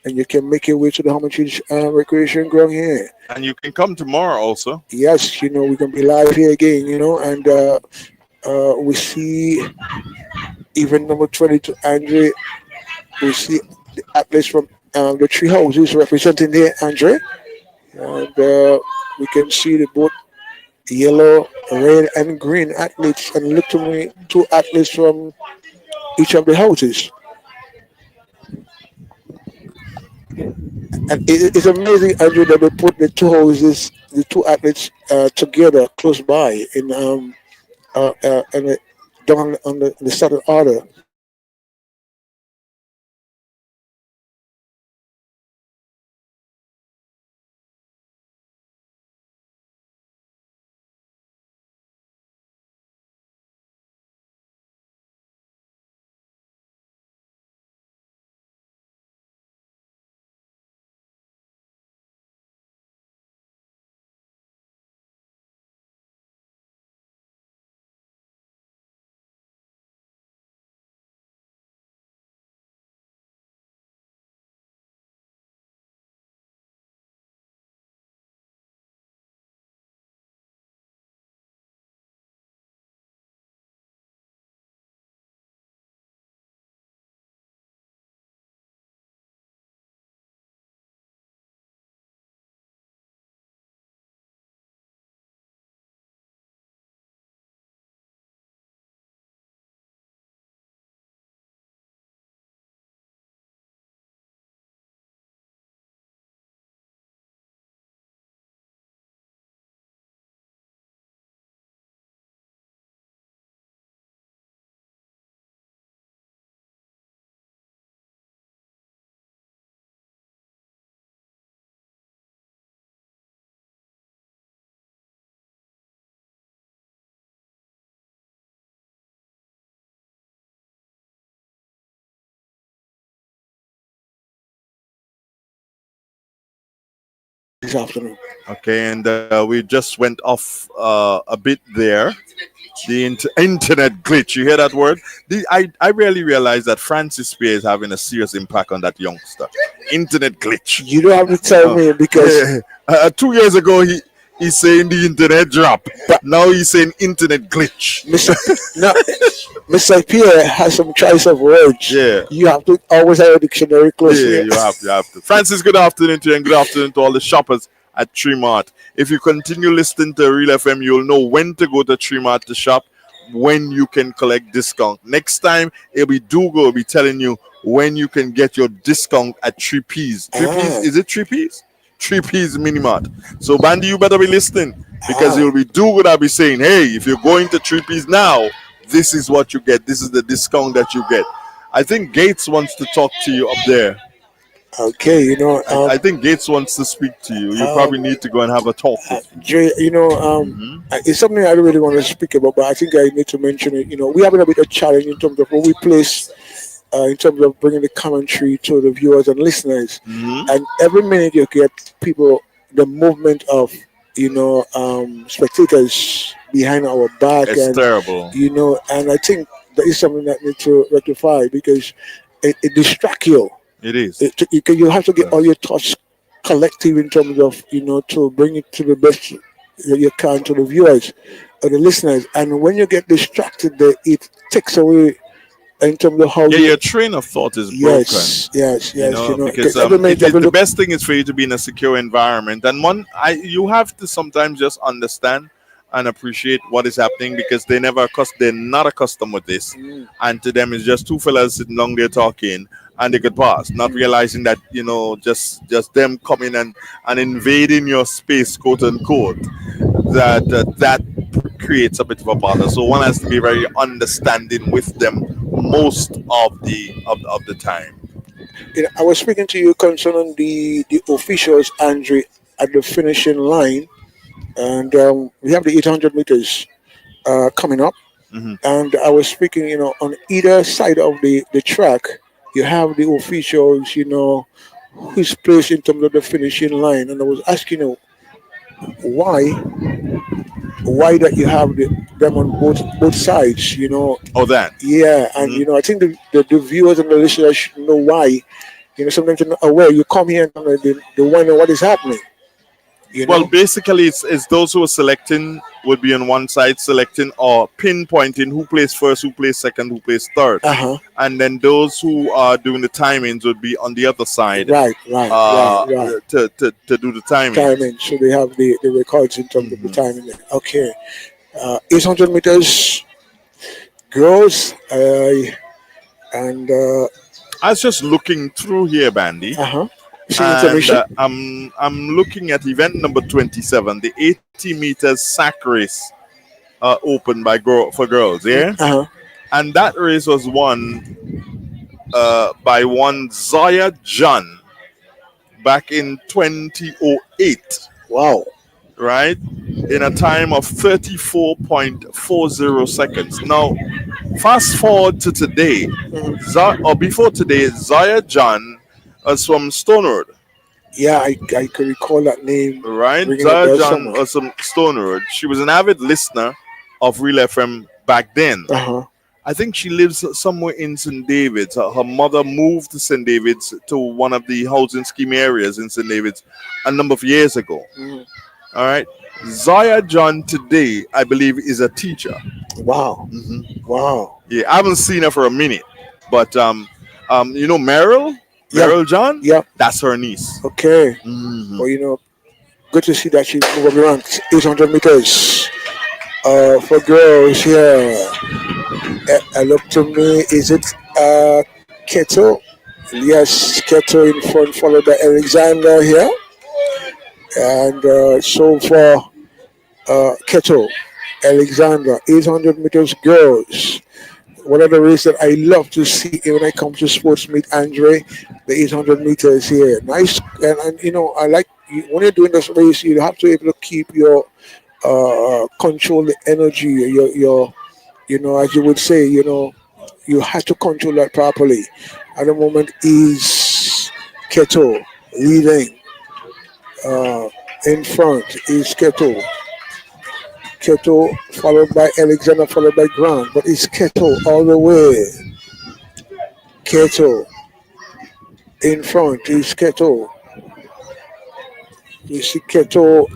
And you can make your way to the Hermitage Recreation Ground here. And you can come tomorrow also. Yes, we can be live here again, and we see even number 22, Andre. We see the athletes from the three houses representing there, Andre. And we can see the both yellow, red, and green athletes. And look to me, 2 athletes from each of the houses. And it's amazing, Andrew, that they put the 2 houses, the 2 athletes together close by and down on the starting order. This afternoon. Okay, and we just went off a bit there. The internet glitch. You hear that word? I really realized that Francis Spear is having a serious impact on that youngster. Internet glitch. You don't have to tell me because 2 years ago he's saying the internet drop. Now he's saying internet glitch. Mr. Pierre has some choice of words. Yeah. You have to always have a dictionary close. Yeah, you have to. Francis, good afternoon to you, and good afternoon to all the shoppers at Tremont. If you continue listening to Real FM, you'll know when to go to Tremont to shop, when you can collect discount. Next time, will be telling you when you can get your discount at 3Ps. 3Ps, is it 3Ps? 3Ps Minimart. So, Bandy, you better be listening because you'll be I'll be saying, hey, if you're going to 3Ps now, this is what you get. This is the discount that you get. I think Gates wants to talk to you up there. Okay, I think Gates wants to speak to you. You probably need to go and have a talk with him. Jay, it's something I don't really want to speak about, but I think I need to mention it. We're having a bit of challenge in terms of when we place in terms of bringing the commentary to the viewers and listeners. Hmm. And every minute you get people, the movement of spectators behind our back, It's and terrible. and I think that is something that needs to rectify because it distracts you. It is. You have to get all Yes. your thoughts collective in terms of to bring it to the best that you can to the viewers or the listeners. And when you get distracted, it takes away in terms of how Yeah, you. your train of thought is broken. Yes. Because Every minute you have to the look. best thing is for you to be in a secure environment, and you have to sometimes just understand and appreciate what is happening because they're not accustomed with this, and to them it's just two fellas sitting down there talking, and they could pass, not realizing that just them coming and invading your space, quote unquote, that creates a bit of a bother. So one has to be very understanding with them most of the time. I was speaking to you concerning the officials, Andre, at the finishing line, and we have the 800 meters coming up. Hmm. And I was speaking, on either side of the track, you have the officials, who's placed in terms of the finishing line. And I was asking you why that you have them on both sides, Oh, that. yeah. And Hmm. I think the viewers and the listeners should know why. Sometimes you're not aware. You come here and they wonder what is happening. You Well, know. basically, it's those who are selecting would be on one side selecting or pinpointing who plays first, who plays second, who plays third, Uh huh. and then those who are doing the timings would be on the other side uh, Right. to do the timings. Timing. So they have the records in terms of the Hmm. timing. Okay. 800 meters girls. And I was just looking through here, Bandy, uh-huh. See and information. I'm looking at event number 27, the 80 meters sack race, open for girls. Yeah, Uh-huh. and that race was won by one Zaya John back in 2008, Wow. right? In a time of 34.40 seconds. Now, fast forward to today, Mhm. or before today, Zaya John is from Stone Road, Yeah, I could recall that name right? ringing a Zaya bell John somewhere. was from Stone Road. She was an avid listener of Real FM back then. Uh-huh. I think she lives somewhere in St. David's. Her mother moved to St. David's to one of the housing scheme areas in St. David's a number of years ago. Mhm. All right. Zaya John today, I believe, is a teacher. Wow. Hmm. Wow. Yeah, I haven't seen her for a minute, but Meryl, Yeah. Meryl John, Yeah. that's her niece. Okay. Hmm. Well, good to see that she's moving around. 800 meters. For girls here. Look to me. Is it Keto? Yes, Keto in front, followed by Alexander here. And so for Keto, Alexander, 800 meters girls. One of the races that I love to see when I come to sports meet, Andre, the 800 meters here. Nice. And I like when you're doing this race, you have to be able to keep your control the energy, as you would say, you have to control that properly. At the moment is Keto leading uh, in front is Keto followed by Alexander, followed by Grant, but it's Keto all the way. Keto in front is Keto. You see Keto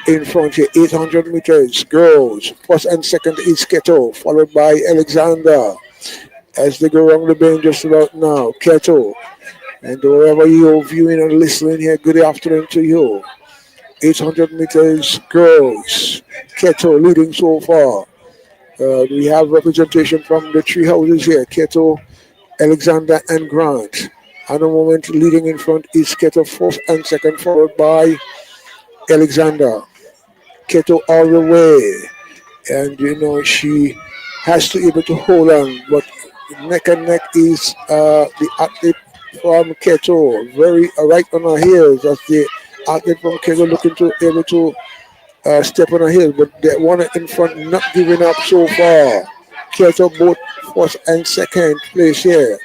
in front here, 800 meters, girls. First and second is Keto, followed by Alexander. As they go around the bend just about now, Keto. And wherever you're viewing and listening here, good afternoon to you. 800 meters, girls. Keto leading so far. We have representation from the three houses here, Keto, Alexander, and Grant. At the moment, leading in front is Keto, first and second, followed by Alexander. Keto all the way. And, she has to be able to hold on, but neck and neck is the athlete from Keto, very right on her heels. That's the athlete from Keto looking to able to step on her heels, but the one in front not giving up so far. Keto both first and second place here.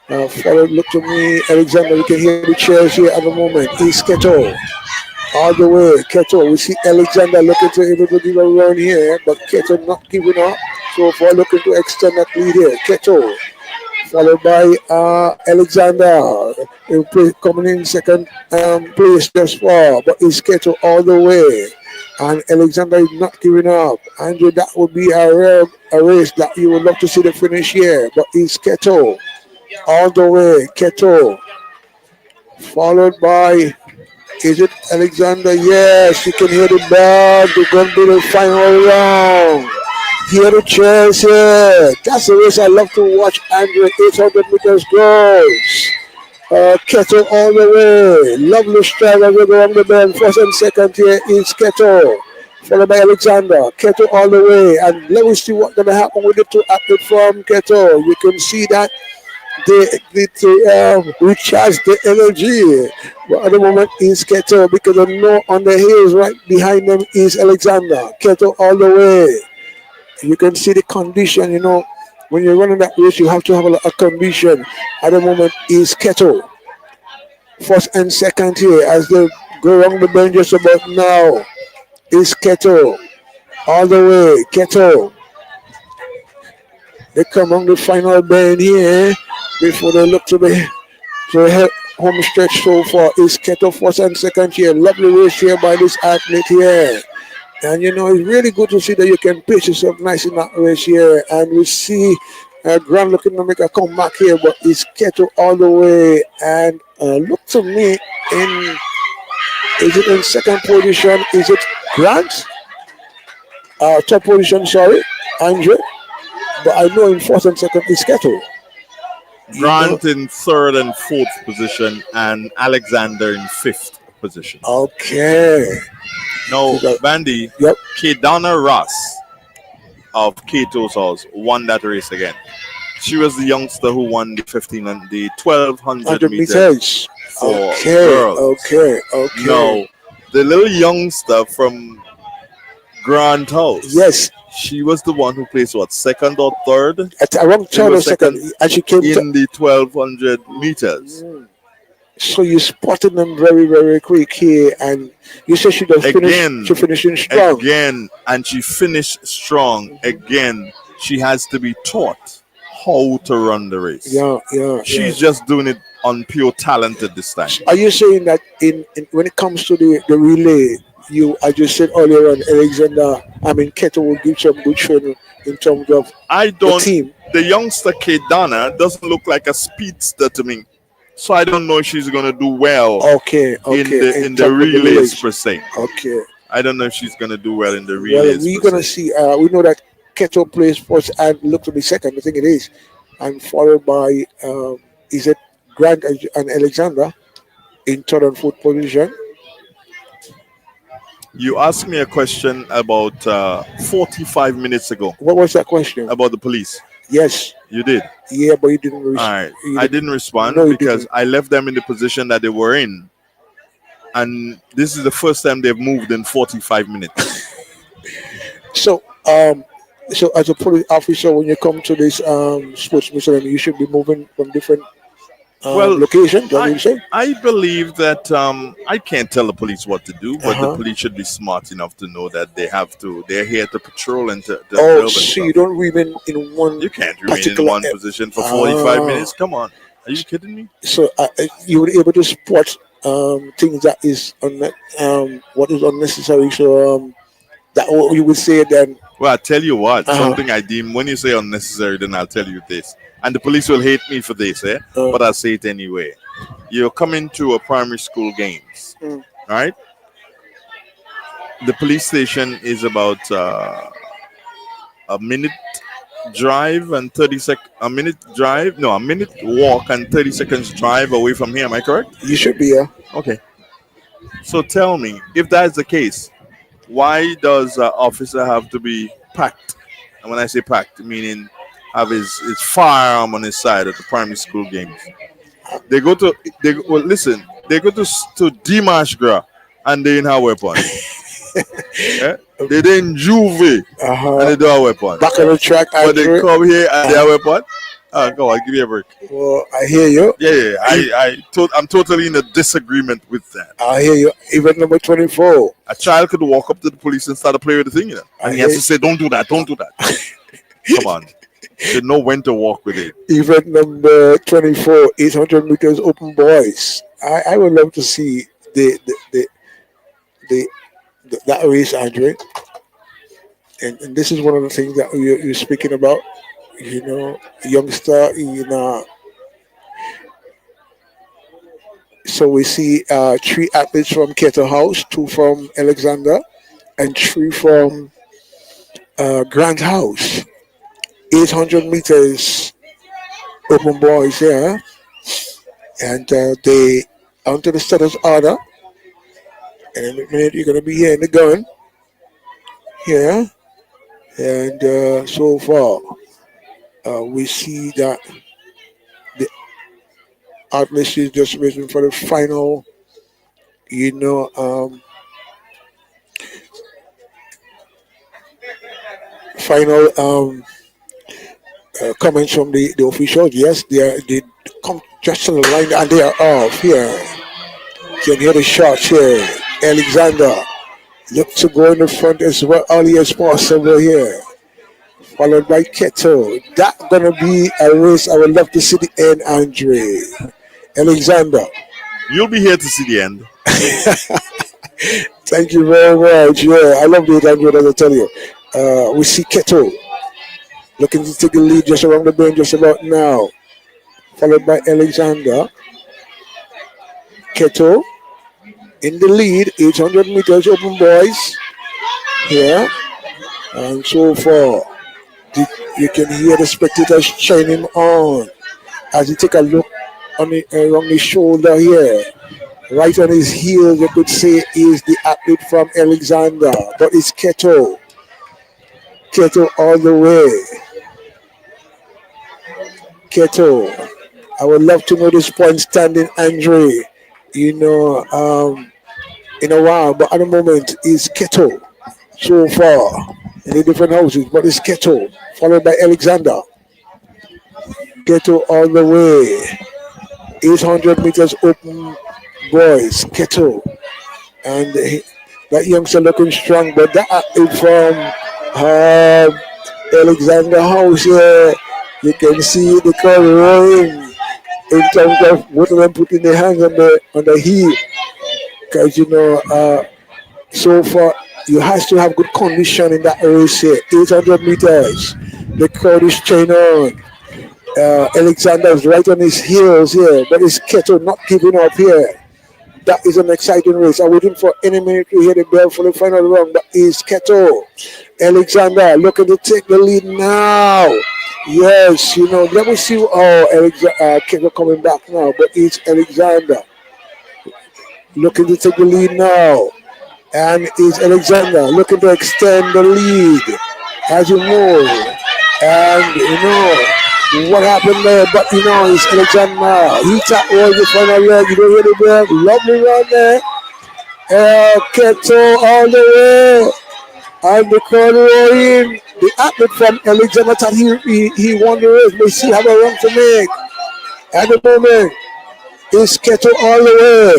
Follow, look to me, Alexander. We can hear the cheers here at the moment. East Keto. All the way, Keto. We see Alexander looking to able to give a run here, but Keto not giving up. So far, looking to extend that lead here. Keto, followed by Alexander, coming in second place thus far, but it's Keto all the way. And Alexander is not giving up. Andrew, that would be a race that you would love to see the finish here, but it's Keto all the way. Keto, followed by, is it Alexander? Yes, you can hear the bell. We're going to do the final round. Hear the cheers here. That's the race I love to watch. Andrew, 800 meters goes. Keto all the way. Lovely stride as we go on the bend. First and second here is Keto, followed by Alexander. Keto all the way. And let me see what's going to happen with the two athletes from Keto. You can see that they recharge the energy. But at the moment is Keto, because I know on the hills right behind them is Alexander. Keto all the way. You can see the condition, when you're running that race, you have to have a lot of condition. At the moment is Keto. First and second here as they go along the bend just about now is Keto. All the way, Keto. They come on the final bend here before they look to the home stretch so far is Keto first and second here. Lovely race here by this athlete here. And it's really good to see that you can pitch yourself nice in that race here. And we see Grant looking to make a comeback here, but it's Keto all the way. And look to me, is it in second position? Is it Grant? Top position, sorry, Andre. But I know in first and second is Keto. Grant in third and fourth position, and Alexander in fifth position. Okay. Now, Bandy, Yep. Kedana Ross of Keto's House won that race again. She was the youngster who won the 15 and the 1200 meters for girls. Okay. Now, the little youngster from Grant House. Yes. She was the one who placed second or third? At around third or second, and she came in the 1200 meters. So you spotted them very, very quick here, and you said she finishing strong. Again, and she finished strong. Again, she has to be taught how to run the race. Yeah. She's just doing it on pure talent at this time. Are you saying that in when it comes to the relay, I just said earlier on, Alexander, Keto will give some good training in terms of the team? The youngster Kedana doesn't look like a speedster to me. So I don't know if she's going to do well in the relays per se. Okay. I don't know if she's going to do well in the relays. Well, we're going to see. We know that Keto plays first and look to be second. I think it is. And followed by, is it Grant and Alexander in third and fourth position? You asked me a question about 45 minutes ago. What was that question? About the police. Yes. You did? Yeah, but you didn't respond. All right. I didn't respond because I left them in the position that they were in. And this is the first time they've moved in 45 minutes. So as a police officer, when you come to this sports mission, you should be moving from different locations. I believe that I can't tell the police what to do, but the police should be smart enough to know that they're here to patrol and to so you don't remain in one. You can't remain in one position for 45 minutes. Come on, are you kidding me? So you were able to spot things that is what is unnecessary. So that you would say then. Well, I tell you what, something I deem when you say unnecessary, then I'll tell you this. And the police will hate me for this, but I'll say it anyway. You're coming to a primary school games, right? The police station is about a minute drive and 30 a minute walk and 30 seconds drive away from here. Am I correct? You should be, yeah. Okay. So tell me, if that's the case, why does an officer have to be packed? And when I say packed, meaning have his firearm on his side at the primary school games. They go to Dimash and they in have weapon. They in Juve and they don't have weapon. Back on the track, but they come here and they have weapon. Go on, give me a break. Well, I hear you. Yeah, yeah. I'm totally in a disagreement with that. I hear you. Event number 24. A child could walk up to the police and start to play with the thing, and he has to say, "Don't do that, don't do that." Come on, should know when to walk with it. Event number 24, 800 meters open boys. I would love to see the that race, Andre. And this is one of the things that you're speaking about. You know, youngster in so we see three athletes from Keto House, two from Alexander, and three from Grant House. 800 meters open boys here, and they onto the status order. And in a minute, you're going to be hearing the gun here. And so far, we see that the athletes is just waiting for the final, you know, final comments from the officials. Yes, they come just to the line and they are off here. You can hear the shots here. Alexander look to go in the front as well early as possible here. Followed by Keto. That's gonna be a race I would love to see the end, Andre. Alexander. You'll be here to see the end. Thank you very much. Yeah, I love the 800, as I tell you. We see Keto looking to take the lead just around the bend just about now. Followed by Alexander. Keto in the lead, 800 meters open boys here. And so far, you can hear the spectators shining on as you take a look on along the shoulder here. Right on his heels, you could say, is the athlete from Alexander, but it's Keto. Keto all the way. Keto. I would love to know this point standing, Andre. You know, in a while, but at the moment is Keto so far in the different houses, but it's Keto followed by Alexander. Keto all the way, 800 meters open boys, Keto, and that youngster looking strong, but that is from Alexander House here. You can see the crowd roaring in terms of both of them putting their hands on the heel. Because, you know, so far, you have to have good condition in that race here. 800 meters. The crowd is straining on. Alexander is right on his heels here, but it's Keto not giving up here. That is an exciting race. I'm waiting for any minute to hear the bell for the final round. That is Keto. Alexander looking to take the lead now. Yes, you know, let me see Keto coming back now, but it's Alexander looking to take the lead now. And it's Alexander looking to extend the lead as you move. And you know what happened there, but you know it's Alexander. He tapped all the final leg. You don't hear the bell. Lovely run there. Keto all the way. And the crowd roaring. The athlete from Alexander thought he won the race, but he still have a run to make. At the moment, it's Keto all the way.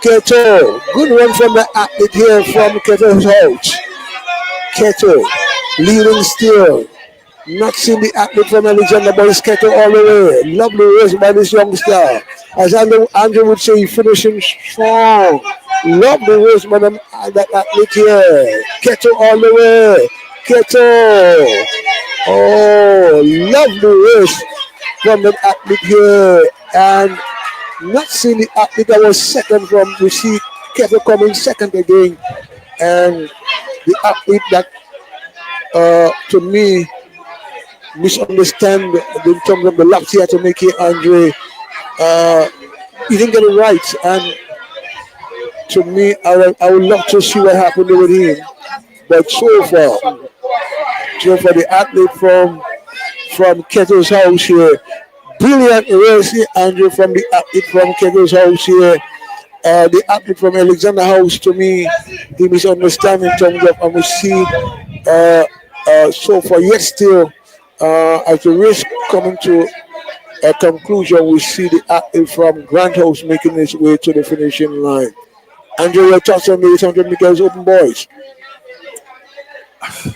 Keto, good run from the athlete here from Keto's house. Keto, leading still. Not seeing the athlete from Alexander, but it's Keto all the way. Lovely race by this youngster. As Andrew would say, finishing strong. Lovely race by that athlete here. Keto all the way. Keto. Oh, lovely race from the athlete here. And not seeing the athlete that was second from, we see Keto coming second again. And the athlete that, to me, misunderstand in terms of the laps he had to make here, Andre. He didn't get it right. And to me, I would love to see what happened with him. But so far the athlete from Keto's house here, brilliant race here, Andrew, from the athlete from Keto's house here. The athlete from Alexander House, to me, he misunderstands in terms of, and we see so far, yet still, As the race coming to a conclusion, we see the athlete from Grant House making his way to the finishing line. Andrew, your thoughts on the 800 meters open boys?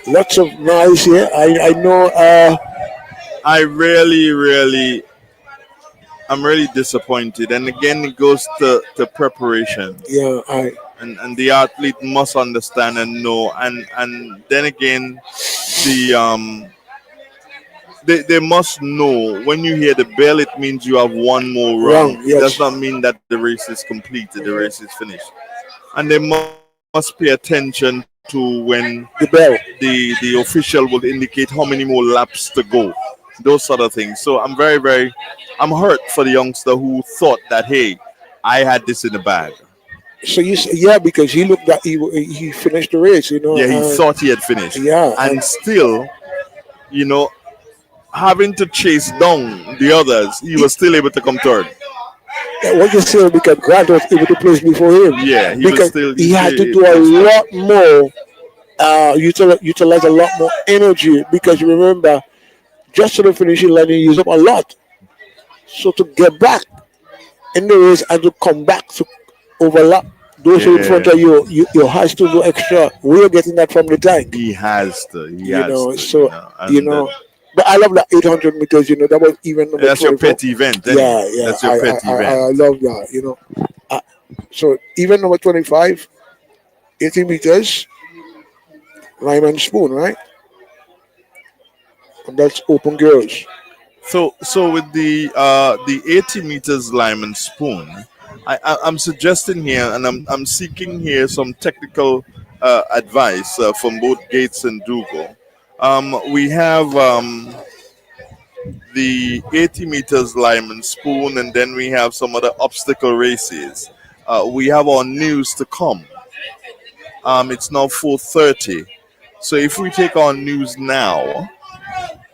Lots of noise here. I know. I really, I'm really disappointed. And again, it goes to preparation. Yeah, And the athlete must understand and know. And then again, the they must know when you hear the bell, it means you have one more wrong. run. It does Yes, not mean that the race is completed, the race is finished. And they must pay attention to when the bell. the official will indicate how many more laps to go, those sort of things. So I'm very, I'm hurt for the youngster who thought that, hey, I had this in the bag. So yeah, because he looked that he finished the race, Yeah, he and thought he had finished, yeah, and and still, you know, having to chase down the others, he was still able to come third. what you say because Grant was able to place before him Yeah, he was because still he had to he do a placed third. lot more, utilize a lot more energy because you remember just to the finishing line he used up a lot. So to get back in the race and to come back to overlap those who in front Yeah, of you, you has to do extra. We're getting that from the tank, he has to, So you and know, but I love that 800 meters. That was even number that's your 24. pet event anyway. Yeah, yeah, That's your pet I event. love that. Uh, so even number 25, 80 meters, Lyman Spoon, right? And that's open girls. So with the 80 meters Lyman spoon, I'm suggesting here, and I'm seeking here some technical advice from both Gates and Dougal. We have the 80 meters Lyman spoon, and then we have some other obstacle races. We have our news to come. It's now 4:30. So if we take our news now,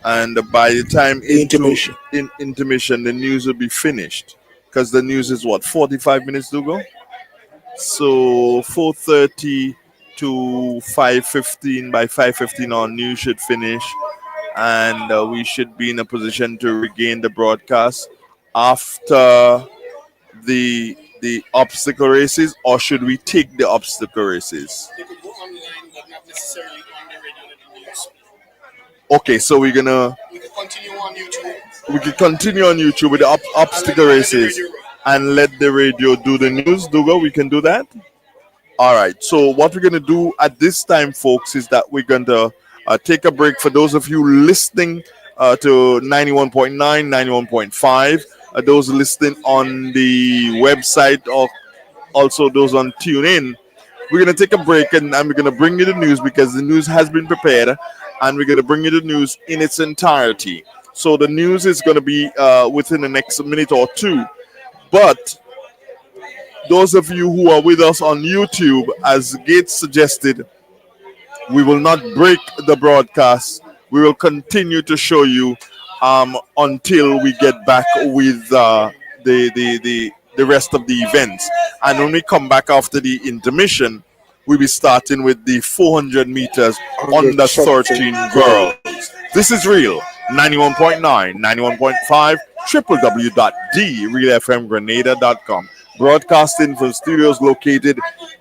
and by the time The into intermission. intermission, the news will be finished because the news is what 45 minutes to go. So 4:30 to 5:15. By 5:15, our news should finish, and we should be in a position to regain the broadcast after the obstacle races, or should we take the obstacle races? They could go online, but not necessarily on the regular news. Okay, so we're gonna We could continue on YouTube we could continue on YouTube with the obstacle and let the races radio run. and let the radio do the news. Dougal, we can do that. All right. So what we're gonna do at this time, folks, is that we're gonna take a break. For those of you listening to 91.9, 91.5, those listening on the website, or also those on TuneIn, we're going to take a break, and we're going to bring you the news because the news has been prepared, and we're going to bring you the news in its entirety. So the news is going to be within the next minute or two. But those of you who are with us on YouTube, as Gates suggested, we will not break the broadcast. We will continue to show you until we get back with the rest of the events. And when we come back after the intermission, we'll be starting with the 400 meters Under under something 13 girl. girls. This is real 91.9, 91.5, www.drealfmgrenada.com. Broadcasting from studios located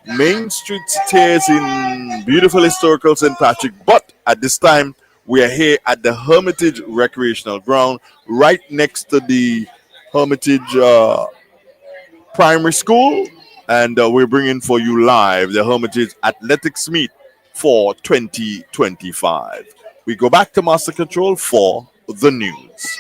Main Street Stairs in beautiful historical St. Patrick. But at this time, we are here at the Hermitage Recreational Ground, right next to the Hermitage Primary School. And we're bringing for you live the Hermitage Athletics Meet for 2025. We go back to Master Control for the news.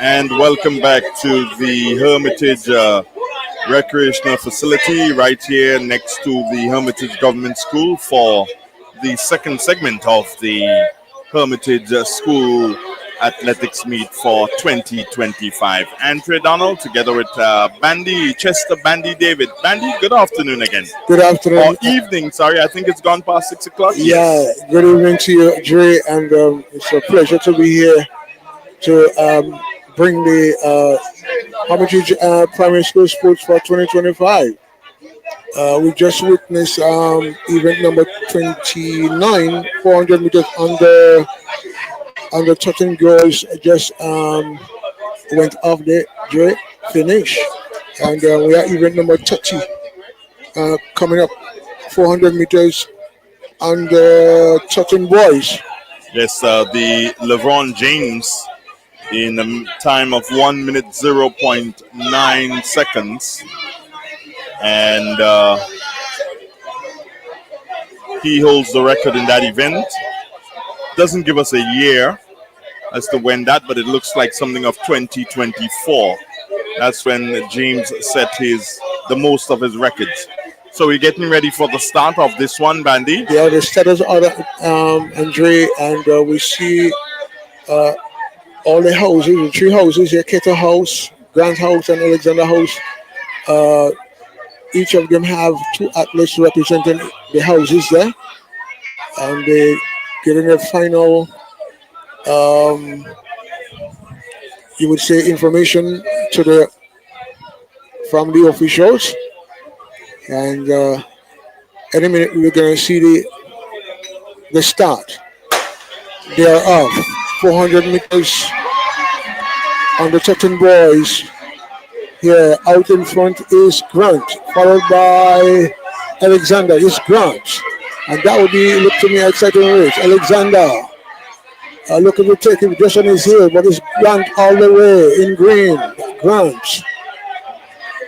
And welcome back to the Hermitage recreational facility right here next to the Hermitage Government School for the second segment of the Hermitage School Athletics Meet for 2025. Andre Donald together with Bandy Chester, Bandy David. Bandy, good afternoon again. Good afternoon. Or evening, sorry, I think it's gone past 6 o'clock. Yeah, good evening to you, Dre, and it's a pleasure to be here to bring the Hermitage Primary School Sports for 2025. We just witnessed event number 29, 400 meters under 13 girls just went off the finish. And we are event number 30 coming up, 400 meters under 13 boys. Yes, the LeBron James in a time of 1 minute 0.9 seconds. And he holds the record in that event. Doesn't give us a year as to when that, but it looks like something of 2024. That's when James set the most of his records. So we're getting ready for the start of this one, Bandy. Yeah, the status order, Andre, and we see all the houses, the three houses here, Keter House, Grant House, and Alexander House. Each of them have two athletes representing the houses there, and they getting a final, you would say, information from the officials. And any minute we're going to see the start. They are off 400 meters on the 13 boys. Here out in front is Grant, followed by Alexander. Is Grant, and that would be, look to me, exciting race. Alexander looking to take him just on his heel, but it's Grant all the way in green. Grant,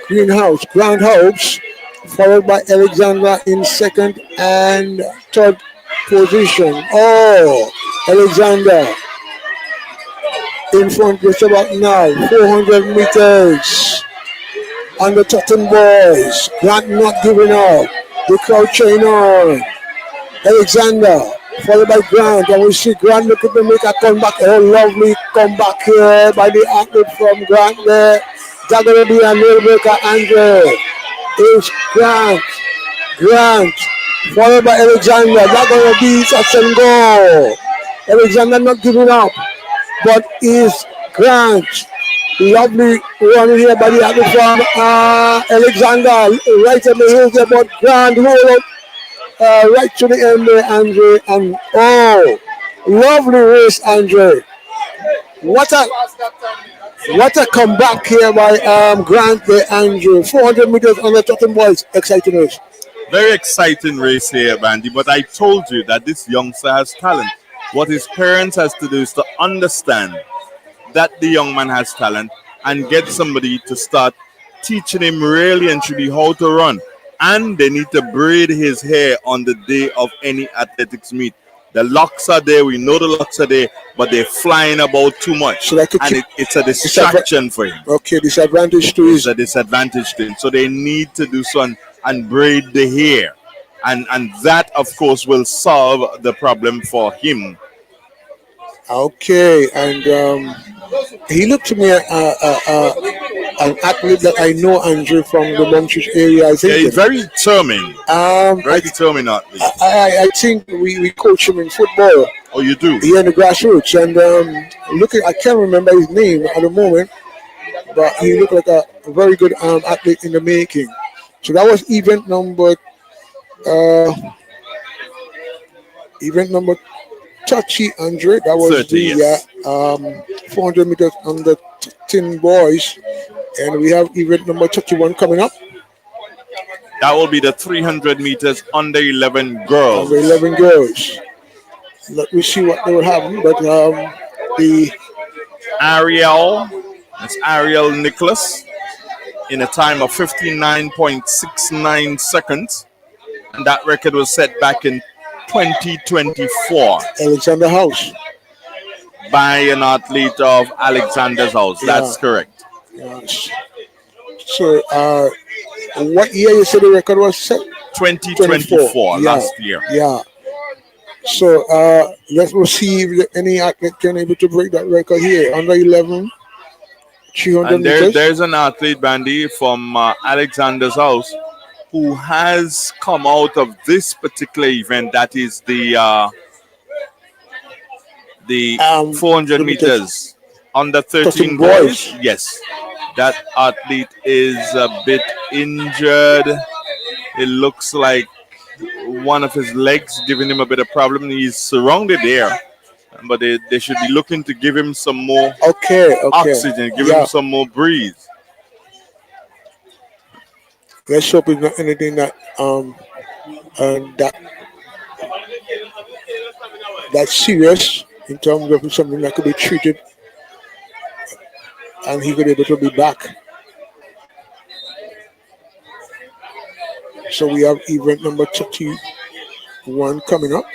Greenhouse, Grant House, followed by Alexander in second and third position. Oh, Alexander in front just about now, 400 meters on the 13 boys. Grant not giving up. The crowd chain on. Alexander, followed by Grant, and we see Grant looking to make a comeback. A lovely comeback here by the athlete from Grant there. That's going to be a nail breaker, Andre. It's Grant, followed by Alexander. That's going to be touch and go. Alexander not giving up, but is Grant. Lovely run here by the athlete from Alexander, right at the hill there, but Grant hold up right to the end there, Andre. And oh, lovely race, Andre. What a comeback here by Grant there, Andrew. 400 meters on the 13 boys. Exciting race. Very exciting race here, Bandy. But I told you that this youngster has talent. What his parents has to do is to understand that the young man has talent and get somebody to start teaching him really and truly how to run. And they need to braid his hair on the day of any athletics meet. The locks are there, we know the locks are there, but they're flying about too much. So it's a distraction for him. Okay, disadvantage to It's a disadvantage to him. So they need to do something and braid the hair. And that, of course, will solve the problem for him. Okay, and he looked to me an athlete that I know, Andrew, from the Montreal area. I think Yeah, he's very determined. Very determined athlete. I think we coach him in football. Oh, you do? Here in the grassroots, and I can't remember his name at the moment, but he looked like a very good athlete in the making. So that was event number 30, Andre. That was 30, yes. 400 meters on the 10 boys, and we have event number 31 coming up. That will be the 300 meters under 11 girls. Under 11 girls. Let me see what they will have. But the That's Ariel Nicholas in a time of 59.69 seconds, and that record was set back in 2024. Alexander House. by an athlete of Alexander's House. That's Yeah. correct. Yes. So, what year you said the record was set? 24. 2024, Yeah. last year. Yeah. So, let's see if any athlete can able to break that record here. Under 11, 300 And meters. there's an athlete, Bandy, from Alexander's House who has come out of this particular event. That is the 400 let me just- meters under 13 13 boys. boys. Yes, that athlete is a bit injured. It looks like one of his legs giving him a bit of problem. He's surrounded there, but they should be looking to give him some more Okay. oxygen, give Yeah. him some more breeze. Let's hope it's not anything that that that's serious in terms of something that could be treated and he could be able to be back. So we have event number 31 coming up.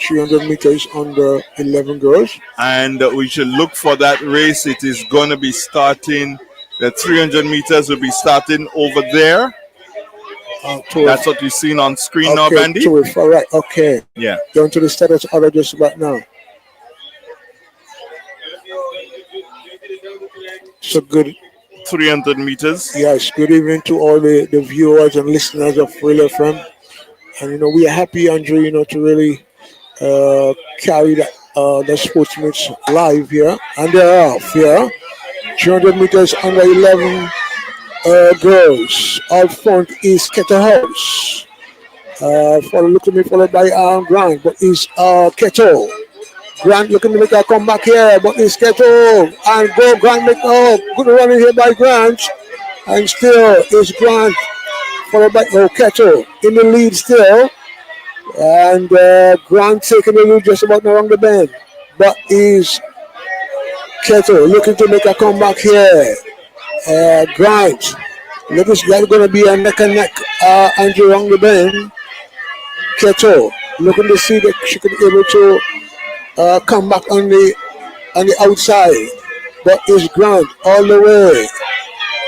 300 meters under 11 girls. And we should look for that race. It is going to be starting. The 300 meters will be starting over there. That's what you've seen on screen now, Bandy. To it, all right, okay. Yeah. Down to the status order just about now. So good. 300 meters. Yes, good evening to all the viewers and listeners of Real FM. And, we are happy, Andrew, to really carry the sportsman's live here. And they're off here. 300 meters under 11 girls. Out front is Keto House. Followed by Grant, but it's Keto. Grant looking to make a comeback here, but it's Keto. And go Grant good running here by Grant. And still is Grant. Followed by Keto in the lead still. And Grant taking the lead just about around the bend. But is Keto looking to make a comeback here. Grant. Look, it's going to be a neck and neck. Andrew around the bend. Keto looking to see that she could be able to come back on the outside. But is Grant all the way.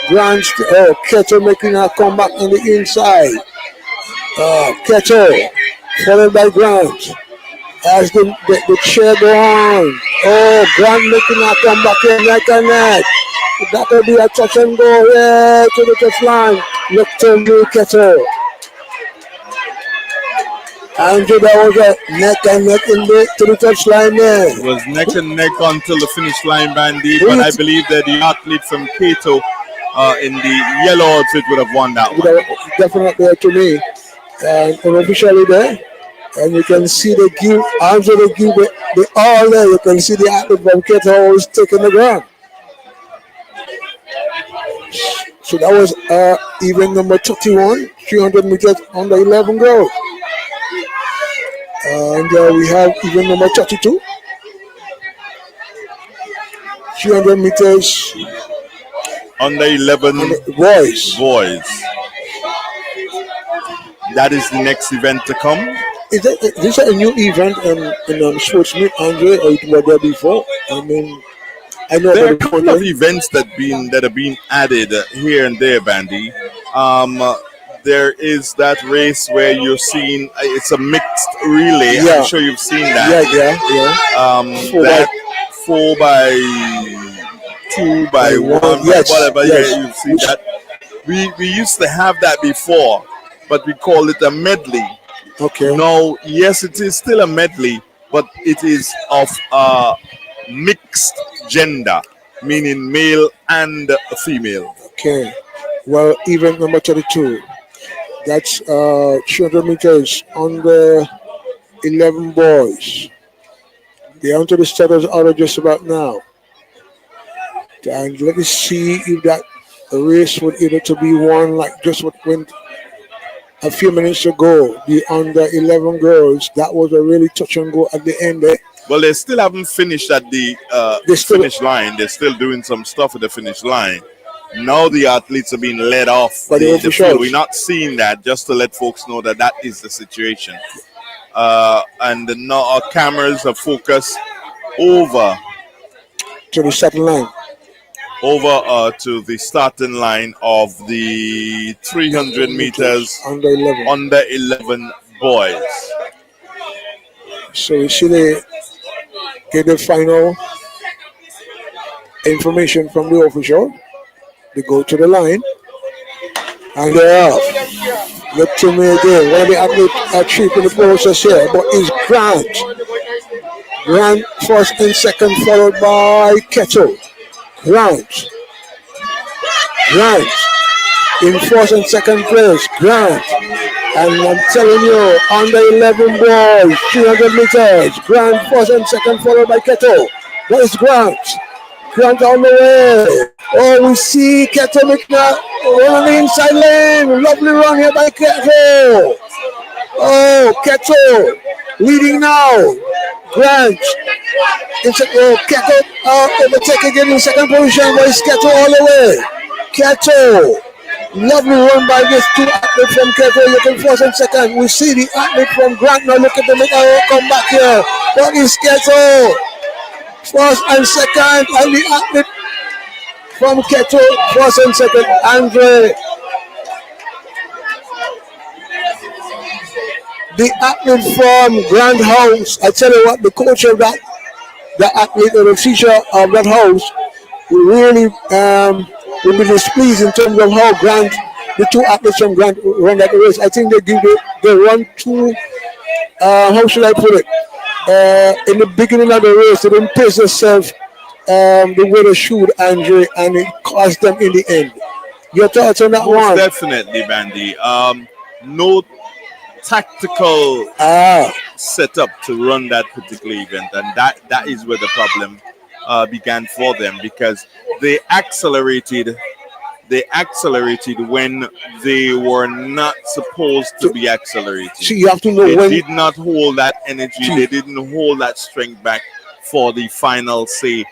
Grant, Keto making a comeback on the inside. Keto followed by Grant. As the chair go on. Grant making a comeback here, neck and neck. That will be a touch and go here to the touch line. Look to me, Keto. Andrew, that was a neck and neck to the touch line there. It was neck and neck until the finish line, Bandy. But I believe that the athlete from Cato in the yellow outfit would have won that one. Definitely there to me. And unofficially there. And you can see the give, Andrew, they give the all there. You can see the athlete from Keto was taking the ground. So that was event number 31, 300 meters under 11 girls. And we have event number 32, 300 meters under 11 boys. That is the next event to come. Is this a new event in Sportsman, Andre, or it was there before? I mean, I know there are a couple of events that have been added here and there, Bandy. There is that race where you're seeing it's a mixed relay. Yeah. I'm sure you've seen that. Yeah. That 4 by 2 by 1, yes, whatever. yes. Yeah, you've seen that. We used to have that before, but we call it a medley. Okay. No, yes, it is still a medley, but it is of mixed gender, meaning male and female. Okay. Well, event number 32. That's 300 meters under 11 boys. They're onto the starters order just about now. And let me see if that race would able to be won like just what went a few minutes ago. The under 11 girls, that was a really touch and go at the end there. Well, they still haven't finished at the finish line. They're still doing some stuff at the finish line. Now the athletes are being led off the field. We're not seeing that, just to let folks know that is the situation. And now our cameras are focused over to the starting line. to the starting line of the 300 meters Under 11. under 11 boys. So we see get the final information from the official. They go to the line and they're off. Look to me again. One of the athletes are cheap in the process here, but it's Grant. Grant first and second, followed by Kettle. Grant in first and second place. Grant. And I'm telling you, under 11 boys, 300 meters. Grant first and second, followed by Kettle. That is Grant. Grant on the way. Oh, we see Kettle making a run on the inside lane. Lovely run here by Kettle. Oh, Kettle leading now. Grant. Kettle overtake again in second position, but it's Kettle all the way. Kettle. Lovely run by this two athletes from Kettle, looking first and second. We see the athlete from Grant now. Look at them, come back here. But it's Kettle. First and second, and the athlete from Kettle, first and second, Andre. The athlete from Grand House, I tell you what, the coach of that, the athlete or the teacher of that house will really will be displeased in terms of how Grant, the two athletes from Grant run that race. I think they run too, how should I put it? In the beginning of the race, they didn't pace themselves the way they should, Andre, and it cost them in the end. Your thoughts on that one? Definitely, Bandy. No tactical setup to run that particular event, and that is where the problem began for them, because they accelerated when they were not supposed to be accelerating. So you have to know they when did not hold that energy. They didn't hold that strength back for the final, say,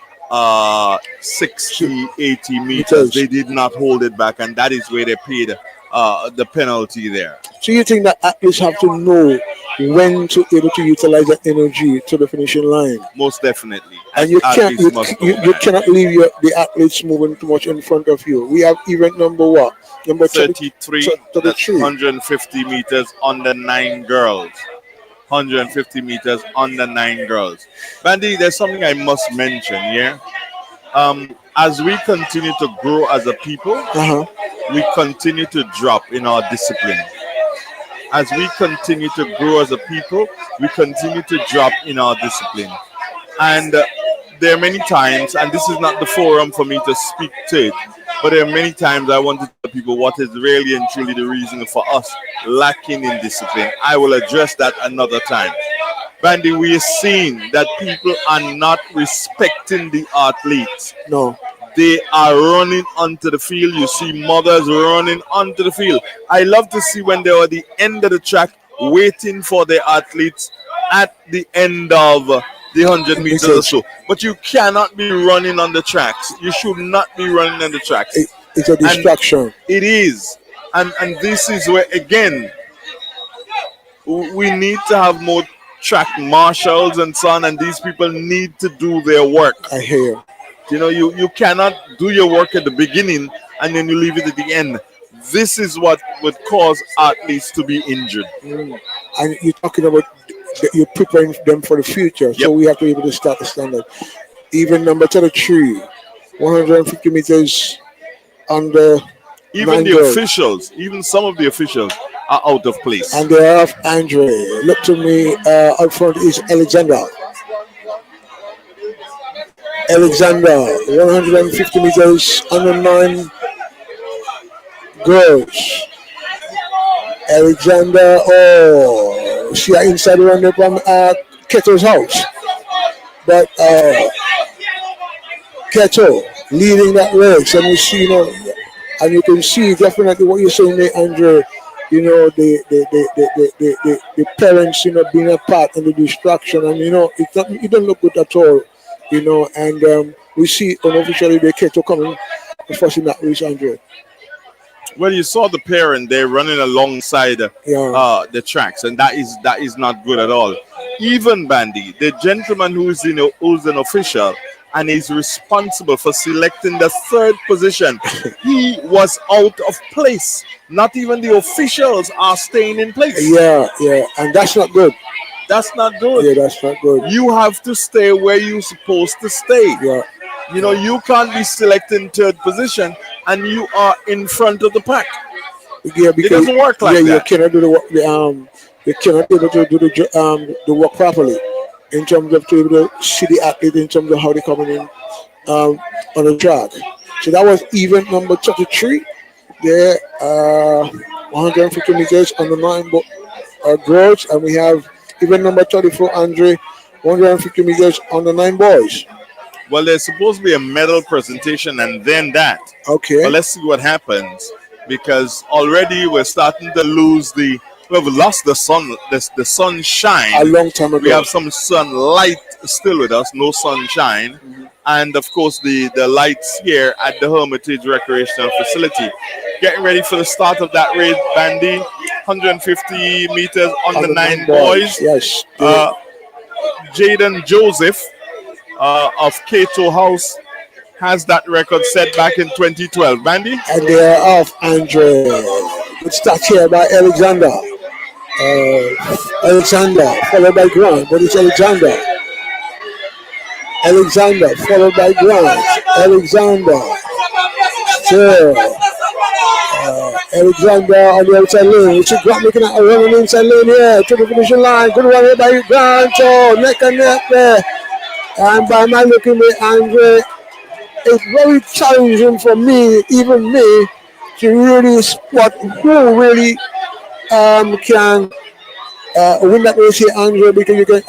60, 80 meters. They did not hold it back, and that is where they paid the penalty there. So you think that athletes have to know when to able to utilize that energy to the finishing line? Most definitely. And you cannot leave the athletes moving too much in front of you. We have event number what? Number 33, 150 meters under 9 girls. 150 meters under 9 girls. Bandy, there's something I must mention here. As we continue to grow as a people, we continue to drop in our discipline. As we continue to grow as a people, we continue to drop in our discipline. And there are many times, and this is not the forum for me to speak to it, but there are many times I want to tell people what is really and truly the reason for us lacking in discipline. I will address that another time. Bandy, we are seeing that people are not respecting the athletes. No. They are running onto the field. You see mothers running onto the field. I love to see when they are at the end of the track waiting for the athletes at the end of the 100 meters or so. But you cannot be running on the tracks. You should not be running on the tracks. It's a distraction. And it is. And this is where, again, we need to have more track marshals and so on, and these people need to do their work. I hear. You know, you cannot do your work at the beginning and then you leave it at the end. This is what would cause athletes to be injured. And you're talking about you're preparing them for the future. Yep. So we have to be able to start the standard. Even number 33, 150 meters under. Even the officials, even some of the officials are out of place. And they have Andre. Look to me, up front is Alexander. 150 meters under 9 girls. Alexander, she are inside the run from Keto's house. But Keto leading that race, and we see, and you can see definitely what you're saying there, Andre. The parents, being a part of the distraction, and it doesn't look good at all. And we see unofficially the Keto coming first in that race, Andre. Well, you saw the parent there running alongside the tracks, and that is not good at all. Even Bandy, the gentleman who's an official and is responsible for selecting the third position, he was out of place. Not even the officials are staying in place. Yeah, yeah, and that's not good. That's not good. Yeah, that's not good. You have to stay where you're supposed to stay. Yeah, You know, you can't be selecting third position and you are in front of the pack. yeah, It because doesn't work like yeah, you that. cannot do the work. You cannot be able to do the work properly in terms of to be able to see the athlete in terms of how they're coming in on the track. So that was event number 33. There, 150 meters on the girls, and we have event number 34, Andre, 150 meters on the 9 boys. Well, there's supposed to be a medal presentation and then that. Okay. But let's see what happens because already we're starting to lose we've lost the sun, the sunshine. A long time ago. We have some sunlight still with us, no sunshine. And of course, the lights here at the Hermitage Recreational Facility. Getting ready for the start of that race, Bandy. 150 meters on the 9 boys. Yes. Jaden Joseph of Cato House has that record set back in 2012. Bandy? And they are off, Andre. Let's start here by Alexander. Alexander, followed by Grant, but it's Alexander. Alexander, followed by Grant. Alexander. Still. Alexander on the outside lane. We see Grant making a run on the inside lane here to the finishing line. Good one here by Grant. Oh, neck and neck there. And by my looking at Andre, it's very challenging for me, even me, to really spot who really can win that race here, Andre, because you can,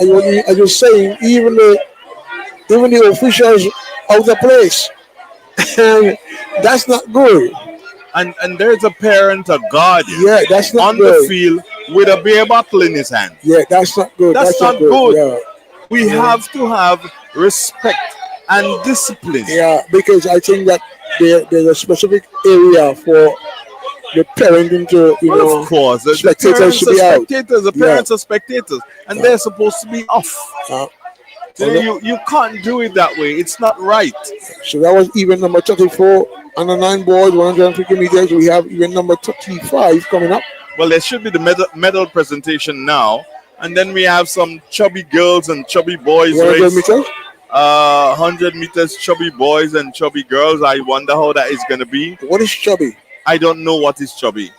as you're saying, even the officials out of place. And that's not good. And there's a parent, a guardian that's not on good. the field with a beer bottle in his hand. Yeah, that's not good. That's not good. Yeah. We have to have respect and discipline. Yeah, because I think that there's a specific area for the parenting to, Of course, the spectators parents should are be out. spectators. The parents are spectators, and they're supposed to be off. You can't do it that way. It's not right. So that was event number 34 on the 9 boys, 150 meters. We have event number 35 coming up. Well, there should be the medal presentation now, and then we have some chubby girls and chubby boys 100 race. meters. 100 meters chubby boys and chubby girls. I wonder how that is going to be. What is chubby? I don't know what is chubby.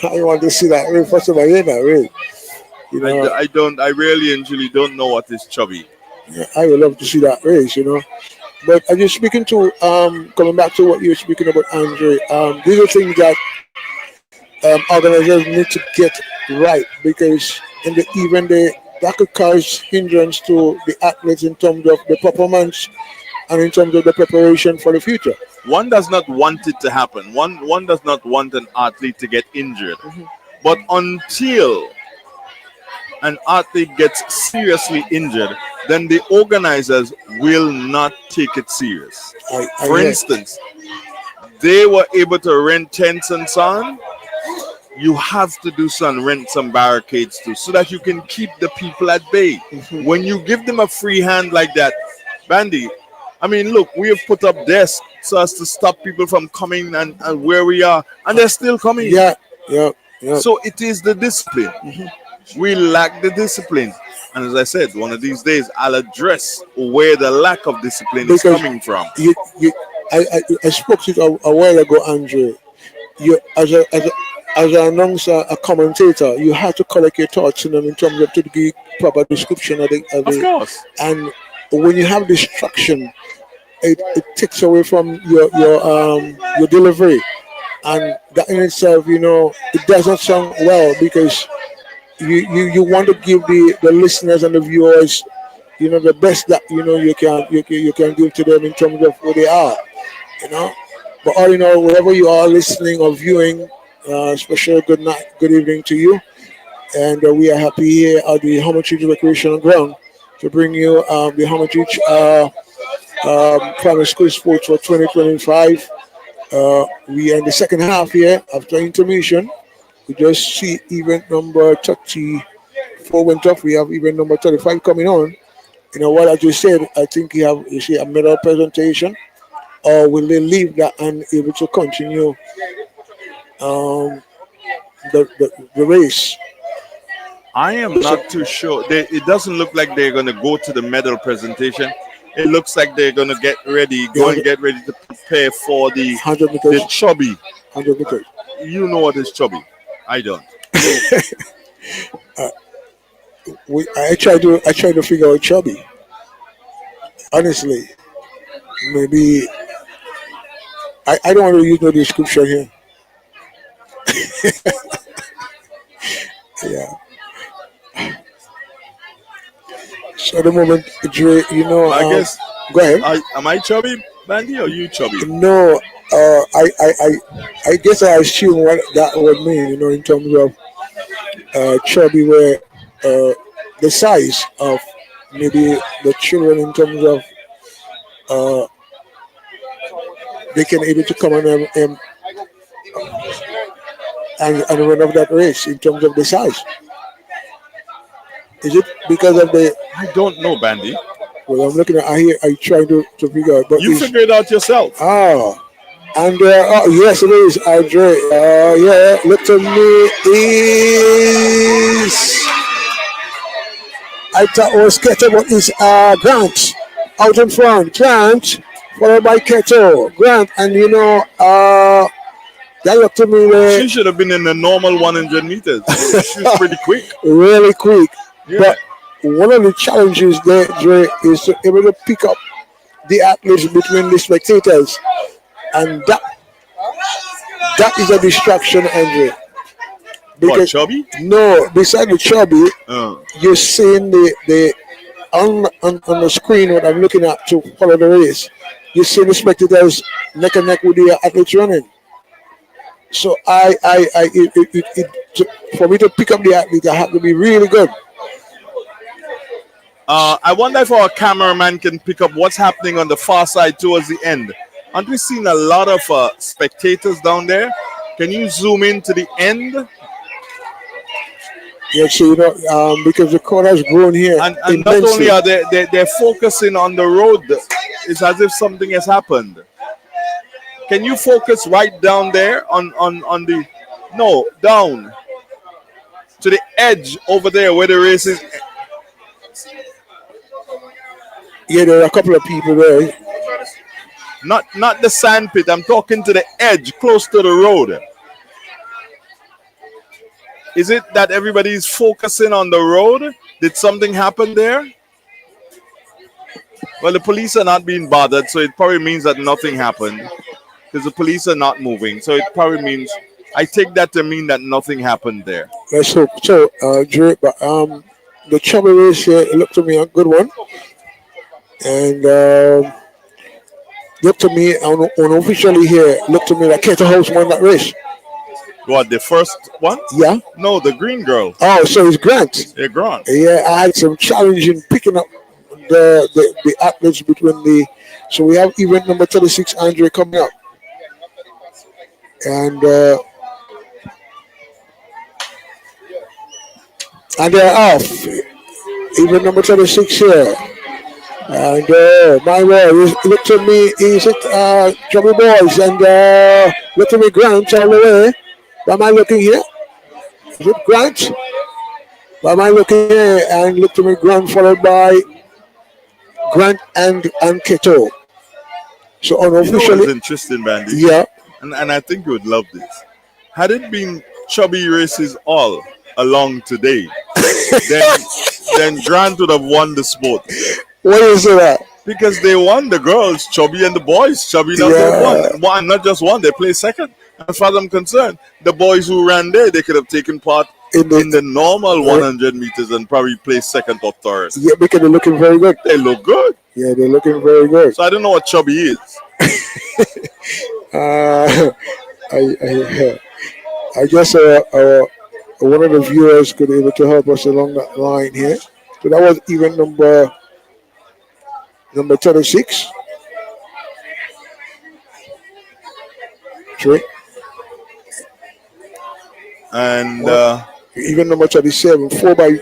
I want to see that race. First of all, that race. I really and truly don't know what is chubby. Yeah, I would love to see that race, But are you speaking to coming back to what you were speaking about, Andre? These are things that organizers need to get right, because in the event that could cause hindrance to the athletes in terms of the performance and in terms of the preparation for the future. One does not want it to happen. One does not want an athlete to get injured. But until an athlete gets seriously injured, then the organizers will not take it serious. For instance, they were able to rent tents and so on. You have to rent some barricades too, so that you can keep the people at bay. When you give them a free hand like that, Bandy, I mean, look, we have put up desks so as to stop people from coming and where we are, and they're still coming. Yeah. So it is the discipline. We lack the discipline. And as I said, one of these days, I'll address where the lack of discipline is coming from. I spoke to you a while ago, Andre. You, as an announcer, a commentator, you have to collect your thoughts in terms of to give proper description of Of course. And when you have distraction, it takes away from your delivery, and that in itself, it does not sound well, because you want to give the listeners and the viewers, the best that you can give to them in terms of who they are, But all in all, wherever you are listening or viewing, special good night, good evening to you, and we are happy here at the Hermitage Recreational Ground to bring you the Hermitage Primary School Sports for 2025. We are in the second half here after intermission. We just see event number 34 4 went off. We have event number 35 coming on. You know what I just said? I think you see a medal presentation, or will they leave that and able to continue um, the race? I am not too sure. It doesn't look like they're going to go to the medal presentation. It looks like they're going to get ready, The go and get ready to prepare for the 100 the meters. chubby. 100 meters. You know what is chubby? I don't. I try to figure out chubby. Honestly, maybe I don't want to use no description here. Yeah. So at the moment, Dre, I guess. go ahead. Am I chubby, Bandy, or you chubby? No, I guess I assume what that would mean, in terms of chubby, where the size of maybe the children, in terms of uh, they can able to come on and run off that race in terms of the size. Is it because of the? I don't know, Bandy. Well, I'm looking at. I trying to figure out, but You figure it out yourself. And yes, it is, Andre. Yeah, look to me is. I thought it was Keto, but it's Grant out in front. Grant, followed by Keto. Grant, and that looked to me She should have been in the normal 100 meters. She's pretty quick. really quick. Yeah. But one of the challenges there, Dre, is to able to pick up the athletes between the spectators, and that is a distraction, Andre. What, chubby? No, beside the chubby, Uh, you're seeing the on the screen what I'm looking at to follow the race. You're seeing the spectators neck and neck with the athletes running. So for me to pick up the athlete, I have to be really good. I wonder if our cameraman can pick up what's happening on the far side towards the end. Aren't we seeing a lot of spectators down there? Can you zoom in to the end? Yeah, so because the crowd has grown here, And not only are they're focusing on the road, it's as if something has happened. Can you focus right down there on the down to the edge over there where the race is? Yeah, there are a couple of people there. Not the sand pit. I'm talking to the edge, close to the road. Is it that everybody's focusing on the road? Did something happen there? Well, the police are not being bothered, so it probably means that nothing happened because the police are not moving. So it probably means, I take that to mean that nothing happened there. Let's hope. So, Dre, but the chubby race here, it looked to me a good one. And look to me, unofficially here, look to me like Keto House won that race. What, the first one? Yeah. No, the green girl. Oh, so it's Grant. Yeah, Grant. Yeah, I had some challenge in picking up the athletes between the. So we have event number 36, Andre, coming up. And they're off. Event number 36 here. And my boy, look to me, is it Chubby Boys? And look to me, Grant, all the way. Why am I looking here? Is it Grant? Why am I looking here? And look to me, Grant, followed by Grant and Keto. So unofficially. It's interesting, Bandy. Yeah. And I think you would love this. Had it been chubby races all along today, then Grant would have won the sport. What is that? Because they won, the girls chubby and the boys chubby. Now they won. Not just one, they placed second. As far as I'm concerned, the boys who ran there, they could have taken part in the normal 100 meters and probably placed second or third. Yeah, because they're looking very good. They look good. Yeah, they're looking very good. So I don't know what chubby is. I guess one of the viewers could be able to help us along that line here. So that was even number 36. True. And even number 37, 4 by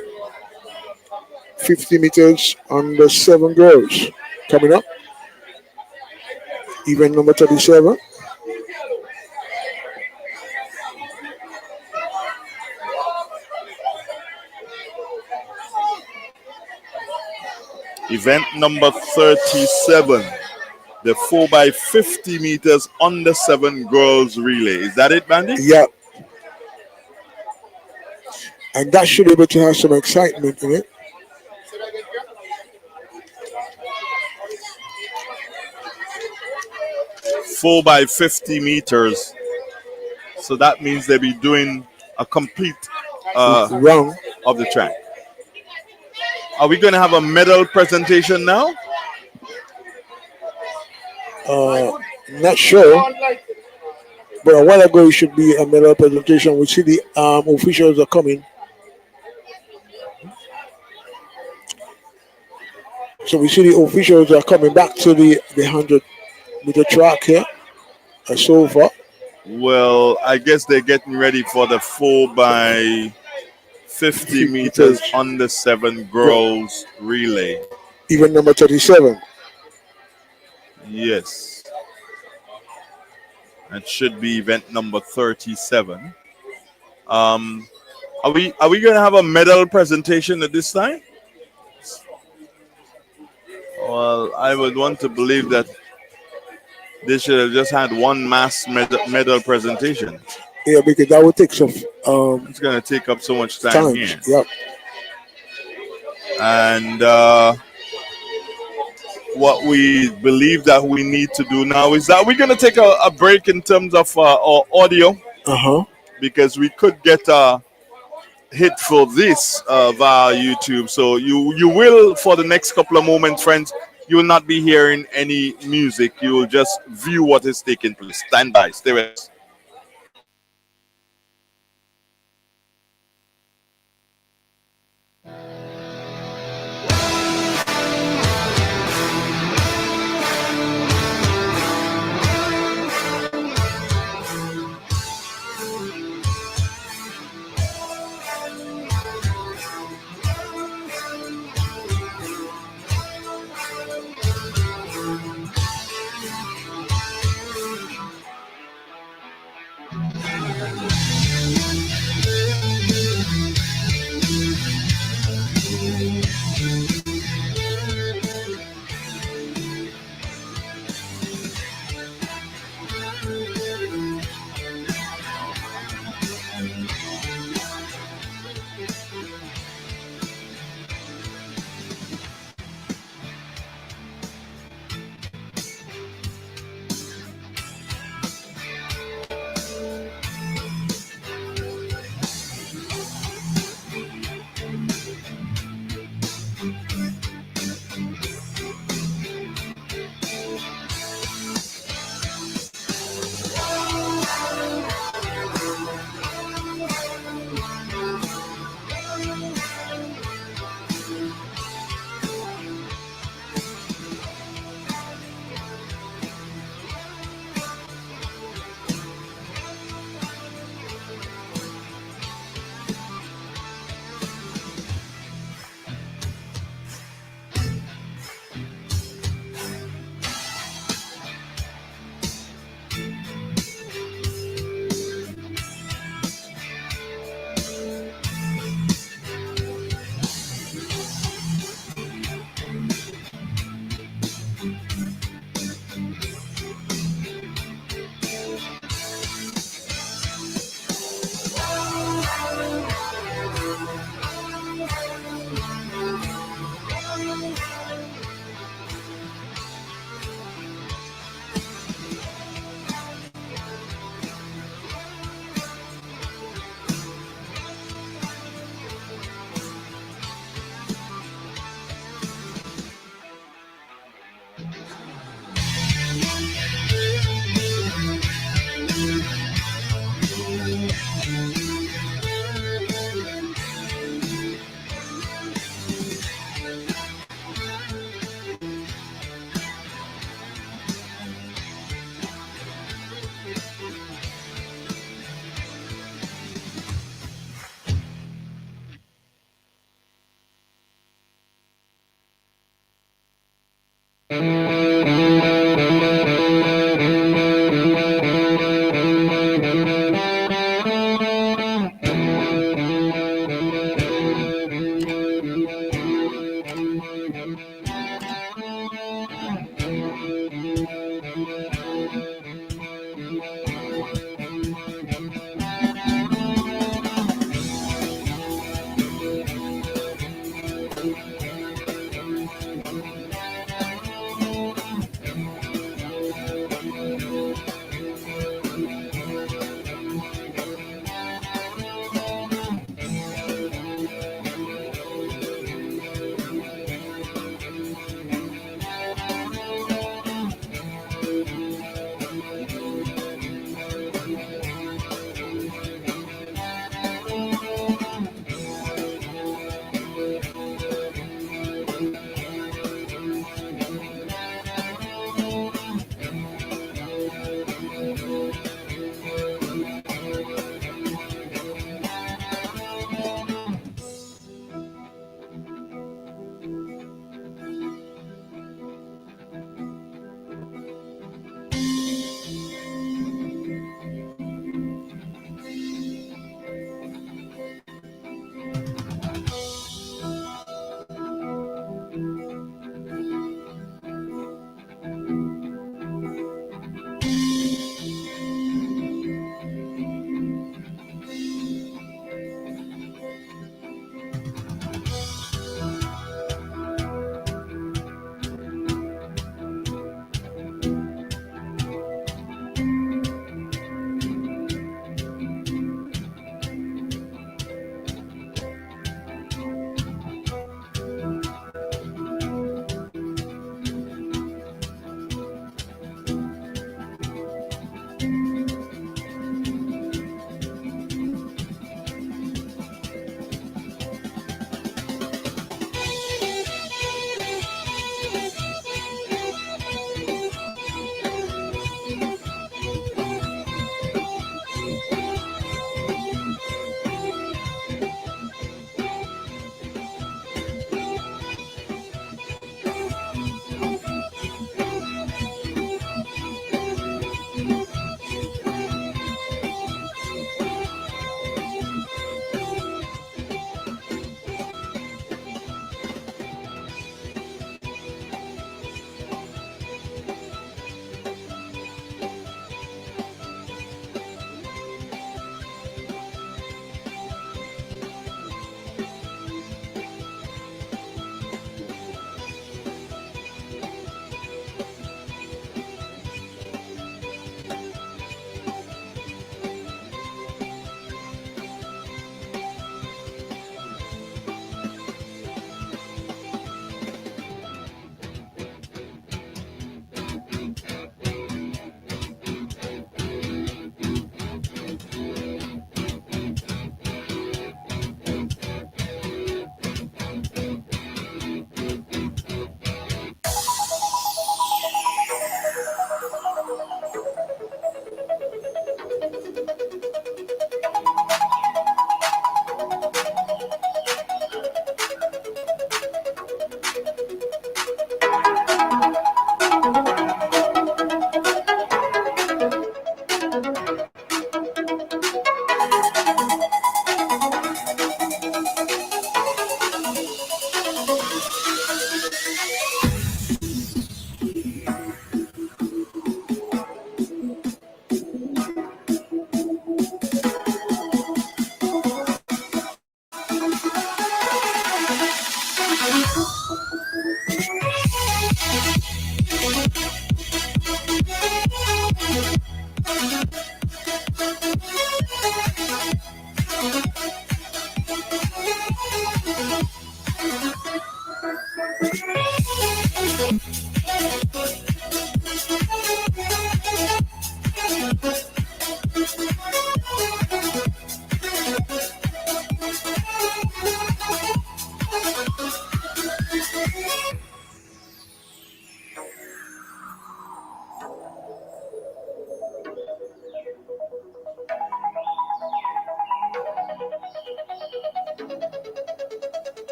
50 meters under 7 girls. Coming up, event number 37. Event number 37, the 4 by 50 meters under 7 girls relay. Is that it, Bandy? Yeah. And that should be able to have some excitement in it. Four by 50 meters. So that means they'll be doing a complete Round. of the track. Are we going to have a medal presentation now? Not sure. But a while ago, it should be a medal presentation. We see the officials are coming. So we see the officials are coming back to the 100-meter track here. So far. Well, I guess they're getting ready for the 4 by 50 meters under 7 girls relay. Event number 37. Yes. That should be event number 37. Are we going to have a medal presentation at this time? Well, I would want to believe that they should have just had one mass medal presentation. Yeah, because that would take some. It's going to take up so much time here. Yep. And what we believe that we need to do now is that we're going to take a break in terms of our audio. Because we could get hit for this via YouTube. So you will, for the next couple of moments, friends, you will not be hearing any music. You will just view what is taking place. Stand by. Stay with us.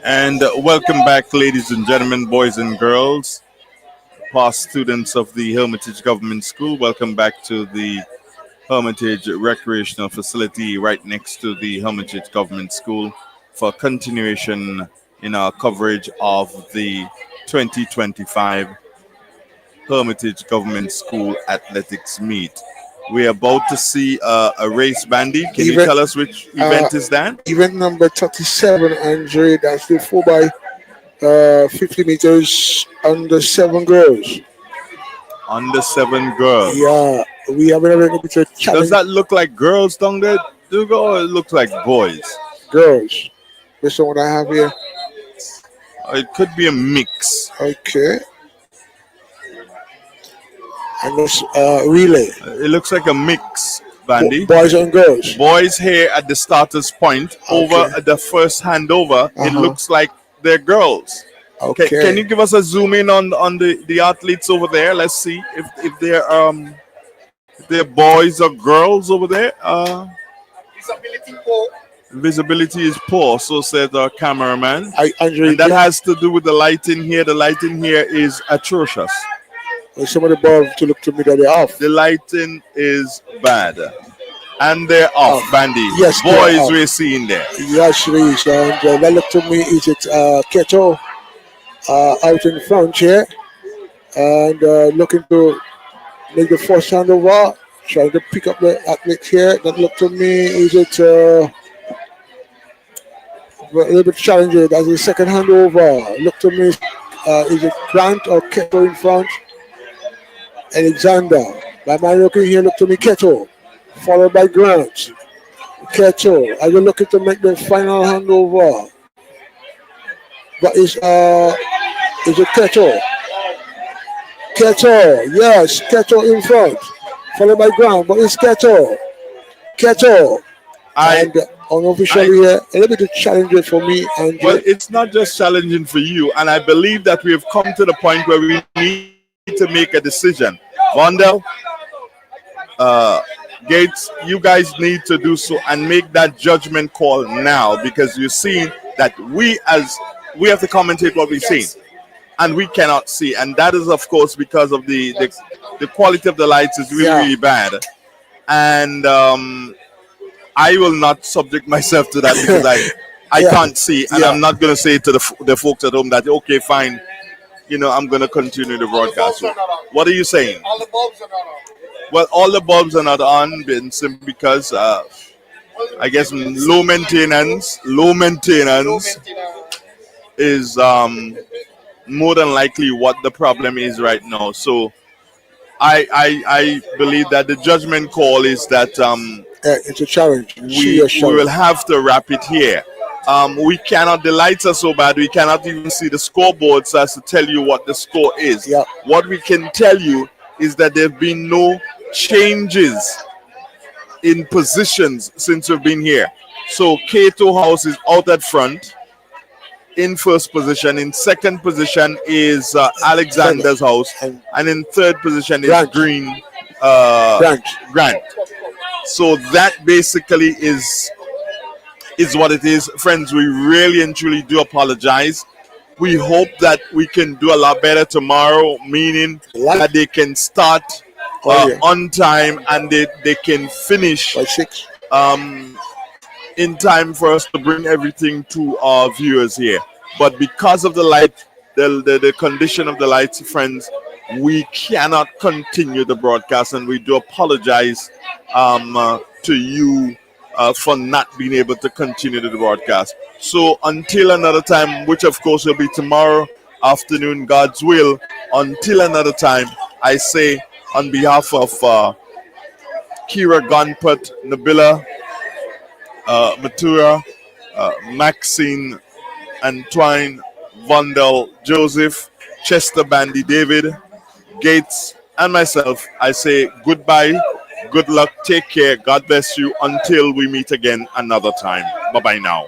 And welcome back, ladies and gentlemen, boys and girls, past students of the Hermitage Government School. Welcome back to the Hermitage Recreational Facility right next to the Hermitage Government School for continuation in our coverage of the 2025 Hermitage Government School Athletics Meet. We're about to see a race, Bandy. Can you tell us which event is that? Event number 37, Andre. That's the 4 by 50 meters under 7 girls. Under 7 girls. Yeah, we have another little challenge. Does that look like girls down there, Dugo, or it looks like boys? Girls. This is what I have here. It could be a mix. Okay. And this relay. It looks like a mix, Bandy. Boys and girls. Boys here at the starter's point. Over at the first handover, it looks like they're girls. Okay. Can you give us a zoom in on the athletes over there? Let's see if they're boys or girls over there. Visibility poor. Visibility is poor, so said our cameraman. Andre, and that has to do with the lighting here. The lighting here is atrocious. Some of the balls to look to me that they're off. The lighting is bad. And they're off, Bandy. Yes, boys we're seeing there. Yes, it is. And that look to me is it Keto out in front here. And looking to make the first handover. Trying to pick up the athlete here. That look to me is it a little bit challenging. That's the second handover. Look to me, is it Grant or Keto in front? Alexander. My man looking here, look to me, Keto. Followed by Grant. Keto. Are you looking to make the final handover? But is it Keto? Keto, yes, Keto in front. Followed by Grant, but it's Keto. Keto. And unofficially here, a little bit challenging for me. And well, it's not just challenging for you, and I believe that we have come to the point where we need to make a decision. Vondel, Gates, you guys need to do so and make that judgment call now, because you're seeing that we have to commentate what we've seen, and we cannot see, and that is of course because of the quality of the lights is really bad, and I will not subject myself to that because I can't see, and I'm not going to say to the folks at home that okay, fine, I'm going to continue the broadcast. What are you saying? All the bulbs are not on. Well, all the bulbs are not on, simply because I guess low maintenance is more than likely what the problem is right now. So I believe that the judgment call is that It's a challenge. we will have to wrap it here. We cannot, the lights are so bad, we cannot even see the scoreboards as to tell you what the score is. Yeah. What we can tell you is that there have been no changes in positions since we've been here. So Cato House is out at front in first position. In second position is Alexander's house. And in third position is Grant. Grant. So that basically is what it is. Friends, we really and truly do apologize. We hope that we can do a lot better tomorrow, meaning that they can start on time and they can finish by 6. In time for us to bring everything to our viewers here. But because of the light, the condition of the lights, friends, we cannot continue the broadcast, and we do apologize to you for not being able to continue the broadcast. So until another time, which of course will be tomorrow afternoon, God's will, until another time, I say on behalf of Kira Gunput, Nabila, Matura, Maxine, Antoine, Vondel, Joseph, Chester Bandy, David, Gates, and myself, I say goodbye, good luck, take care, God bless you until we meet again another time. Bye-bye now.